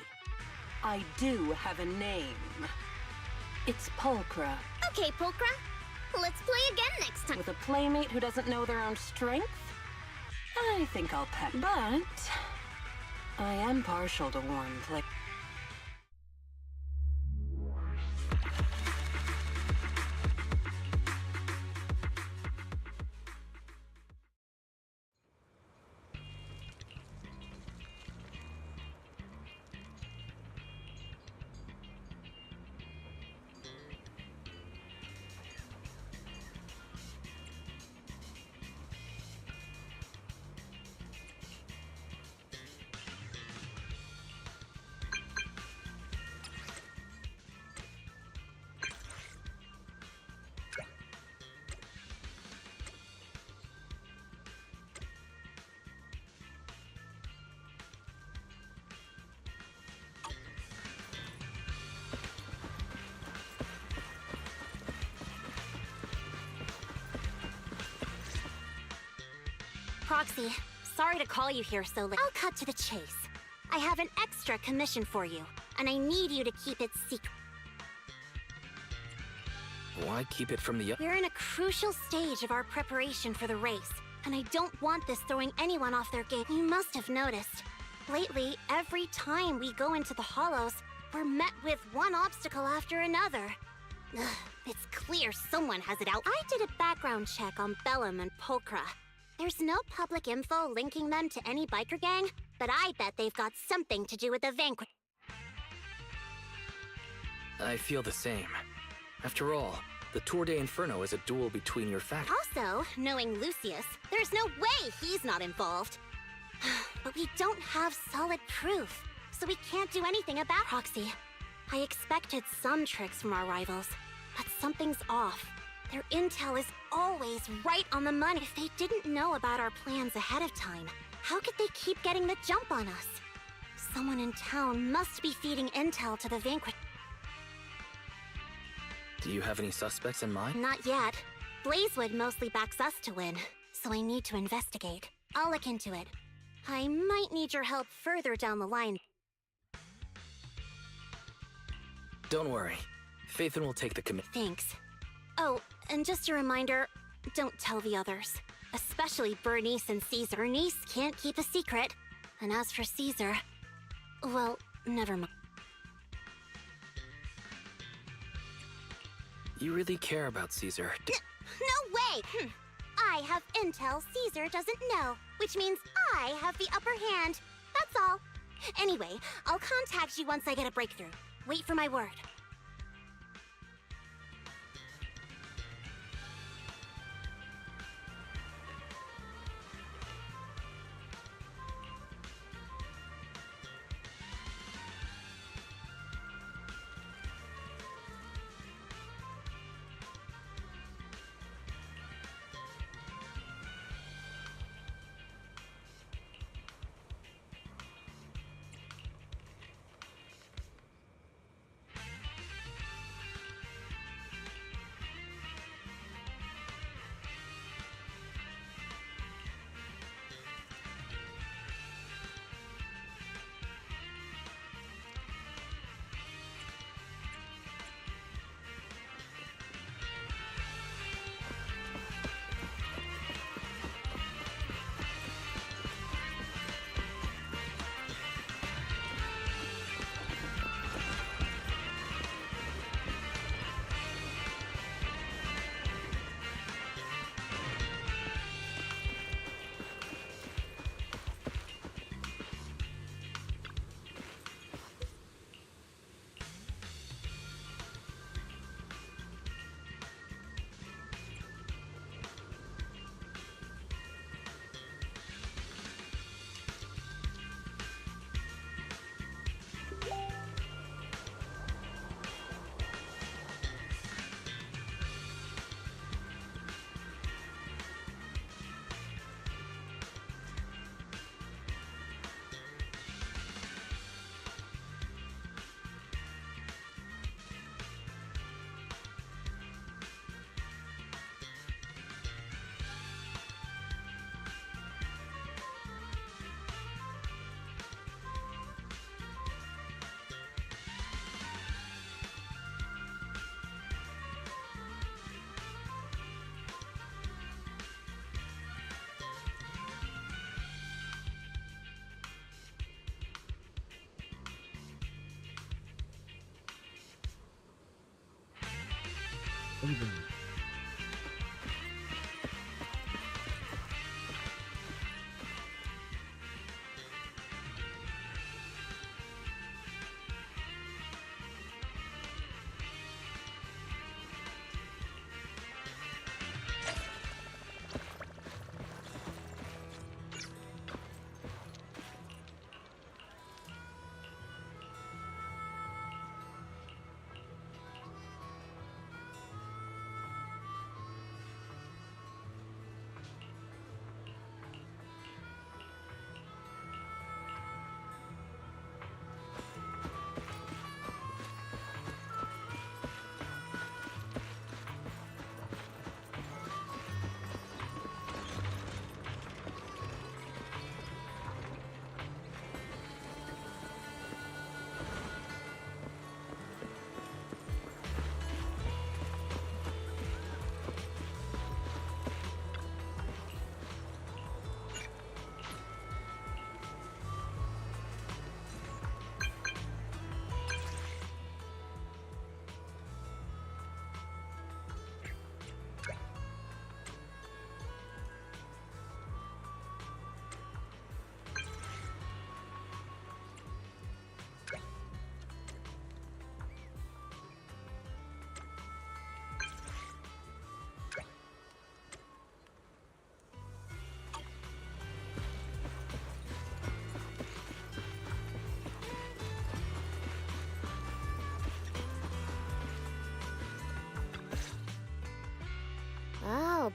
I do have a name. It's Pulchra. Okay, Pulchra. Let's play again next time. With a playmate who doesn't know their own strength? I think I'll pet. But I am partial to warm play. Proxy, sorry to call you here so late. I'll cut to the chase. I have an extra commission for you. and I need you to keep it secret. Why keep it from the... We're in a crucial stage of our preparation for the race, and I don't want this throwing anyone off their game. You must have noticed. Lately, every time we go into the hollows, we're met with one obstacle after another. Ugh, it's clear someone has it out. I did a background check on Bellum and Pulchra. There's no public info linking them to any biker gang, but I bet they've got something to do with the Vanquish. I feel the same. After all, the Tour de Inferno is a duel between your factions. Also, knowing Lucius, there's no way he's not involved. But we don't have solid proof, so we can't do anything about Proxy. I expected some tricks from our rivals, but something's off. Their intel is always right on the money. If they didn't know about our plans ahead of time, how could they keep getting the jump on us? Someone in town must be feeding intel to the Vanquish. Do you have any suspects in mind? Not yet. Blazewood mostly backs us to win, so I need to investigate. I'll look into it. I might need your help further down the line. Don't worry. Phaethon will take the commit. Thanks. Oh, and just a reminder, don't tell the others. Especially Bernice and Caesar. Bernice can't keep a secret. And as for Caesar, well, never mind. You really care about Caesar. No way! I have intel Caesar doesn't know, which means I have the upper hand. That's all. Anyway, I'll contact you once I get a breakthrough. Wait for my word. What are you doing?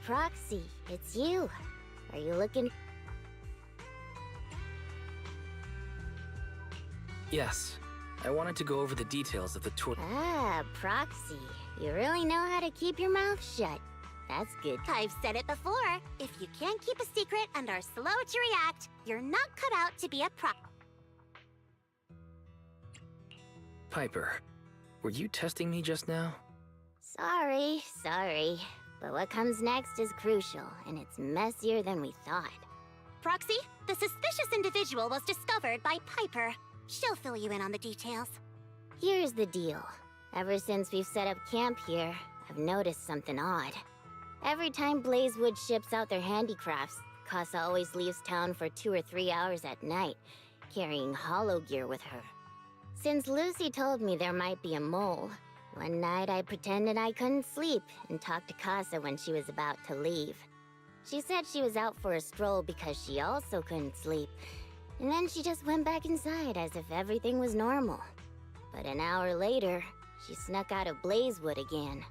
Proxy, it's you. Are you looking? Yes. I wanted to go over the details of the tour. Ah, Proxy. You really know how to keep your mouth shut. That's good. I've said it before. If you can't keep a secret and are slow to react, you're not cut out to be a pro. Piper, were you testing me just now? Sorry. But what comes next is crucial, and it's messier than we thought. Proxy, the suspicious individual was discovered by Piper. She'll fill you in on the details. Here's the deal. Ever since we've set up camp here, I've noticed something odd. Every time Blazewood ships out their handicrafts, Casa always leaves town for 2 or 3 hours at night, carrying hollow gear with her. Since Lucy told me there might be a mole, one night I pretended I couldn't sleep and talked to Casa when she was about to leave. She said she was out for a stroll because she also couldn't sleep, and then she just went back inside as if everything was normal. But an hour later, she snuck out of Blazewood again.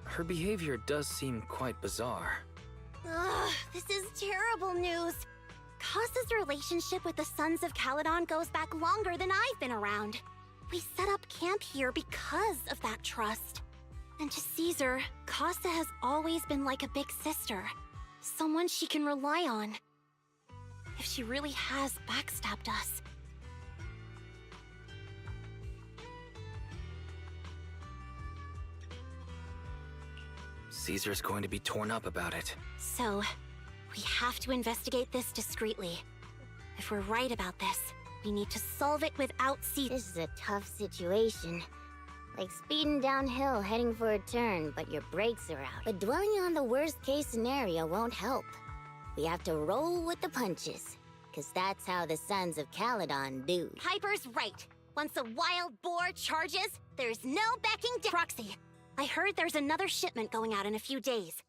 Her behavior does seem quite bizarre. Ugh, this is terrible news. Casa's relationship with the Sons of Caledon goes back longer than I've been around. We set up camp here because of that trust. And to Caesar, Casa has always been like a big sister. Someone she can rely on. If she really has backstabbed us. Caesar's going to be torn up about it. So, we have to investigate this discreetly. If we're right about this, we need to solve it without Caesar. This is a tough situation. Like speeding downhill heading for a turn, but your brakes are out. But dwelling on the worst case scenario won't help. We have to roll with the punches. Cause that's how the Sons of Caledon do. Piper's right. Once a wild boar charges, there's no backing down. Proxy, I heard there's another shipment going out in a few days.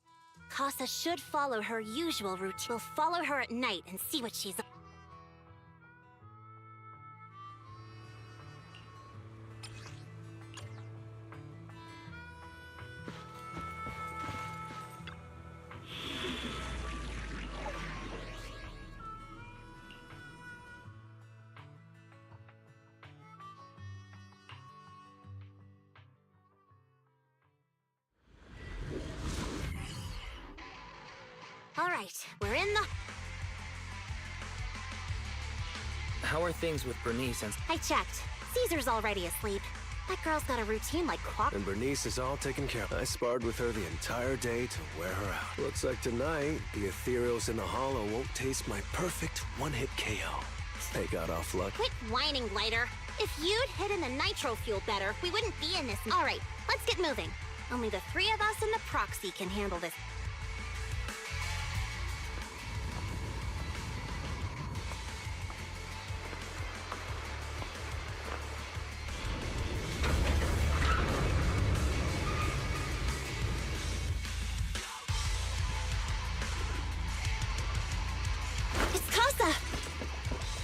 Casa should follow her usual routine. We'll follow her at night and see what she's up. All right, we're in the... How are things with Bernice and... I checked. Caesar's already asleep. That girl's got a routine like clock. And Bernice is all taken care of. I sparred with her the entire day to wear her out. Looks like tonight, the ethereals in the hollow won't taste my perfect one-hit KO. They got off lucky. Quit whining, Lighter. If you'd hidden the nitro fuel better, we wouldn't be in this... All right, let's get moving. Only the 3 of us and the Proxy can handle this.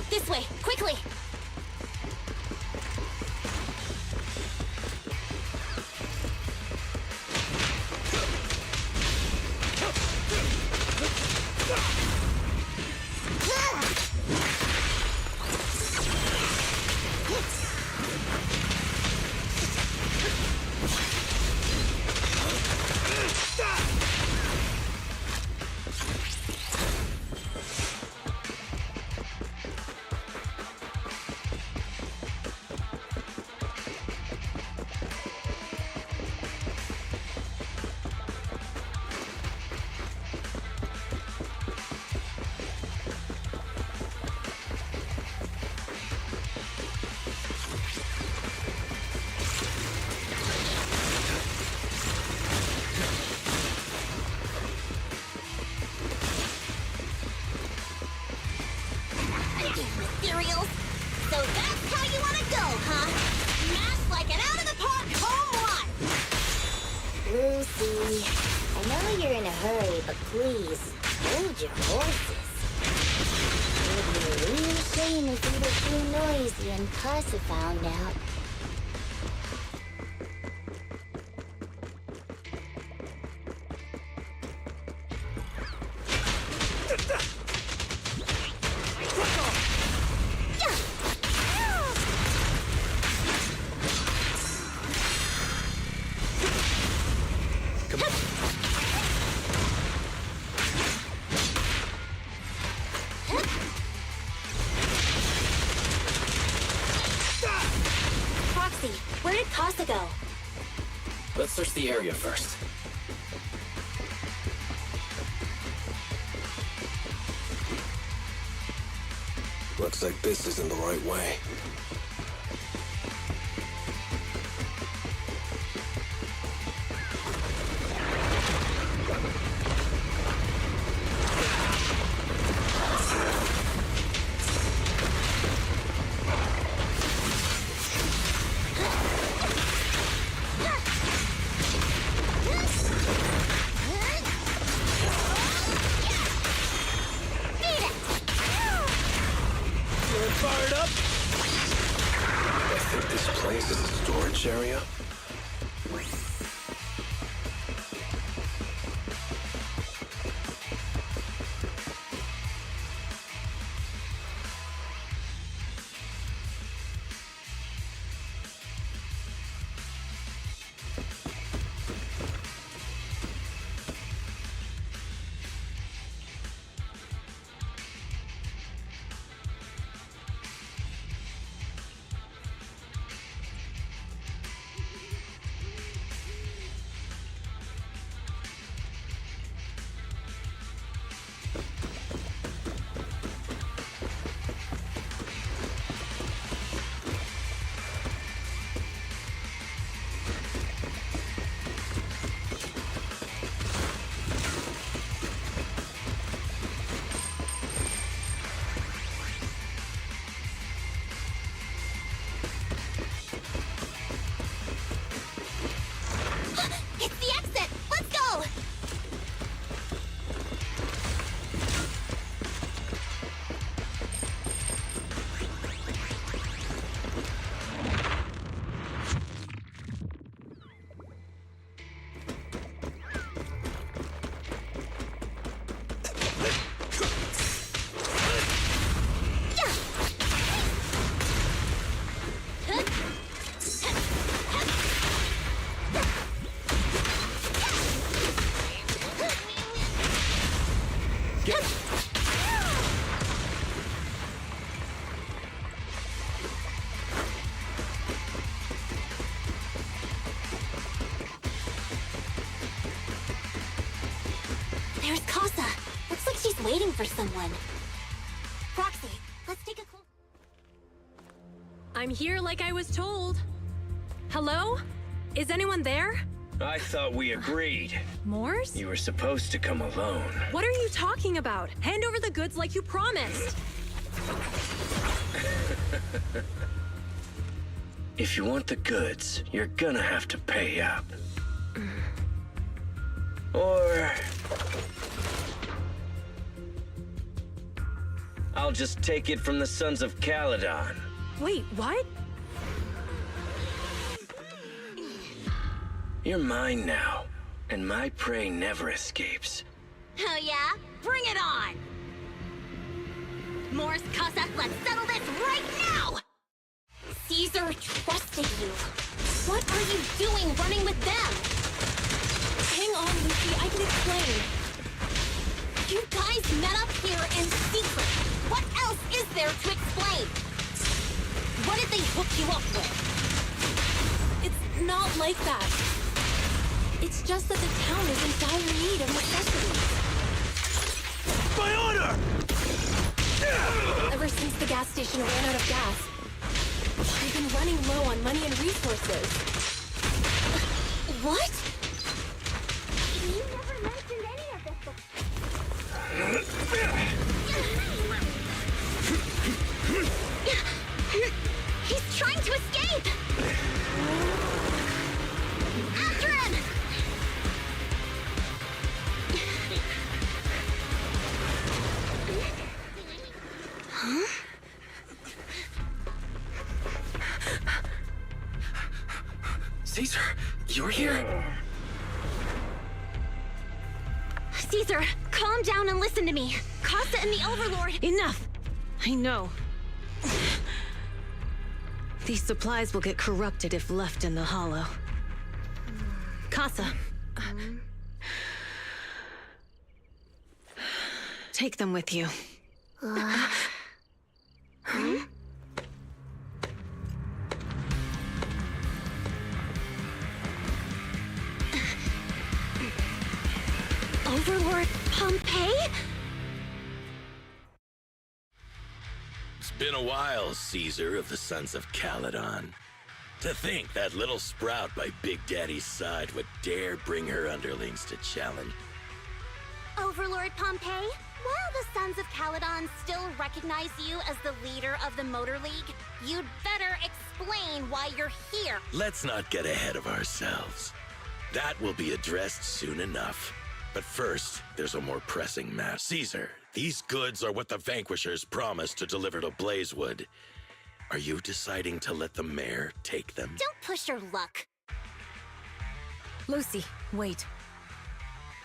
This way, quickly! Ethereals. So that's how you want to go, huh? Smash like an out-of-the-park home run! Lucy, I know you're in a hurry, but please, hold your horses. It would be a real shame if we were too noisy and Casa found out. Casa go? Let's search the area first. Looks like this isn't the right way. Fired up? I think this place is a storage area. It's the exit! Let's go! There's Casa. Looks like she's waiting for someone. Proxy, let's take a close... I'm here like I was told. Hello? Is anyone there? I thought we agreed. Morse? You were supposed to come alone. What are you talking about? Hand over the goods like you promised. If you want the goods, you're gonna have to pay up. Or... I'll just take it from the Sons of Caledon. Wait, what? You're mine now, and my prey never escapes. Oh yeah? Bring it on! Morse, Casa, let's settle this right now! Caesar trusted you. What are you doing running with them? Hang on, Lucy, I can explain. You guys met up here in secret. What else is there to explain? What did they hook you up with? It's not like that. It's just that the town is in dire need of necessities. My order! Ever since the gas station ran out of gas, we've been running low on money and resources. What? You never mentioned any of this before. He's trying to escape! After him! Huh? Caesar, you're here? Caesar, calm down and listen to me. Casa and the Overlord... Enough! I know. These supplies will get corrupted if left in the hollow. Casa. Take them with you. Lord Pompeii? It's been a while, Caesar of the Sons of Caledon. To think that little sprout by Big Daddy's side would dare bring her underlings to challenge. Overlord Pompeii, while the Sons of Caledon still recognize you as the leader of the Motor League, you'd better explain why you're here. Let's not get ahead of ourselves. That will be addressed soon enough. But first, there's a more pressing matter. Caesar, these goods are what the Vanquishers promised to deliver to Blazewood. Are you deciding to let the mayor take them? Don't push your luck. Lucy, wait.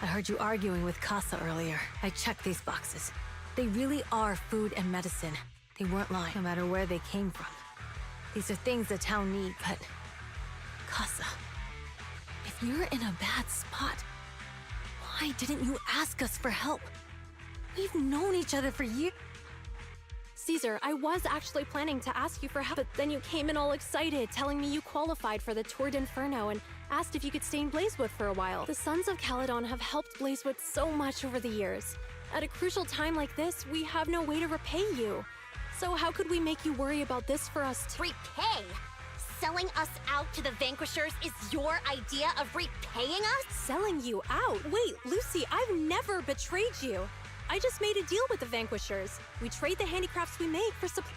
I heard you arguing with Casa earlier. I checked these boxes. They really are food and medicine. They weren't lying, no matter where they came from. These are things the town needs, but... Casa, if you're in a bad spot, why didn't you ask us for help? We've known each other for years. Caesar, I was actually planning to ask you for help, but then you came in all excited, telling me you qualified for the Tour d'Inferno and asked if you could stay in Blazewood for a while. The Sons of Caledon have helped Blazewood so much over the years. At a crucial time like this, we have no way to repay you. So how could we make you worry about this for us to repay? Selling us out to the Vanquishers is your idea of repaying us? Selling you out? Wait, Lucy, I've never betrayed you. I just made a deal with the Vanquishers. We trade the handicrafts we make for supply.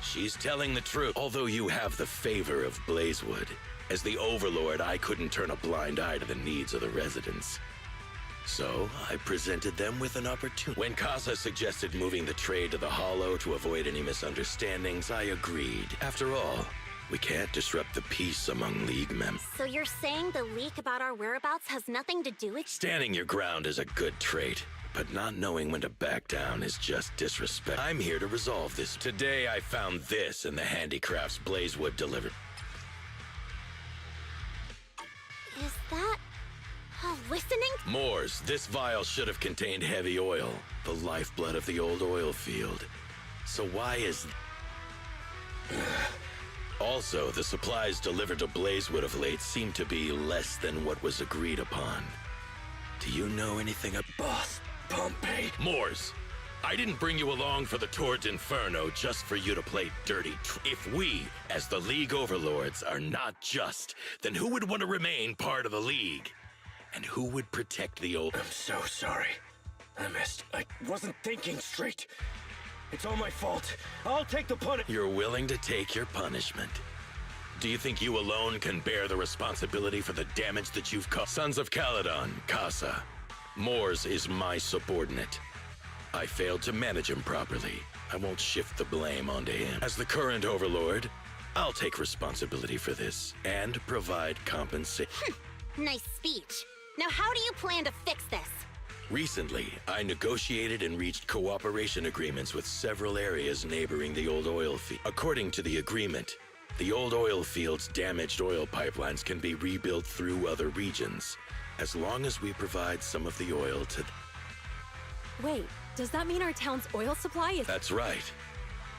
She's telling the truth. Although you have the favor of Blazewood, as the Overlord, I couldn't turn a blind eye to the needs of the residents. So, I presented them with an opportunity. When Casa suggested moving the trade to the Hollow to avoid any misunderstandings, I agreed. After all, we can't disrupt the peace among League members. So you're saying the leak about our whereabouts has nothing to do with— Standing your ground is a good trait, but not knowing when to back down is just disrespect. I'm here to resolve this. Today I found this in the handicrafts Blazewood delivered. Is that listening? Moors, this vial should have contained heavy oil, the lifeblood of the old oil field. So why is... Also, the supplies delivered to Blazewood of late seem to be less than what was agreed upon. Do you know anything about... Boss, Pompeii. Moors, I didn't bring you along for the Tour d'Inferno just for you to play dirty. If we, as the League Overlords, are not just, then who would want to remain part of the League? And who would protect the old... I'm so sorry. I missed. I wasn't thinking straight. It's all my fault. I'll take the punishment. You're willing to take your punishment. Do you think you alone can bear the responsibility for the damage that you've caused? Sons of Caledon, Casa. Moors is my subordinate. I failed to manage him properly. I won't shift the blame onto him. As the current Overlord, I'll take responsibility for this and provide compensation. Nice speech. Now how do you plan to fix this? Recently, I negotiated and reached cooperation agreements with several areas neighboring the old oil field. According to the agreement, the old oil field's damaged oil pipelines can be rebuilt through other regions, as long as we provide some of the oil to... Wait, does that mean our town's oil supply is... That's right.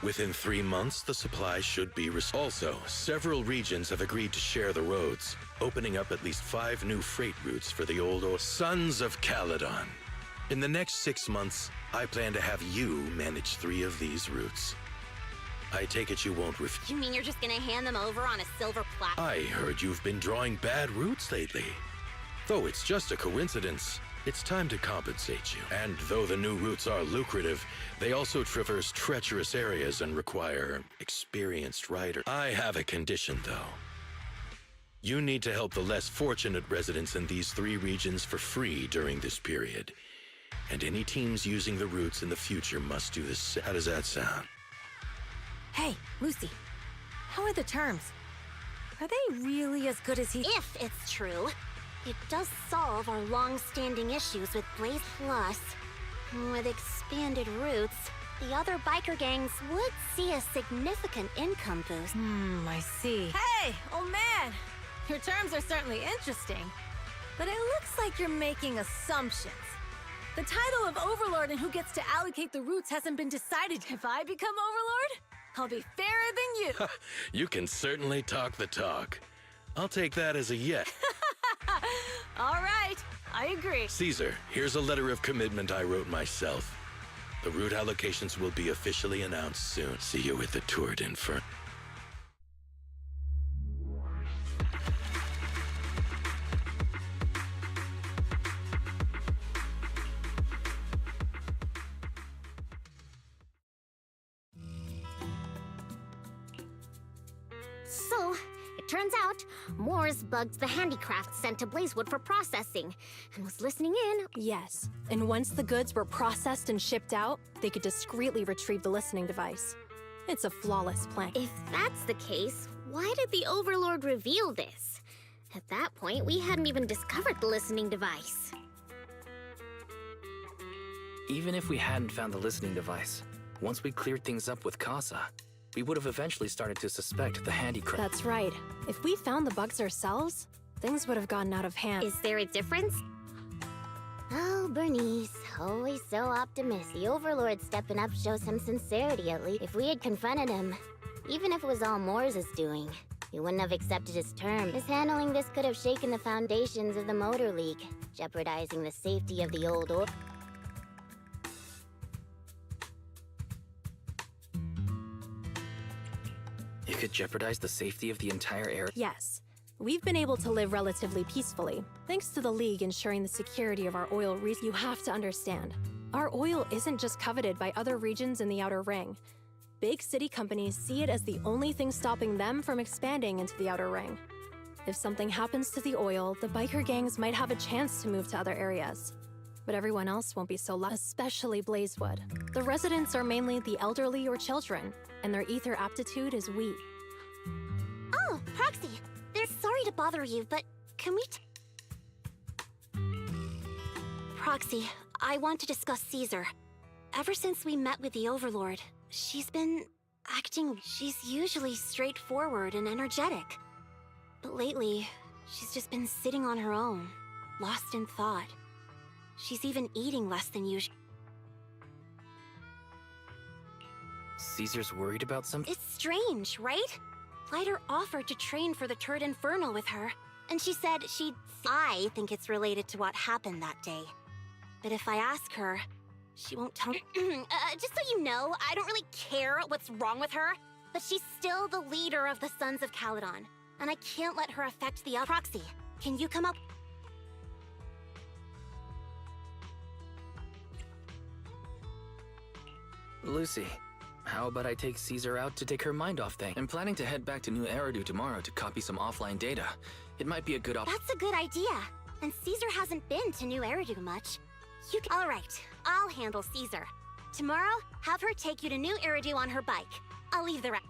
Within 3 months, the supply should be Also, several regions have agreed to share the roads, opening up at least 5 new freight routes for the old oil. Sons of Caledon. In the next 6 months, I plan to have you manage 3 of these routes. I take it you won't refuse. You mean you're just gonna hand them over on a silver platter? I heard you've been drawing bad routes lately. Though it's just a coincidence, it's time to compensate you. And though the new routes are lucrative, they also traverse treacherous areas and require experienced riders. I have a condition, though. You need to help the less fortunate residents in these 3 regions for free during this period. And any teams using the routes in the future must do this. How does that sound? Hey, Lucy. How are the terms? Are they really as good as he... If it's true, it does solve our long-standing issues with Blaze Plus. With expanded routes, the other biker gangs would see a significant income boost. I see. Hey, old man! Your terms are certainly interesting, but it looks like you're making assumptions. The title of Overlord and who gets to allocate the routes hasn't been decided. If I become Overlord, I'll be fairer than you. You can certainly talk the talk. I'll take that as a yes. All right, I agree. Caesar, here's a letter of commitment I wrote myself. The route allocations will be officially announced soon. See you at the Tour d'Inferno. So, it turns out, Moores bugged the handicraft sent to Blazewood for processing, and was listening in. Yes, and once the goods were processed and shipped out, they could discreetly retrieve the listening device. It's a flawless plan. If that's the case, why did the Overlord reveal this? At that point, we hadn't even discovered the listening device. Even if we hadn't found the listening device, once we cleared things up with Casa, we would have eventually started to suspect the handicraft. That's right. If we found the bugs ourselves, things would have gotten out of hand. Is there a difference? Oh, Bernice, always so optimistic. The Overlord stepping up shows some sincerity, at least. If we had confronted him, even if it was all Moore's doing, he wouldn't have accepted his term. Mishandling this could have shaken the foundations of the Motor League, jeopardizing the safety of the old order. It could jeopardize the safety of the entire area. Yes. We've been able to live relatively peacefully, thanks to the League ensuring the security of our oil resources. You have to understand, our oil isn't just coveted by other regions in the Outer Ring. Big city companies see it as the only thing stopping them from expanding into the Outer Ring. If something happens to the oil, the biker gangs might have a chance to move to other areas. But everyone else won't be so lucky, especially Blazewood. The residents are mainly the elderly or children, and their ether aptitude is weak. Oh, Proxy! They're sorry to bother you, but can we Proxy, I want to discuss Caesar. Ever since we met with the Overlord, she's been acting... She's usually straightforward and energetic. But lately, she's just been sitting on her own, lost in thought. She's even eating less than usual. Caesar's worried about something? It's strange, right? Lighter offered to train for the Turd Infernal with her, and she said she'd... I think it's related to what happened that day. But if I ask her, she won't tell me. Just so you know, I don't really care what's wrong with her, but she's still the leader of the Sons of Caledon, and I can't let her affect the other. Proxy, can you come up? Lucy, how about I take Caesar out to take her mind off things? I'm planning to head back to New Eridu tomorrow to copy some offline data. It might be a good That's a good idea. And Caesar hasn't been to New Eridu much. You can... All right, I'll handle Caesar. Tomorrow, have her take you to New Eridu on her bike. I'll leave the rest.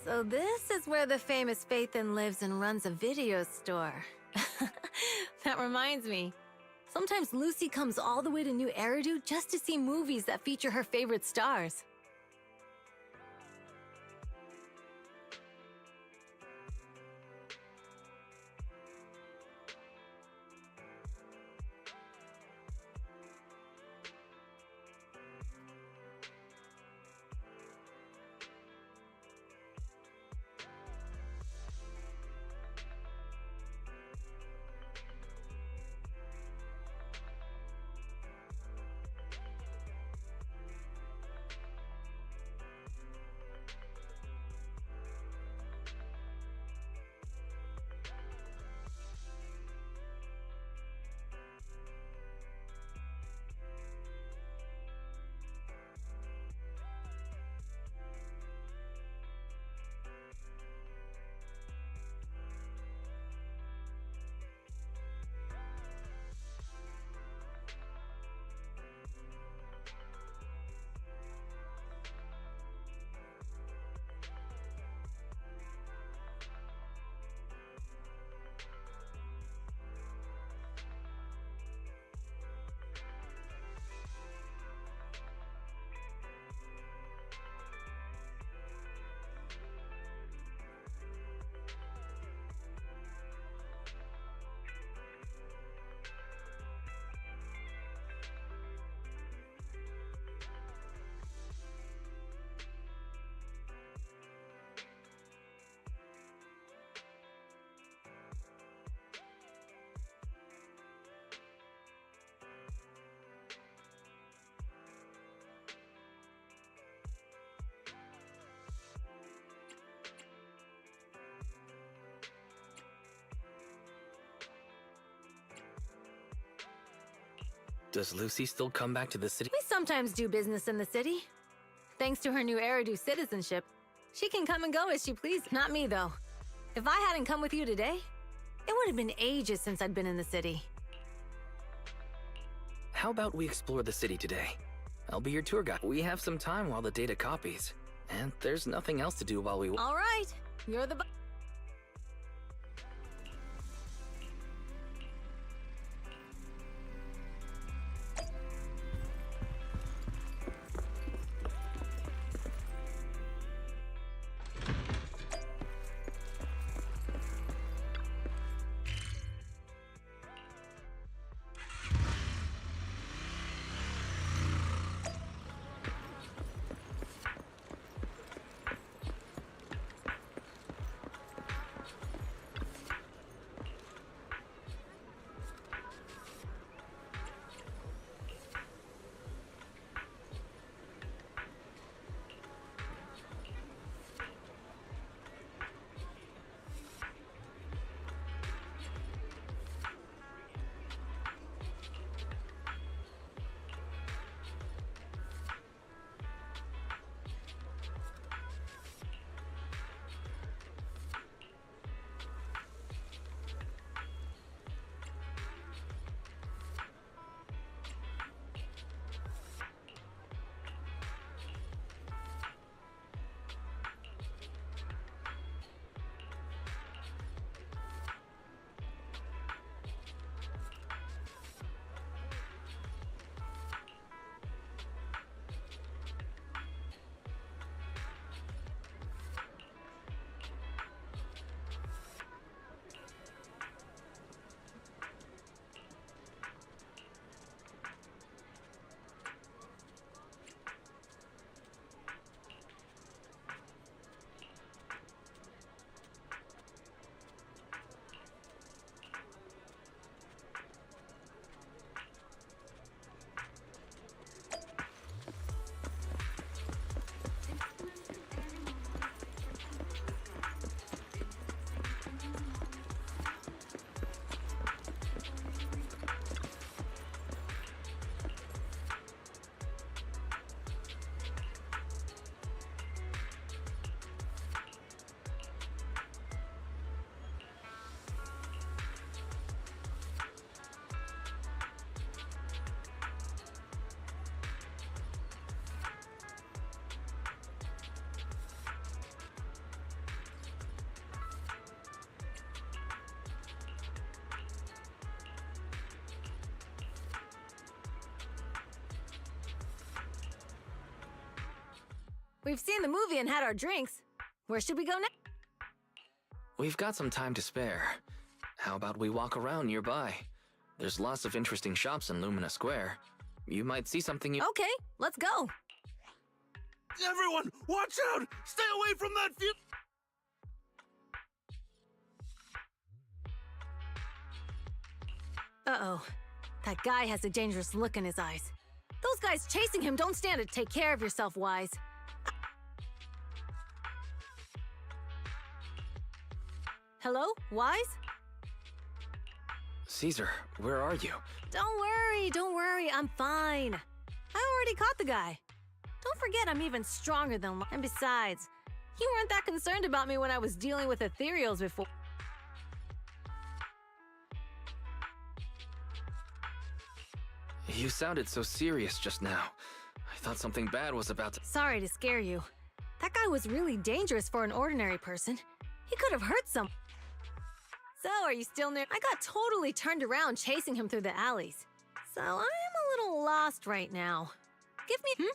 So this is where the famous Faithin lives and runs a video store. That reminds me. Sometimes Lucy comes all the way to New Eridu just to see movies that feature her favorite stars. Does Lucy still come back to the city? We sometimes do business in the city. Thanks to her new Eridu citizenship, she can come and go as she pleases. Not me, though. If I hadn't come with you today, it would have been ages since I'd been in the city. How about we explore the city today? I'll be your tour guide. We have some time while the data copies. And there's nothing else to do while we... All right, you're the... We've seen the movie and had our drinks. Where should we go next? We've got some time to spare. How about we walk around nearby? There's lots of interesting shops in Lumina Square. You might see something you— Okay, let's go. Everyone, watch out! Stay away from that view! Uh-oh. That guy has a dangerous look in his eyes. Those guys chasing him don't stand to take care of yourself, Wise. Hello, Wise? Caesar, where are you? Don't worry, I'm fine. I already caught the guy. Don't forget I'm even stronger than— And besides, you weren't that concerned about me when I was dealing with ethereals before. You sounded so serious just now. I thought something bad was about to— Sorry to scare you. That guy was really dangerous for an ordinary person. He could have hurt some. So, are you still near? I got totally turned around chasing him through the alleys. So, I am a little lost right now. Give me—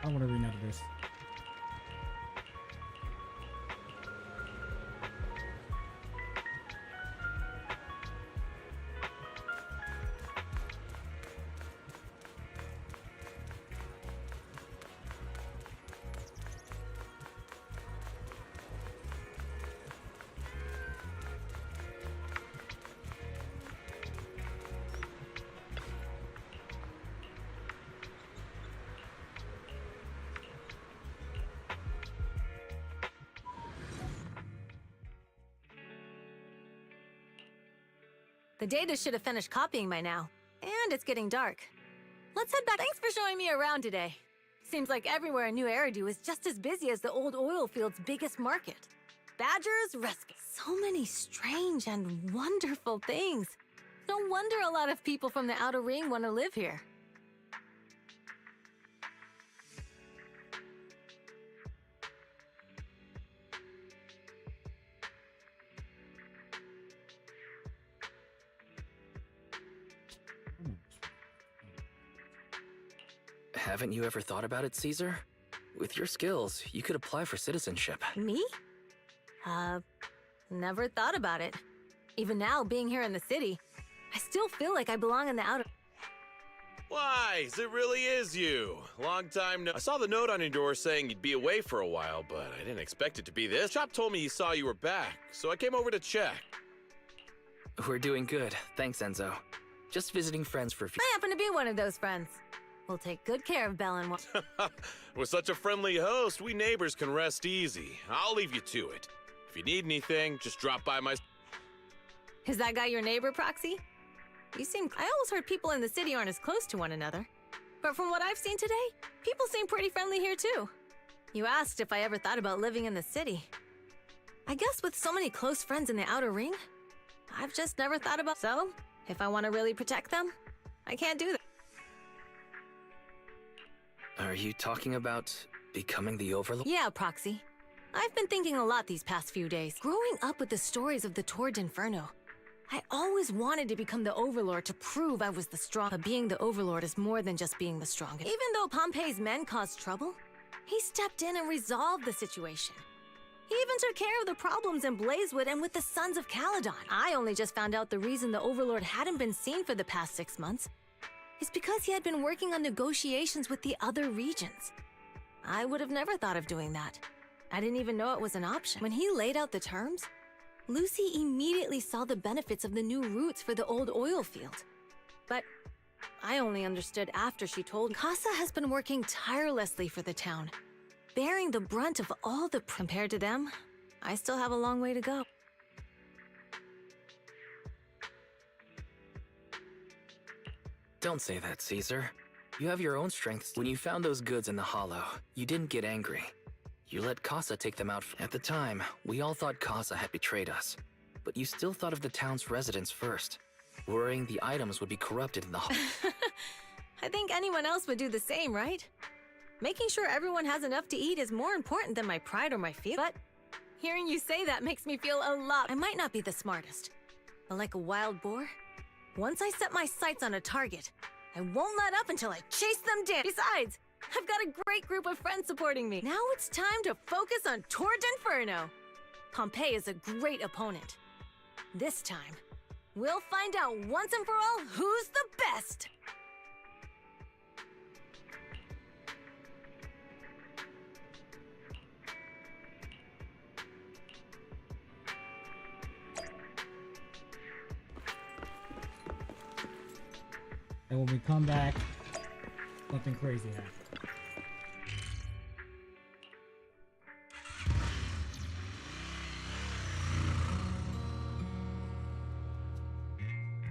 I want to read out of this. The data should have finished copying by now. And it's getting dark. Let's head back. Thanks for showing me around today. Seems like everywhere in New Eridu is just as busy as the old oil field's biggest market. Badgers, rescue. So many strange and wonderful things. No wonder a lot of people from the Outer Ring want to live here. Haven't you ever thought about it, Caesar? With your skills, you could apply for citizenship. Me? Never thought about it. Even now, being here in the city, I still feel like I belong in the outer— Wise, it really is you. Long time no— I saw the note on your door saying you'd be away for a while, but I didn't expect it to be this. Chop told me he saw you were back, so I came over to check. We're doing good, thanks, Enzo. Just visiting friends for a few— I happen to be one of those friends. We'll take good care of Belle and... With such a friendly host, we neighbors can rest easy. I'll leave you to it. If you need anything, just drop by my... Is that guy your neighbor, Proxy? You seem... I always heard people in the city aren't as close to one another. But from what I've seen today, people seem pretty friendly here too. You asked if I ever thought about living in the city. I guess with so many close friends in the outer ring, I've just never thought about... So, if I want to really protect them, I can't do that. Are you talking about becoming the Overlord? Yeah, Proxy. I've been thinking a lot these past few days. Growing up with the stories of the Tour d'Inferno, I always wanted to become the Overlord to prove I was the strong. But being the Overlord is more than just being the strongest. Even though Pompey's men caused trouble, he stepped in and resolved the situation. He even took care of the problems in Blazewood and with the Sons of Caledon. I only just found out the reason the Overlord hadn't been seen for the past 6 months is because he had been working on negotiations with the other regions. I would have never thought of doing that. I didn't even know it was an option. When he laid out the terms, Lucy immediately saw the benefits of the new routes for the old oil field. But I only understood after she told me. Casa has been working tirelessly for the town, bearing the brunt of all the... Compared to them, I still have a long way to go. Don't say that, Caesar. You have your own strengths. When you found those goods in the hollow, you didn't get angry. You let Casa take them out. At the time, we all thought Casa had betrayed us. But you still thought of the town's residents first, worrying the items would be corrupted in the hollow. I think anyone else would do the same, right? Making sure everyone has enough to eat is more important than my pride or my feelings. But hearing you say that makes me feel a lot... I might not be the smartest, but like a wild boar, once I set my sights on a target, I won't let up until I chase them down. Besides, I've got a great group of friends supporting me. Now it's time to focus on Tour d'Inferno. Pompey is a great opponent. This time, we'll find out once and for all who's the best. And when we come back, something crazy happens.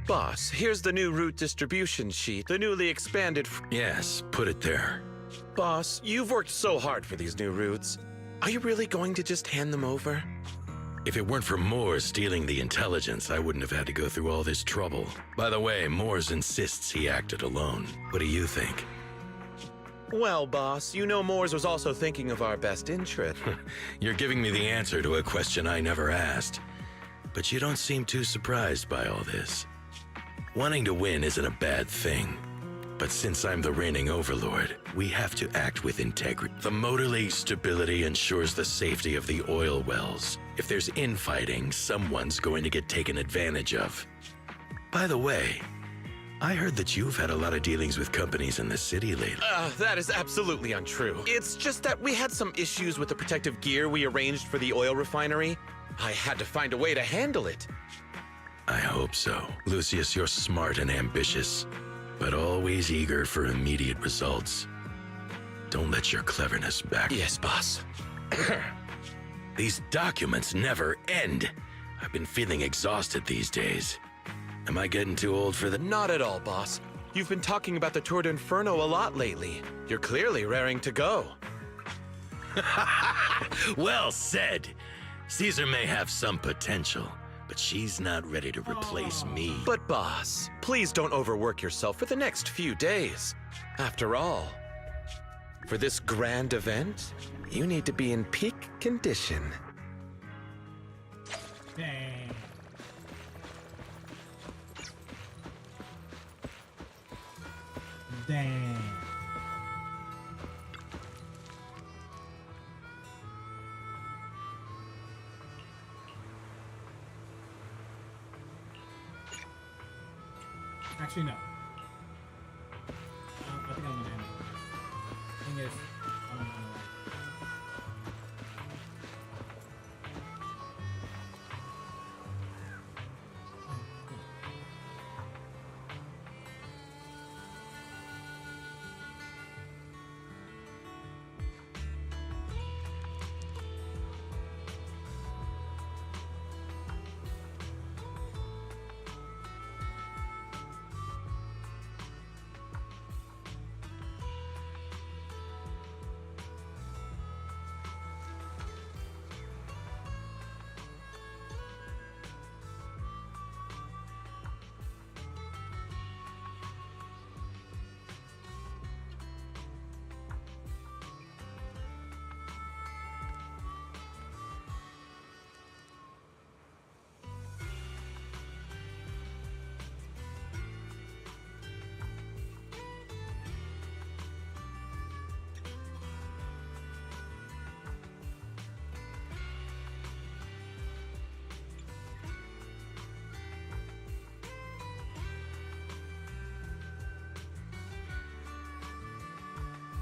Boss, here's the new route distribution sheet, the newly expanded... Yes, put it there. Boss, you've worked so hard for these new routes. Are you really going to just hand them over? If it weren't for Moores stealing the intelligence, I wouldn't have had to go through all this trouble. By the way, Moores insists he acted alone. What do you think? Well, boss, you know Moores was also thinking of our best interest. You're giving me the answer to a question I never asked. But you don't seem too surprised by all this. Wanting to win isn't a bad thing. But since I'm the reigning overlord, we have to act with integrity. The motor league's stability ensures the safety of the oil wells. If there's infighting, someone's going to get taken advantage of. By the way, I heard that you've had a lot of dealings with companies in the city lately. That is absolutely untrue. It's just that we had some issues with the protective gear we arranged for the oil refinery. I had to find a way to handle it. I hope so. Lucius, you're smart and ambitious, but always eager for immediate results. Don't let your cleverness back. Yes, boss. These documents never end. I've been feeling exhausted these days. Am I getting too old for that? Not at all, boss. You've been talking about the Tour d'Inferno a lot lately. You're clearly raring to go. Well said. Caesar may have some potential, but she's not ready to replace me. But boss, please don't overwork yourself for the next few days. After all, for this grand event, you need to be in peak condition. Dang. Dang. Actually, no. I think I'm gonna end it. Thing is,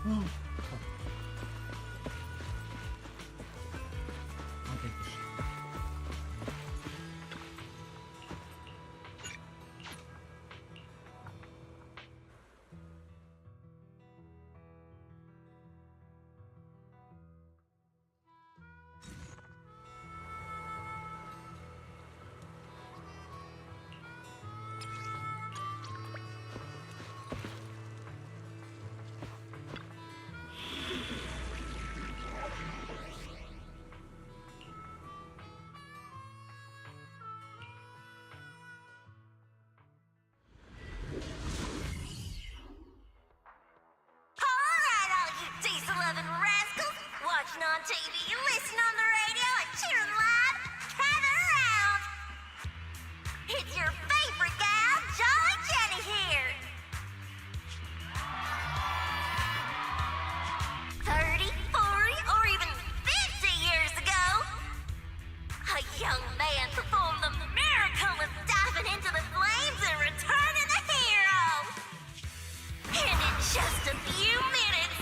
I'll take the shot. Alright, all you diesel-loving rascals! Watching on TV, listening on the radio, and cheering live, gather around! It's your favorite gal, Jolly Jenny here! 30, 40, or even 50 years ago, a young man performed the miracle of diving into the flames and returning a hero! And in just a few minutes,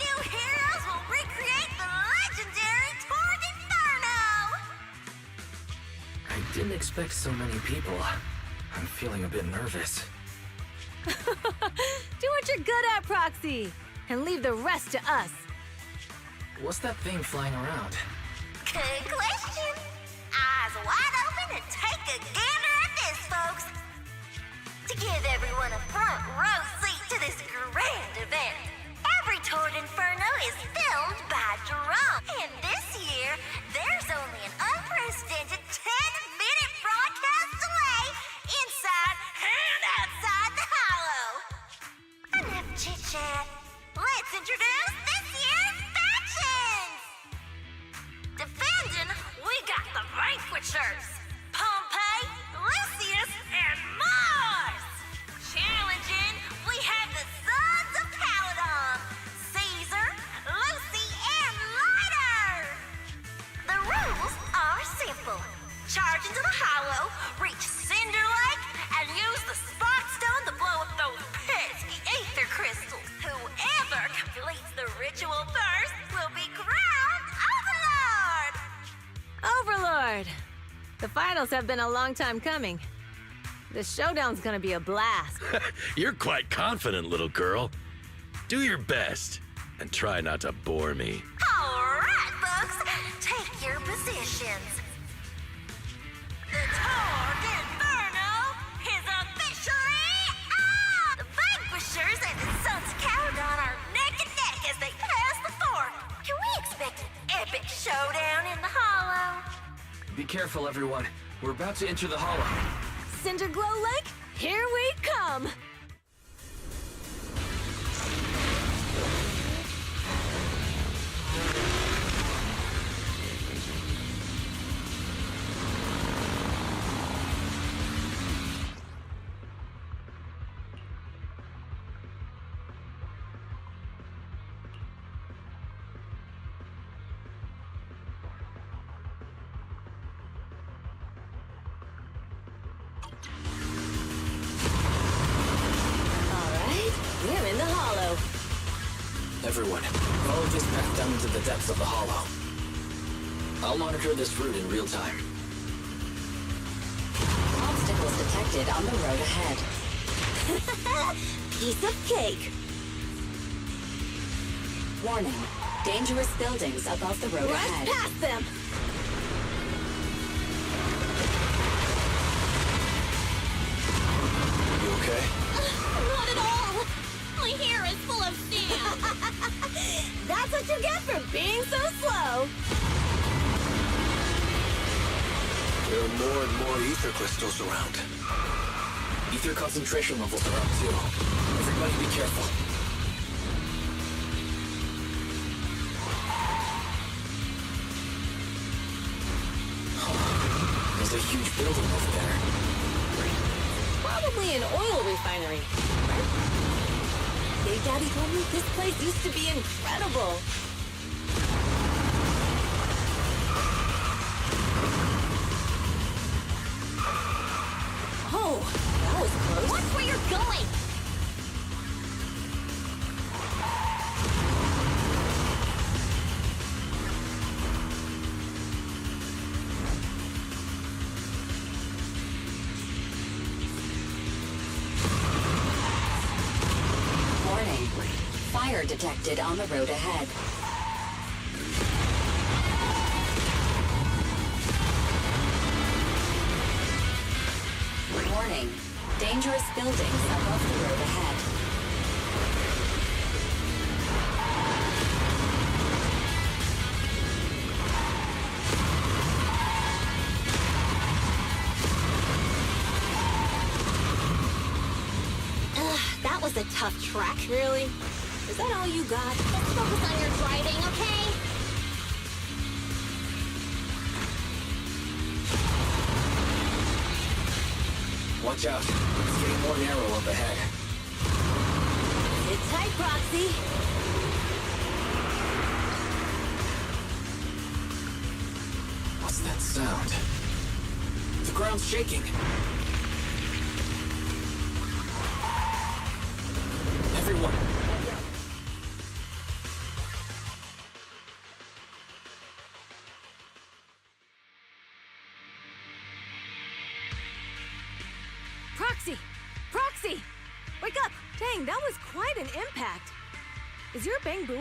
new heroes will recreate the legendary Tour d'Inferno! I didn't expect so many people. I'm feeling a bit nervous. Do what you're good at, Proxy, and leave the rest to us. What's that thing flying around? Good question. Eyes wide open and take a gander at this, folks. To give everyone a front row seat to this grand event, every Tour d'Inferno is filmed by drone. And this year, there's only an unprecedented 10-minute broadcast delay inside and outside the hollow. Enough chit-chat. Let's introduce this year's factions! Defending, we got the Vanquishers, Pompey, Lucius, and Mars! Challenging, we have the Sons of Caledon, Caesar, Lucy, and Lighter! The rules are simple. Charge into the hollow, reach Cinder Lake, and use the Spark Stone to blow up those pesky ether crystals. Whoever completes the ritual first will be crowned Overlord! Overlord! The finals have been a long time coming. The showdown's gonna be a blast. You're quite confident, little girl. Do your best, and try not to bore me. All right, folks, take your positions. The Tour d'Inferno is officially on! The Vanquishers and the Sons of Caledon are neck and neck as they pass the fork. Can we expect an epic showdown in the hollow? Be careful, everyone. We're about to enter the hollow. Cinderglow Lake, here we come! We're in the hollow. Everyone, follow this path down into the depths of the hollow. I'll monitor this route in real time. Obstacles detected on the road ahead. Piece of cake. Warning, dangerous buildings above the road ahead. Rush past them! You okay? Not at all! My hair is full of sand! That's what you get for being so slow! There are more and more ether crystals around. Ether concentration levels are up too. Everybody be careful. There's a huge building over there. Probably an oil refinery. Big Daddy told me this place used to be incredible. Oh, that was close. Watch where you're going! fire detected on the road ahead. Warning. Dangerous buildings above the road ahead. That was a tough track. Really? Is that all you got? Let's focus on your driving, okay? Watch out. It's getting more narrow up ahead. Sit tight, Proxy. What's that sound? The ground's shaking. Everyone. Proxy! Proxy! Wake up! Dang, that was quite an impact. Is your bang boo?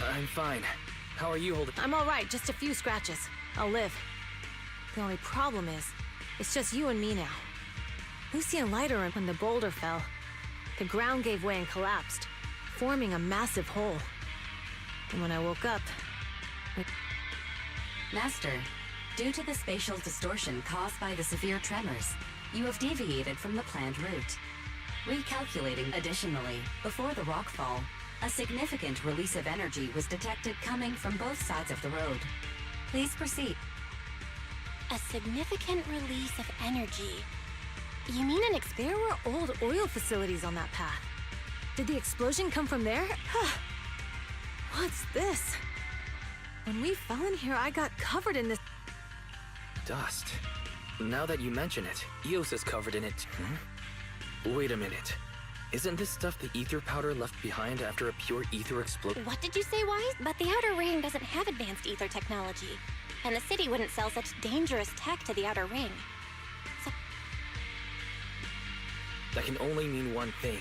I'm fine. How are you holding? I'm all right, just a few scratches. I'll live. The only problem is, it's just you and me now. Lucy and Lighter, when the boulder fell, the ground gave way and collapsed, forming a massive hole. And when I woke up, Master, due to the spatial distortion caused by the severe tremors, you have deviated from the planned route. Recalculating additionally, before the rockfall, a significant release of energy was detected coming from both sides of the road. Please proceed. A significant release of energy. You mean there were old oil facilities on that path? Did the explosion come from there? What's this? When we fell in here, I got covered in this. Dust. Now that you mention it, Eos is covered in it. Wait a minute. Isn't this stuff the ether powder left behind after a pure ether explosion? What did you say, Wise? But the Outer Ring doesn't have advanced ether technology. And the city wouldn't sell such dangerous tech to the Outer Ring. That can only mean one thing.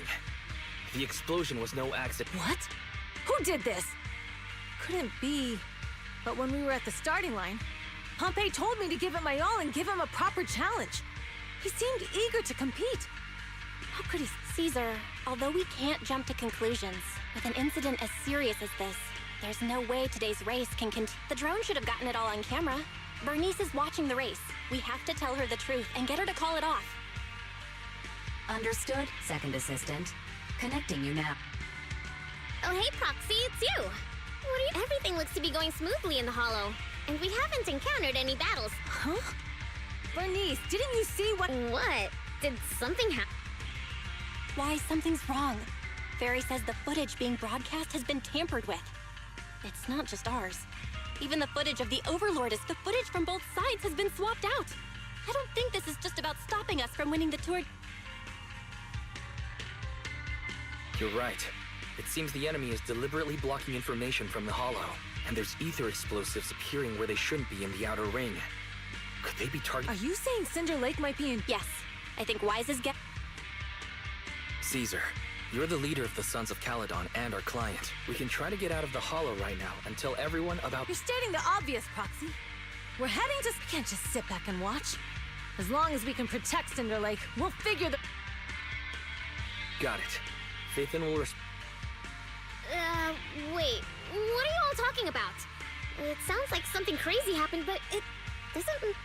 The explosion was no accident. What? Who did this? Couldn't be. But when we were at the starting line, Pompey told me to give it my all and give him a proper challenge. He seemed eager to compete. How could he? Caesar, although we can't jump to conclusions, with an incident as serious as this, there's no way today's race can continue. The drone should have gotten it all on camera. Bernice is watching the race. We have to tell her the truth and get her to call it off. Understood, Second Assistant. Connecting you now. Oh, hey, Proxy, it's you. What are you? Everything looks to be going smoothly in the Hollow, and we haven't encountered any battles. Huh? Bernice, didn't you see what? What? Did something happen? Why, something's wrong. Fairy says the footage being broadcast has been tampered with. It's not just ours. Even the footage of the Overlord the footage from both sides has been swapped out. I don't think this is just about stopping us from winning the tour. You're right. It seems the enemy is deliberately blocking information from the Hollow, and there's ether explosives appearing where they shouldn't be in the Outer Ring. Could they be targeted? Are you saying Cinder Lake might be in? Yes. I think Wise is Caesar, you're the leader of the Sons of Caledon and our client. We can try to get out of the Hollow right now and tell everyone about— You're stating the obvious, Proxy. We're heading to— Can't just sit back and watch. As long as we can protect Cinder Lake, we'll figure the— Got it. Faithin will Wait. What are you all talking about? It sounds like something crazy happened, but it doesn't...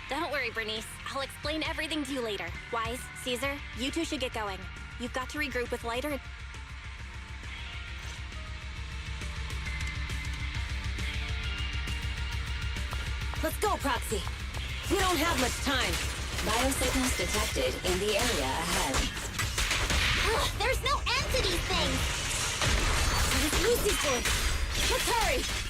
Don't worry, Bernice. I'll explain everything to you later. Wise, Caesar, you two should get going. You've got to regroup with Lighter and... Let's go, Proxy. We don't have much time. Biosignals detected in the area ahead. Ugh, there's no end to these things! It's Lucy's voice. Let's hurry!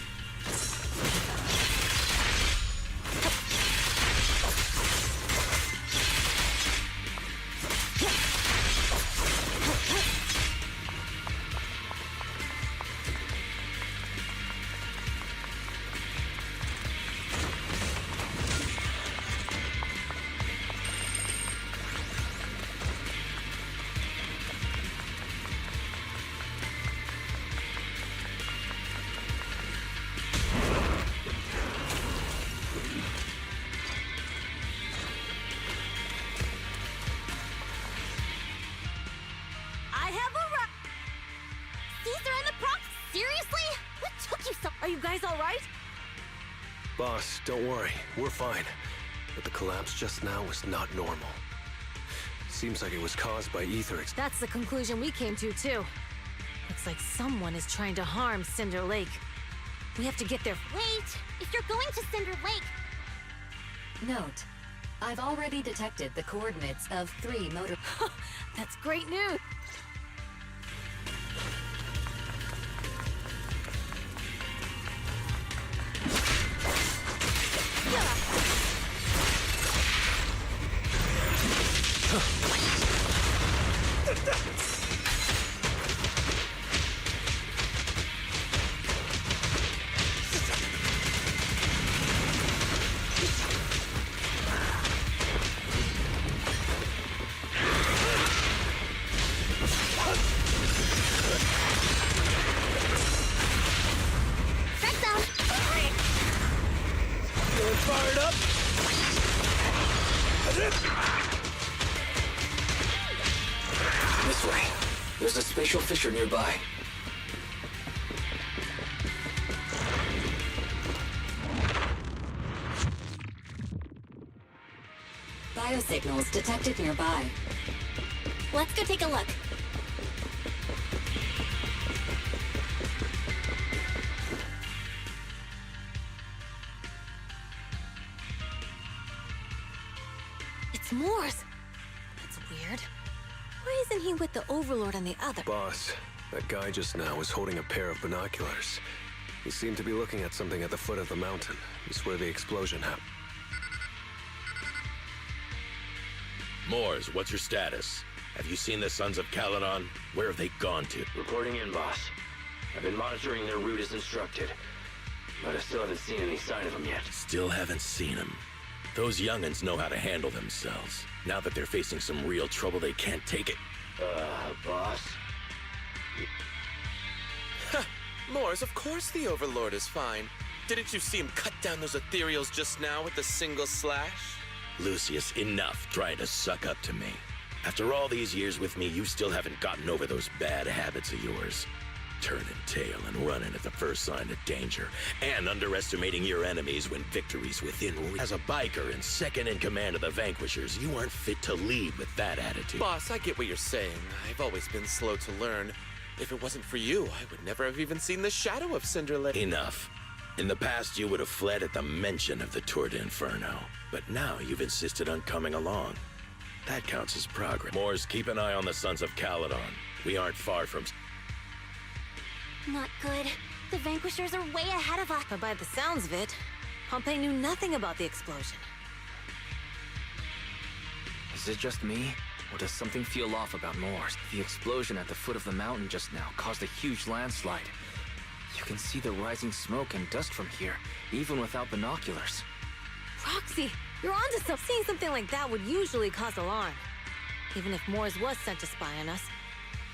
all right? Boss, don't worry. We're fine. But the collapse just now was not normal. Seems like it was caused by ether. That's the conclusion we came to, too. Looks like someone is trying to harm Cinder Lake. We have to get there. Wait! If you're going to Cinder Lake... Note, I've already detected the coordinates of 3 motor... That's great news! Fired up. This way. There's a spatial fissure nearby. Biosignals detected nearby. Let's go take a look. It's Morse. That's weird. Why isn't he with the Overlord on the other? Boss, that guy just now was holding a pair of binoculars. He seemed to be looking at something at the foot of the mountain. It's where the explosion happened. Moors, what's your status? Have you seen the Sons of Caledon? Where have they gone to? Reporting in, boss. I've been monitoring their route as instructed, but I still haven't seen any sign of them yet. Still haven't seen them. Those young'uns know how to handle themselves. Now that they're facing some real trouble, they can't take it. Boss? Moors, of course the Overlord is fine. Didn't you see him cut down those ethereals just now with a single slash? Lucius, enough trying to suck up to me. After all these years with me, you still haven't gotten over those bad habits of yours. Turning tail and running at the first sign of danger, and underestimating your enemies when victory's within reach. As a biker and second in command of the Vanquishers, you aren't fit to lead with that attitude. Boss, I get what you're saying. I've always been slow to learn. If it wasn't for you, I would never have even seen the shadow of Cinder Lake. Enough. In the past, you would have fled at the mention of the Tour d'Inferno, but now you've insisted on coming along. That counts as progress. Moors, keep an eye on the Sons of Caledon. We aren't far from... Not good. The Vanquishers are way ahead of us. But by the sounds of it, Pompey knew nothing about the explosion. Is it just me? Or does something feel off about Morse? The explosion at the foot of the mountain just now caused a huge landslide. You can see the rising smoke and dust from here, even without binoculars. Roxy, you're onto something. Seeing something like that would usually cause alarm. Even if Morse was sent to spy on us.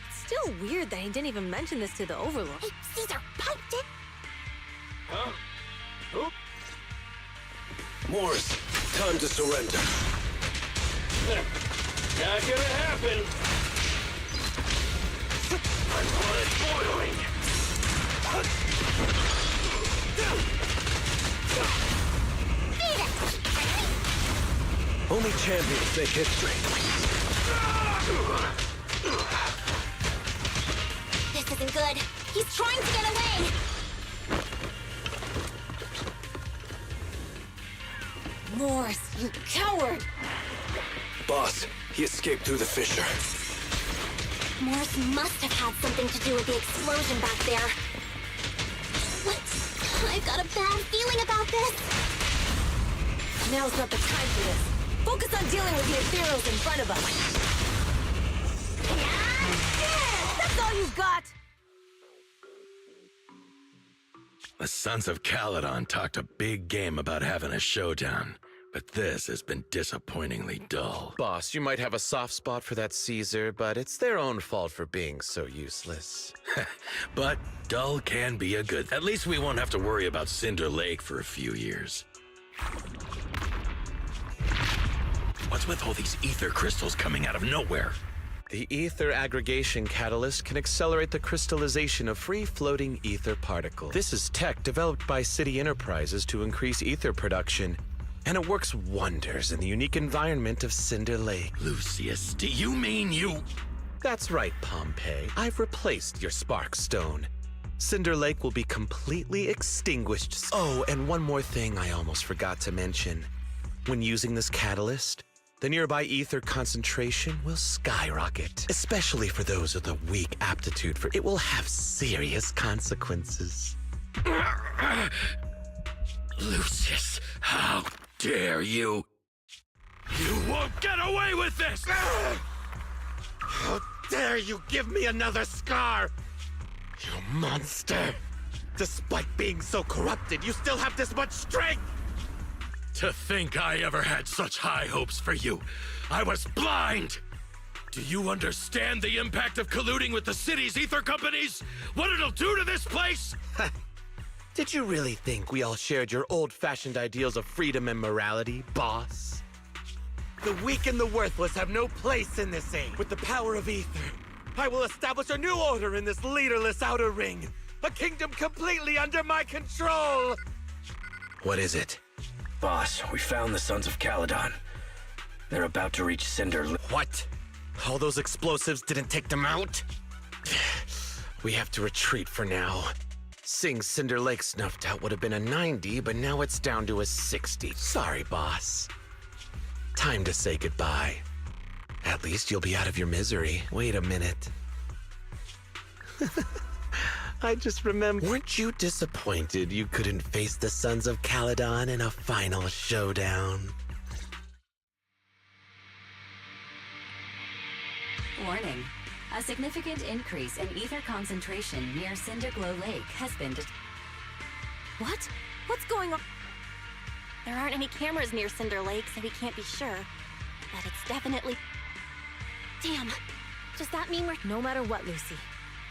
It's still weird that he didn't even mention this to the Overlord. Hey, Caesar, piped it! Huh? Oh. Morse, time to surrender. Not gonna happen. I want it boiling. Only champions make history. This isn't good. He's trying to get away! Morse, you coward! Boss, he escaped through the fissure. Morse must have had something to do with the explosion back there. What? I've got a bad feeling about this. Now's not the time for this. Focus on dealing with the ethereals in front of us. Yeah, that's all you've got! The Sons of Caledon talked a big game about having a showdown, but this has been disappointingly dull. Boss, you might have a soft spot for that Caesar, but it's their own fault for being so useless. But dull can be a good. At least we won't have to worry about Cinder Lake for a few years. What's with all these ether crystals coming out of nowhere? The ether aggregation catalyst can accelerate the crystallization of free-floating ether particles. This is tech developed by City Enterprises to increase ether production, and it works wonders in the unique environment of Cinder Lake. Lucius, do you mean you... That's right, Pompeii. I've replaced your spark stone. Cinder Lake will be completely extinguished. Oh, and one more thing I almost forgot to mention. When using this catalyst, the nearby ether concentration will skyrocket, especially for those with a weak aptitude for it will have serious consequences. Lucius, how dare you? You won't get away with this! How dare you give me another scar? You monster! Despite being so corrupted, you still have this much strength! To think I ever had such high hopes for you. I was blind! Do you understand the impact of colluding with the city's ether companies? What it'll do to this place? Did you really think we all shared your old-fashioned ideals of freedom and morality, boss? The weak and the worthless have no place in this age. With the power of ether, I will establish a new order in this leaderless outer ring. A kingdom completely under my control! What is it? Boss, we found the Sons of Caledon. They're about to reach Cinder Lake. What? All those explosives didn't take them out? We have to retreat for now. Seeing Cinder Lake snuffed out would have been a 90, but now it's down to a 60. Sorry, boss. Time to say goodbye. At least you'll be out of your misery. Wait a minute. I just remembered. Weren't you disappointed you couldn't face the Sons of Caledon in a final showdown? Warning. A significant increase in ether concentration near Cinderglow Lake has been detected. What? What's going on? There aren't any cameras near Cinder Lake, so we can't be sure. But it's definitely... Damn. Does that mean we're... No matter what, Lucy.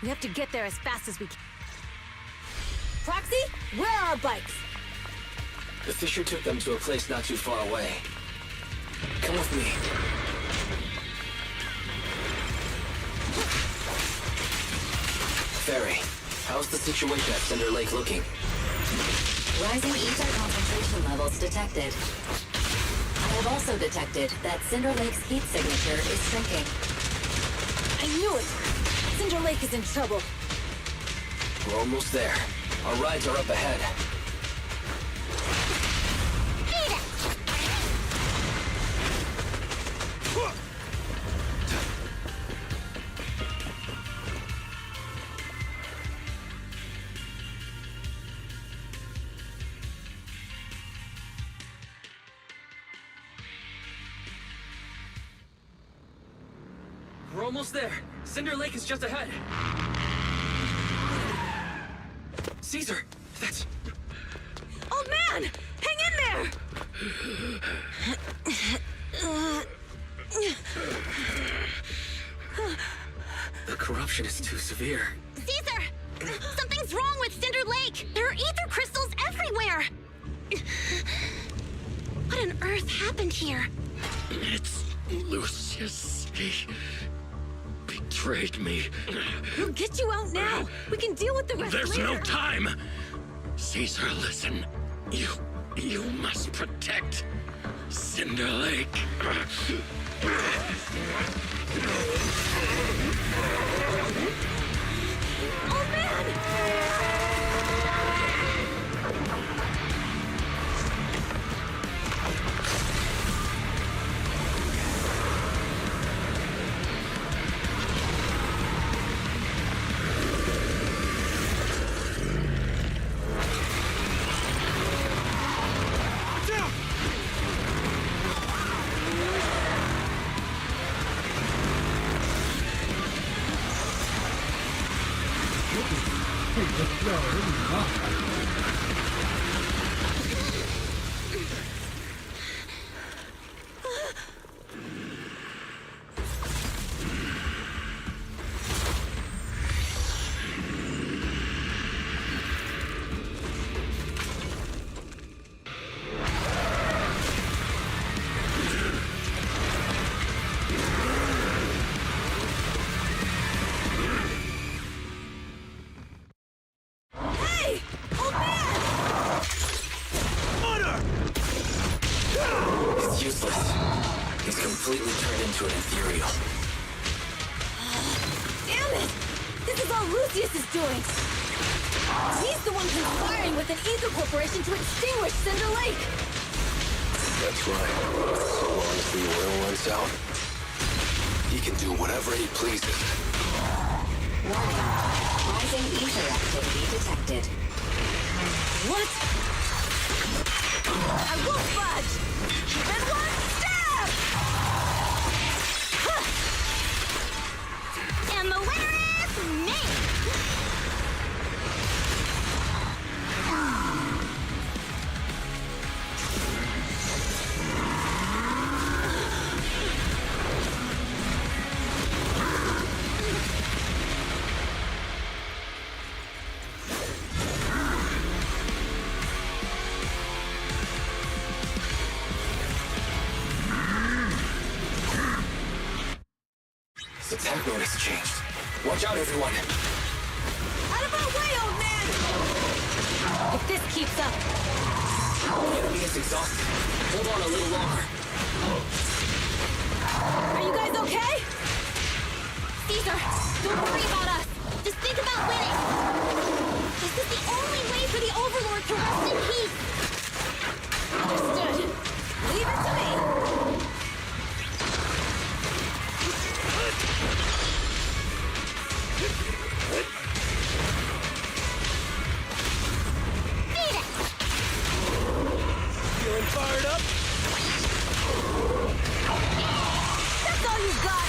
We have to get there as fast as we can. Proxy, where are our bikes? The Fisher took them to a place not too far away. Come with me. Ferry, how's the situation at Cinder Lake looking? Rising ether concentration levels detected. I have also detected that Cinder Lake's heat signature is shrinking. I knew it! Cinder Lake is in trouble. We're almost there. Our rides are up ahead. We're almost there. Cinder Lake is just ahead. Caesar, that's... Old man! Hang in there! The corruption is too severe. Caesar! Something's wrong with Cinder Lake! There are ether crystals everywhere! What on earth happened here? It's Lucius. He betrayed me. We'll get you out now. We can deal with the rest There's later. no time. Caesar, listen. You must protect Cinder Lake. Oh man! completely turned into an ethereal. Damn it! This is all Lucius is doing! He's the one conspiring with an ether corporation to extinguish Cinder Lake! That's right. So long as the oil runs out, he can do whatever he pleases. Warning. Rising ether activity detected. What? I won't budge! And one step! And the winner is me! The attack mode has changed. Watch out, everyone. Out of our way, old man! If this keeps up... The enemy is exhausted. Hold on a little longer. Are you guys okay? Caesar, don't worry about us. Just think about winning. This is the only way for the Overlord to rest in peace. Understood. Leave it to me. Feeling fired up? That's all you've got!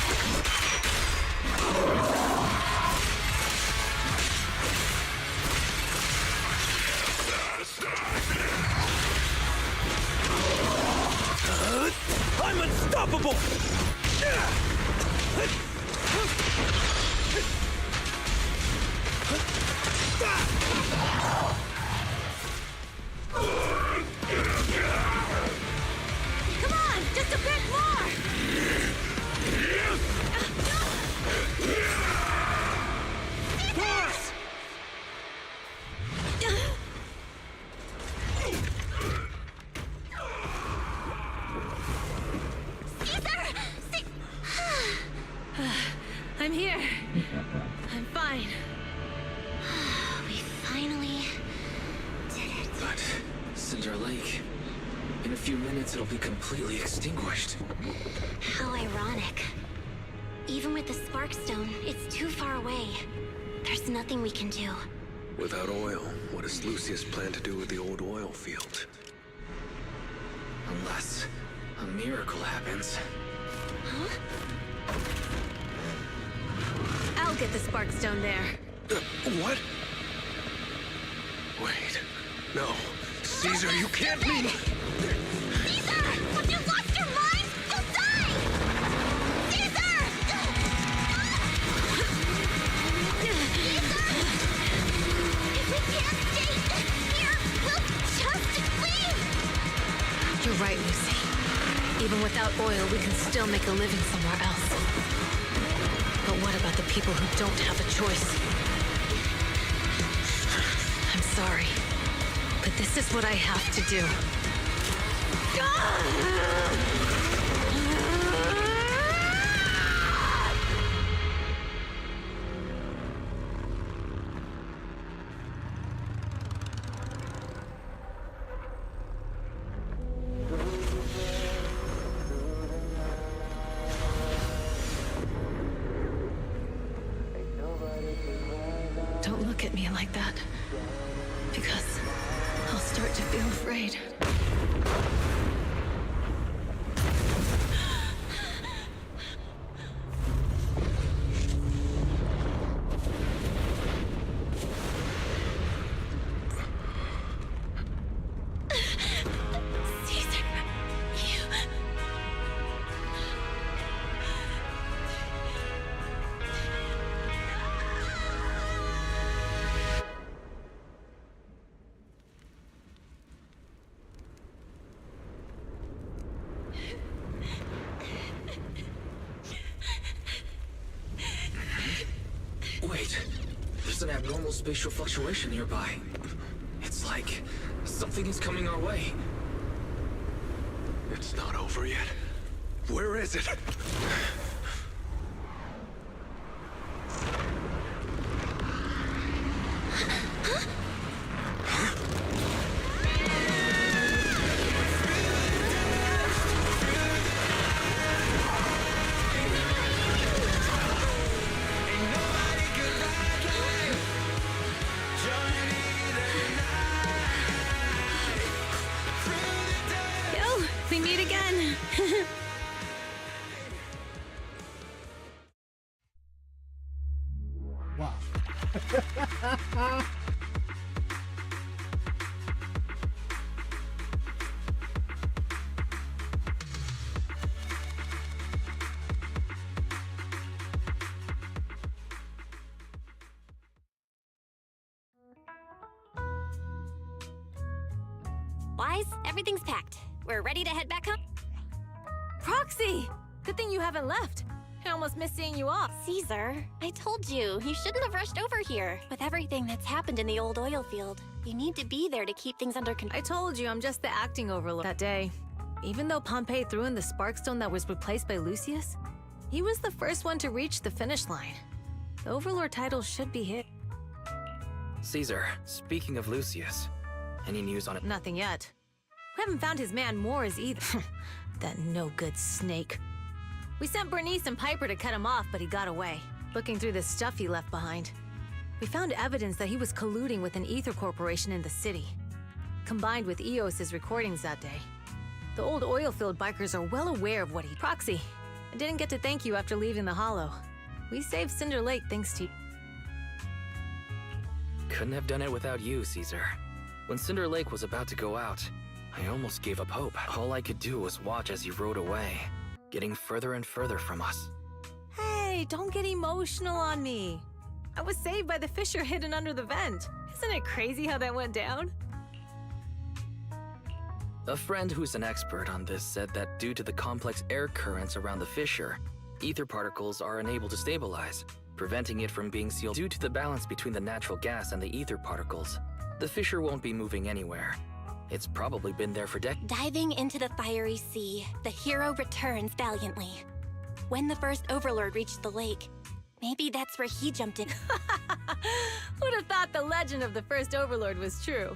I'm unstoppable! Come on, just a bit more! I'm here. I'm fine. We finally did it. But Cinder Lake, in a few minutes it'll be completely extinguished. How ironic. Even with the Sparkstone, it's too far away. There's nothing we can do. Without oil, what does Lucius plan to do with the old oil field? Unless a miracle happens. Huh? I'll get the Sparkstone there. What? Wait. No. Caesar, you can't mean... Caesar! Have you lost your mind? You'll die! Caesar! Caesar! If we can't stay here, we'll just leave! You're right, Lucy. Even without oil, we can still make a living somewhere else. But what about the people who don't have a choice? I'm sorry, but this is what I have to do. Don't look at me like that, because I'll start to feel afraid. Caesar, you... Wait, there's an abnormal spatial fluctuation nearby. It's like something is coming our way. It's not over yet. Where is it? Yo, we meet again. Wow. Wise, everything's packed. We're ready to head back home. Proxy! Good thing you haven't left. I almost missed seeing you off. Caesar, I told you, you shouldn't have rushed over here. With everything that's happened in the old oil field, you need to be there to keep things under control. I told you, I'm just the acting overlord that day. Even though Pompey threw in the Sparkstone that was replaced by Lucius, he was the first one to reach the finish line. The overlord title should be his. Caesar, speaking of Lucius, any news on it? Nothing yet. We haven't found his man Moores either. That no-good snake. We sent Bernice and Piper to cut him off, but he got away. Looking through the stuff he left behind, we found evidence that he was colluding with an ether corporation in the city, combined with EOS's recordings that day. The old oilfield bikers are well aware of what he... Proxy, I didn't get to thank you after leaving the Hollow. We saved Cinder Lake thanks to you. Couldn't have done it without you, Caesar. When Cinder Lake was about to go out, I almost gave up hope. All I could do was watch as he rode away, getting further and further from us. Hey, don't get emotional on me. I was saved by the fissure hidden under the vent. Isn't it crazy how that went down? A friend who's an expert on this said that due to the complex air currents around the fissure, ether particles are unable to stabilize, preventing it from being sealed. Due to the balance between the natural gas and the ether particles, the fissure won't be moving anywhere. It's probably been there for decades. Diving into the fiery sea, the hero returns valiantly. When the first overlord reached the lake, maybe that's where he jumped in. Who'd have thought the legend of the first overlord was true?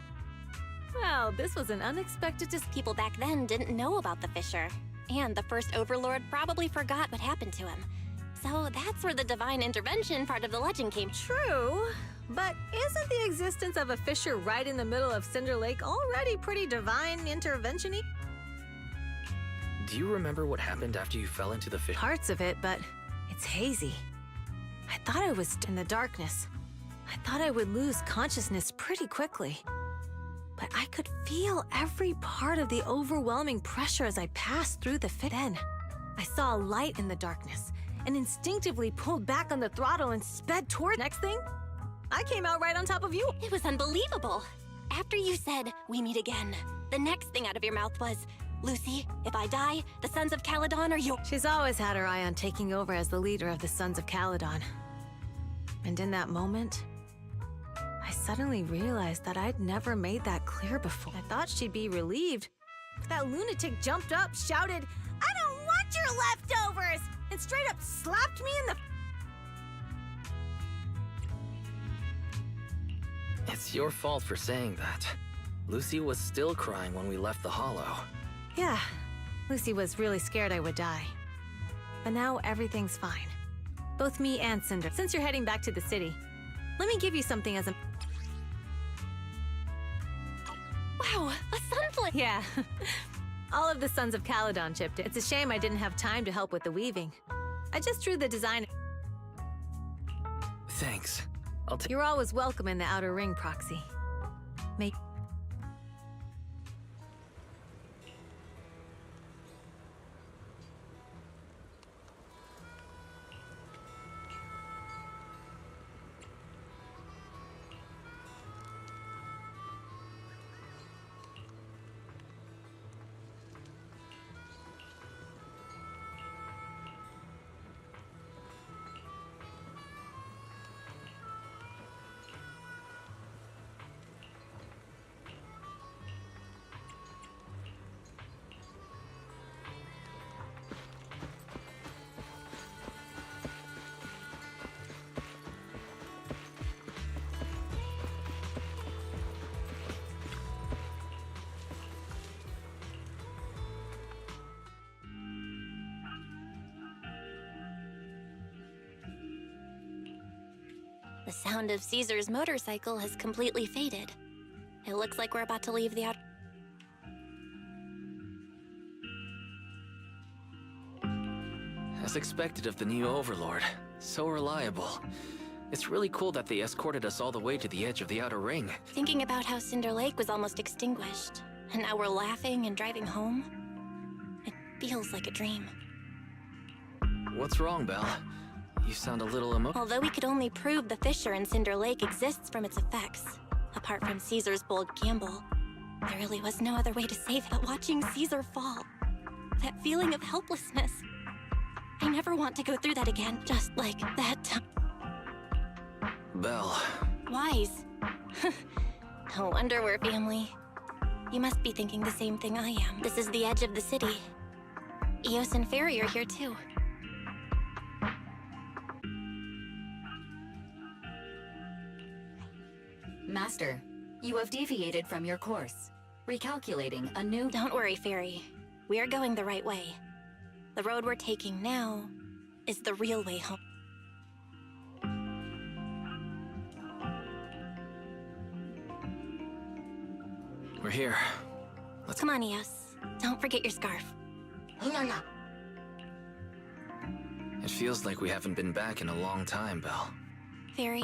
Well, this was an unexpected People back then didn't know about the fissure. And the first overlord probably forgot what happened to him. So that's where the divine intervention part of the legend came. True, but isn't the existence of a fissure right in the middle of Cinder Lake already pretty divine intervention-y? Do you remember what happened after you fell into the fissure? Parts of it, but it's hazy. I thought I was in the darkness. I thought I would lose consciousness pretty quickly. But I could feel every part of the overwhelming pressure as I passed through the fit. Then, I saw a light in the darkness and instinctively pulled back on the throttle and sped toward. Next thing, I came out right on top of you. It was unbelievable. After you said, "We meet again," the next thing out of your mouth was, "Lucy, if I die, the Sons of Caledon are yours." She's always had her eye on taking over as the leader of the Sons of Caledon. And in that moment, I suddenly realized that I'd never made that clear before. I thought she'd be relieved, but that lunatic jumped up, shouted, "I don't want your leftovers!" and straight up slapped me in the... It's your fault for saying that. Lucy was still crying when we left the Hollow. Yeah, Lucy was really scared I would die. But now everything's fine. Both me and Cinder. Since you're heading back to the city, let me give you something as a... Wow, a sunflake! Yeah. All of the Sons of Caledon chipped in. It's a shame I didn't have time to help with the weaving. I just drew the design. Thanks. You're always welcome in the Outer Ring, Proxy. Make... The sound of Caesar's motorcycle has completely faded. It looks like we're about to leave the out. As expected of the new Overlord. So reliable. It's really cool that they escorted us all the way to the edge of the Outer Ring. Thinking about how Cinder Lake was almost extinguished, and now we're laughing and driving home, it feels like a dream. What's wrong, Belle? You sound a little Although we could only prove the fissure in Cinder Lake exists from its effects, apart from Caesar's bold gamble, there really was no other way to save it. Watching Caesar fall, that feeling of helplessness. I never want to go through that again, just like that time. Belle. Wise. No wonder we're family. You must be thinking the same thing I am. This is the edge of the city. Eos and Fairy are here too. Master, you have deviated from your course. Recalculating a new... Don't worry, Fairy. We are going the right way. The road we're taking now is the real way home. We're here. Come on, Eos. Don't forget your scarf. No. It feels like we haven't been back in a long time, Belle. Fairy,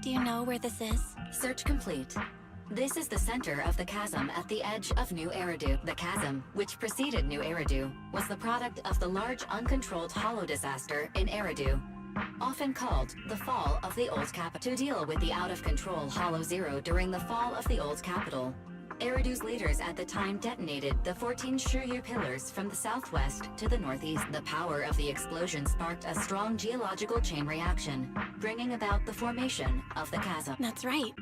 do you know where this is? Search complete. This is the center of the chasm at the edge of New Eridu. The chasm, which preceded New Eridu, was the product of the large uncontrolled hollow disaster in Eridu, often called the fall of the Old Capital. To deal with the out-of-control Hollow Zero during the fall of the Old Capital, Eridu's leaders at the time detonated the 14 Shiryu pillars from the southwest to the northeast. The power of the explosion sparked a strong geological chain reaction, bringing about the formation of the chasm. That's right.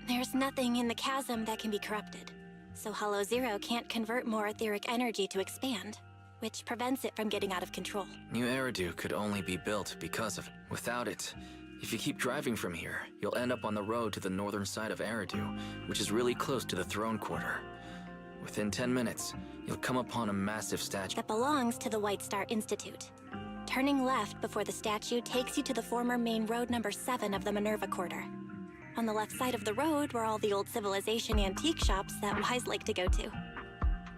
There's nothing in the chasm that can be corrupted, so Hollow Zero can't convert more etheric energy to expand, which prevents it from getting out of control. New Eridu could only be built because of it. Without it, if you keep driving from here, you'll end up on the road to the northern side of Eridu, which is really close to the throne quarter. Within 10 minutes, you'll come upon a massive statue that belongs to the White Star Institute. Turning left before the statue takes you to the former main road number 7 of the Minerva Quarter. On the left side of the road were all the old civilization antique shops that Wise liked to go to.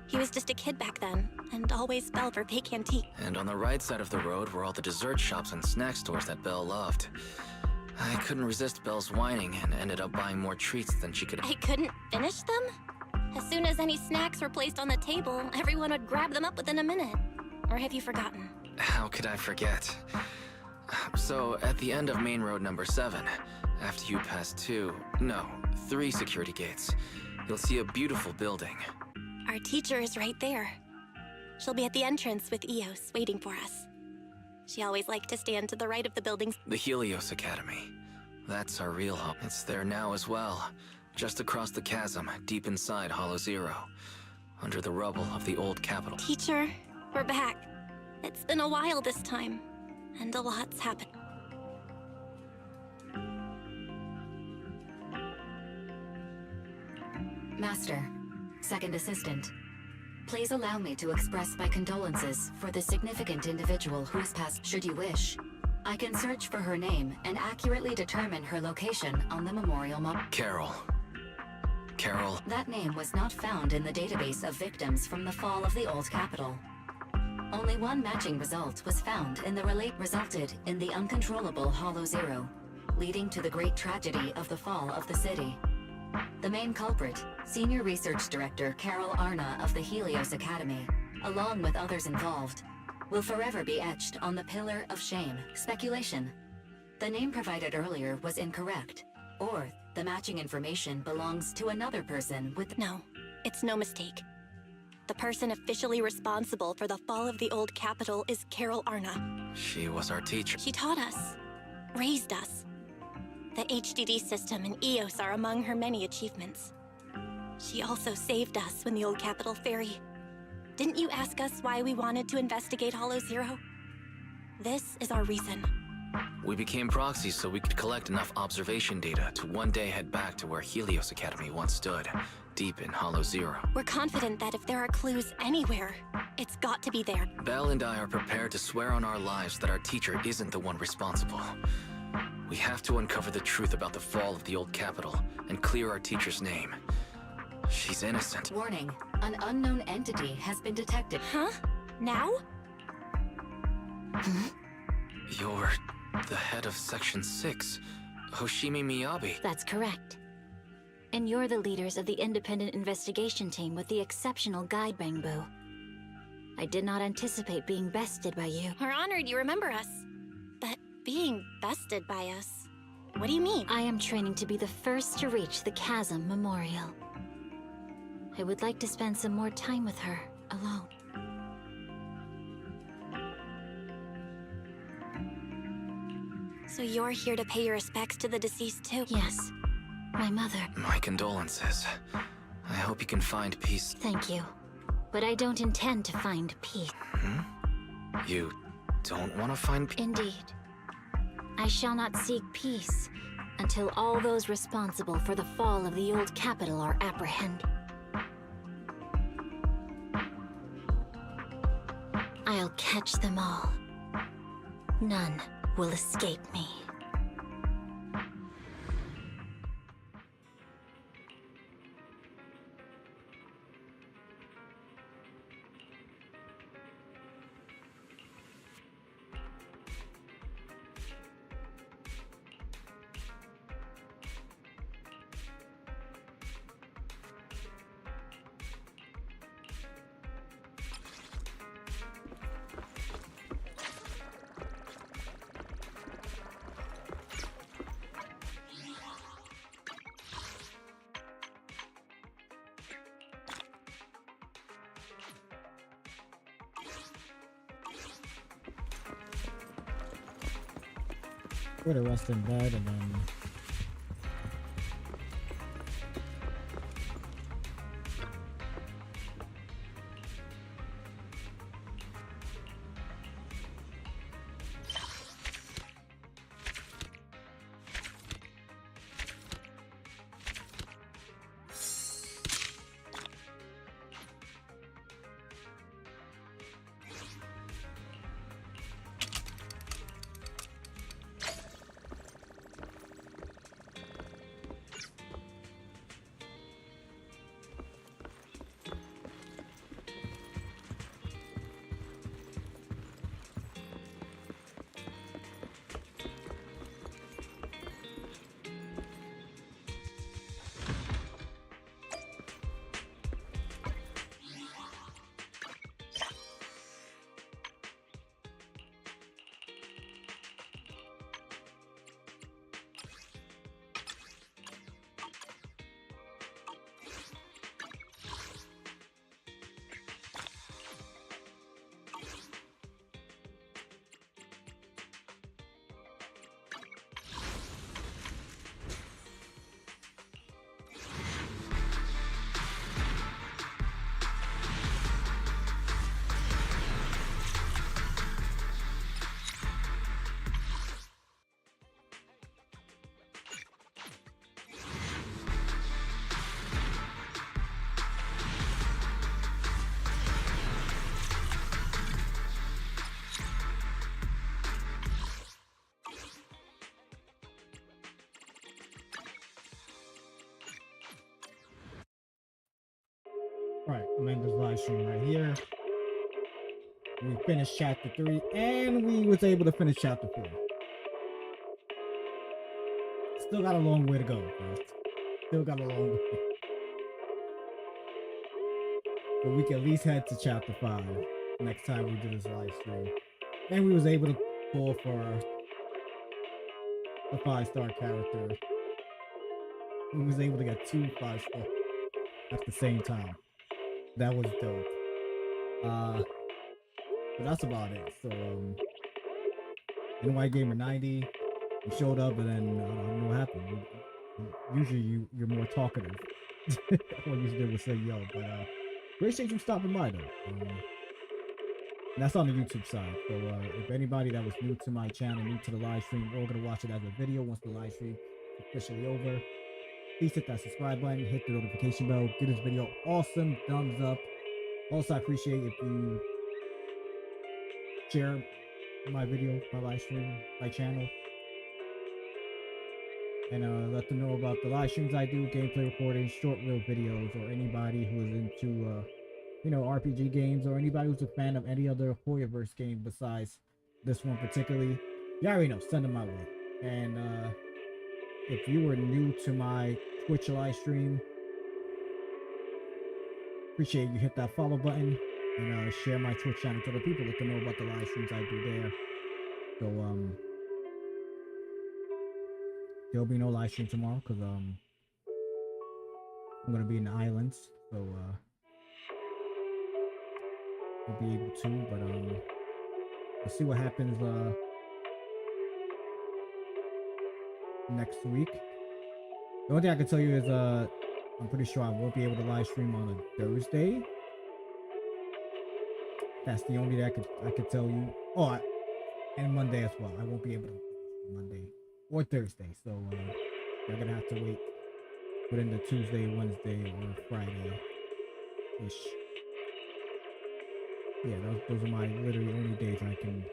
He was just a kid back then, and always fell for fake antique. And on the right side of the road were all the dessert shops and snack stores that Belle loved. I couldn't resist Belle's whining and ended up buying more treats than she could. I couldn't finish them? As soon as any snacks were placed on the table, everyone would grab them up within a minute. Or have you forgotten? How could I forget? So, at the end of main road number 7, after you pass 3 security gates, you'll see a beautiful building. Our teacher is right there. She'll be at the entrance with Eos, waiting for us. She always liked to stand to the right of the buildings. The Helios Academy. That's our real home. It's there now as well. Just across the chasm, deep inside Hollow Zero. Under the rubble of the old capital. Teacher, we're back. It's been a while this time, and a lot's happened. Master, Second Assistant, please allow me to express my condolences for the significant individual who has passed. Should you wish, I can search for her name and accurately determine her location on the memorial Carol. That name was not found in the database of victims from the fall of the old capital. Only one matching result was found in the resulted in the uncontrollable Hollow Zero, leading to the great tragedy of the fall of the city. The main culprit, Senior Research Director Carol Arna of the Helios Academy, along with others involved, will forever be etched on the Pillar of Shame. Speculation. The name provided earlier was incorrect, or the matching information belongs to another person with... No, it's no mistake. The person officially responsible for the fall of the old capital is Carol Arna. She was our teacher. She taught us, raised us. The HDD system and Eos are among her many achievements. She also saved us when the old capital Fairy. Didn't you ask us why we wanted to investigate Hollow Zero? This is our reason. We became proxies so we could collect enough observation data to one day head back to where Helios Academy once stood, deep in Hollow Zero. We're confident that if there are clues anywhere, it's got to be there. Belle and I are prepared to swear on our lives that our teacher isn't the one responsible. We have to uncover the truth about the fall of the old capital and clear our teacher's name. She's innocent. Warning, an unknown entity has been detected. Huh? Now? You're the head of Section 6, Hoshimi Miyabi. That's correct. And you're the leaders of the independent investigation team with the exceptional guide Bangbu. I did not anticipate being bested by you. We're honored you remember us. But being bested by us, what do you mean? I am training to be the first to reach the Chasm Memorial. I would like to spend some more time with her, alone. So you're here to pay your respects to the deceased too? Yes. My mother. My condolences. I hope you can find peace. Thank you. But I don't intend to find peace. You don't want to find peace? Indeed. I shall not seek peace until all those responsible for the fall of the old capital are apprehended. I'll catch them all. None will escape me. Go to rest in bed and then Right, I'm in this live stream right here. We finished chapter 3 and we was able to finish chapter 4. Still got a long way to go, guys. Still got a long way. But we can at least head to chapter 5 next time we do this live stream. And we was able to pull for the 5-star character. We was able to get 2 5-star at the same time. That was dope. But that's about it. So, NY Gamer 90, you showed up, and then I don't know what happened. Usually you're more talkative. All you did was say yo, but appreciate you stopping by though. And that's on the YouTube side. So if anybody that was new to my channel, new to the live stream, or gonna watch it as a video once the live stream is officially over, please hit that subscribe button, hit the notification bell, give this video awesome thumbs up. Also, I appreciate if you share my video, my live stream, my channel. and let them know about the live streams I do, gameplay recordings, short reel videos, or anybody who's into you know, RPG games, or anybody who's a fan of any other Hoyoverse game besides this one particularly. You already know, send them my way. And if you were new to my Twitch live stream, appreciate you hit that follow button and share my Twitch channel to other people, let them know about the live streams I do there. So there'll be no live stream tomorrow because I'm gonna be in the islands, so I'll be able to, but we'll see what happens next week. The only thing I can tell you is I'm pretty sure I won't be able to live stream on a Thursday. That's the only thing I could tell you. Oh, and Monday as well. I won't be able to Monday or Thursday, so you're gonna have to wait within the Tuesday, Wednesday, or Friday-ish. Yeah, those are my literally only days I can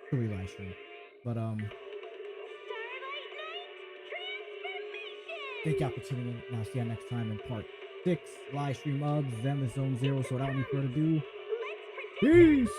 fully live stream. But thank y'all for tuning in. And I'll see y'all next time in part 6 live stream of Zenless Zone 0. So without any further ado, peace.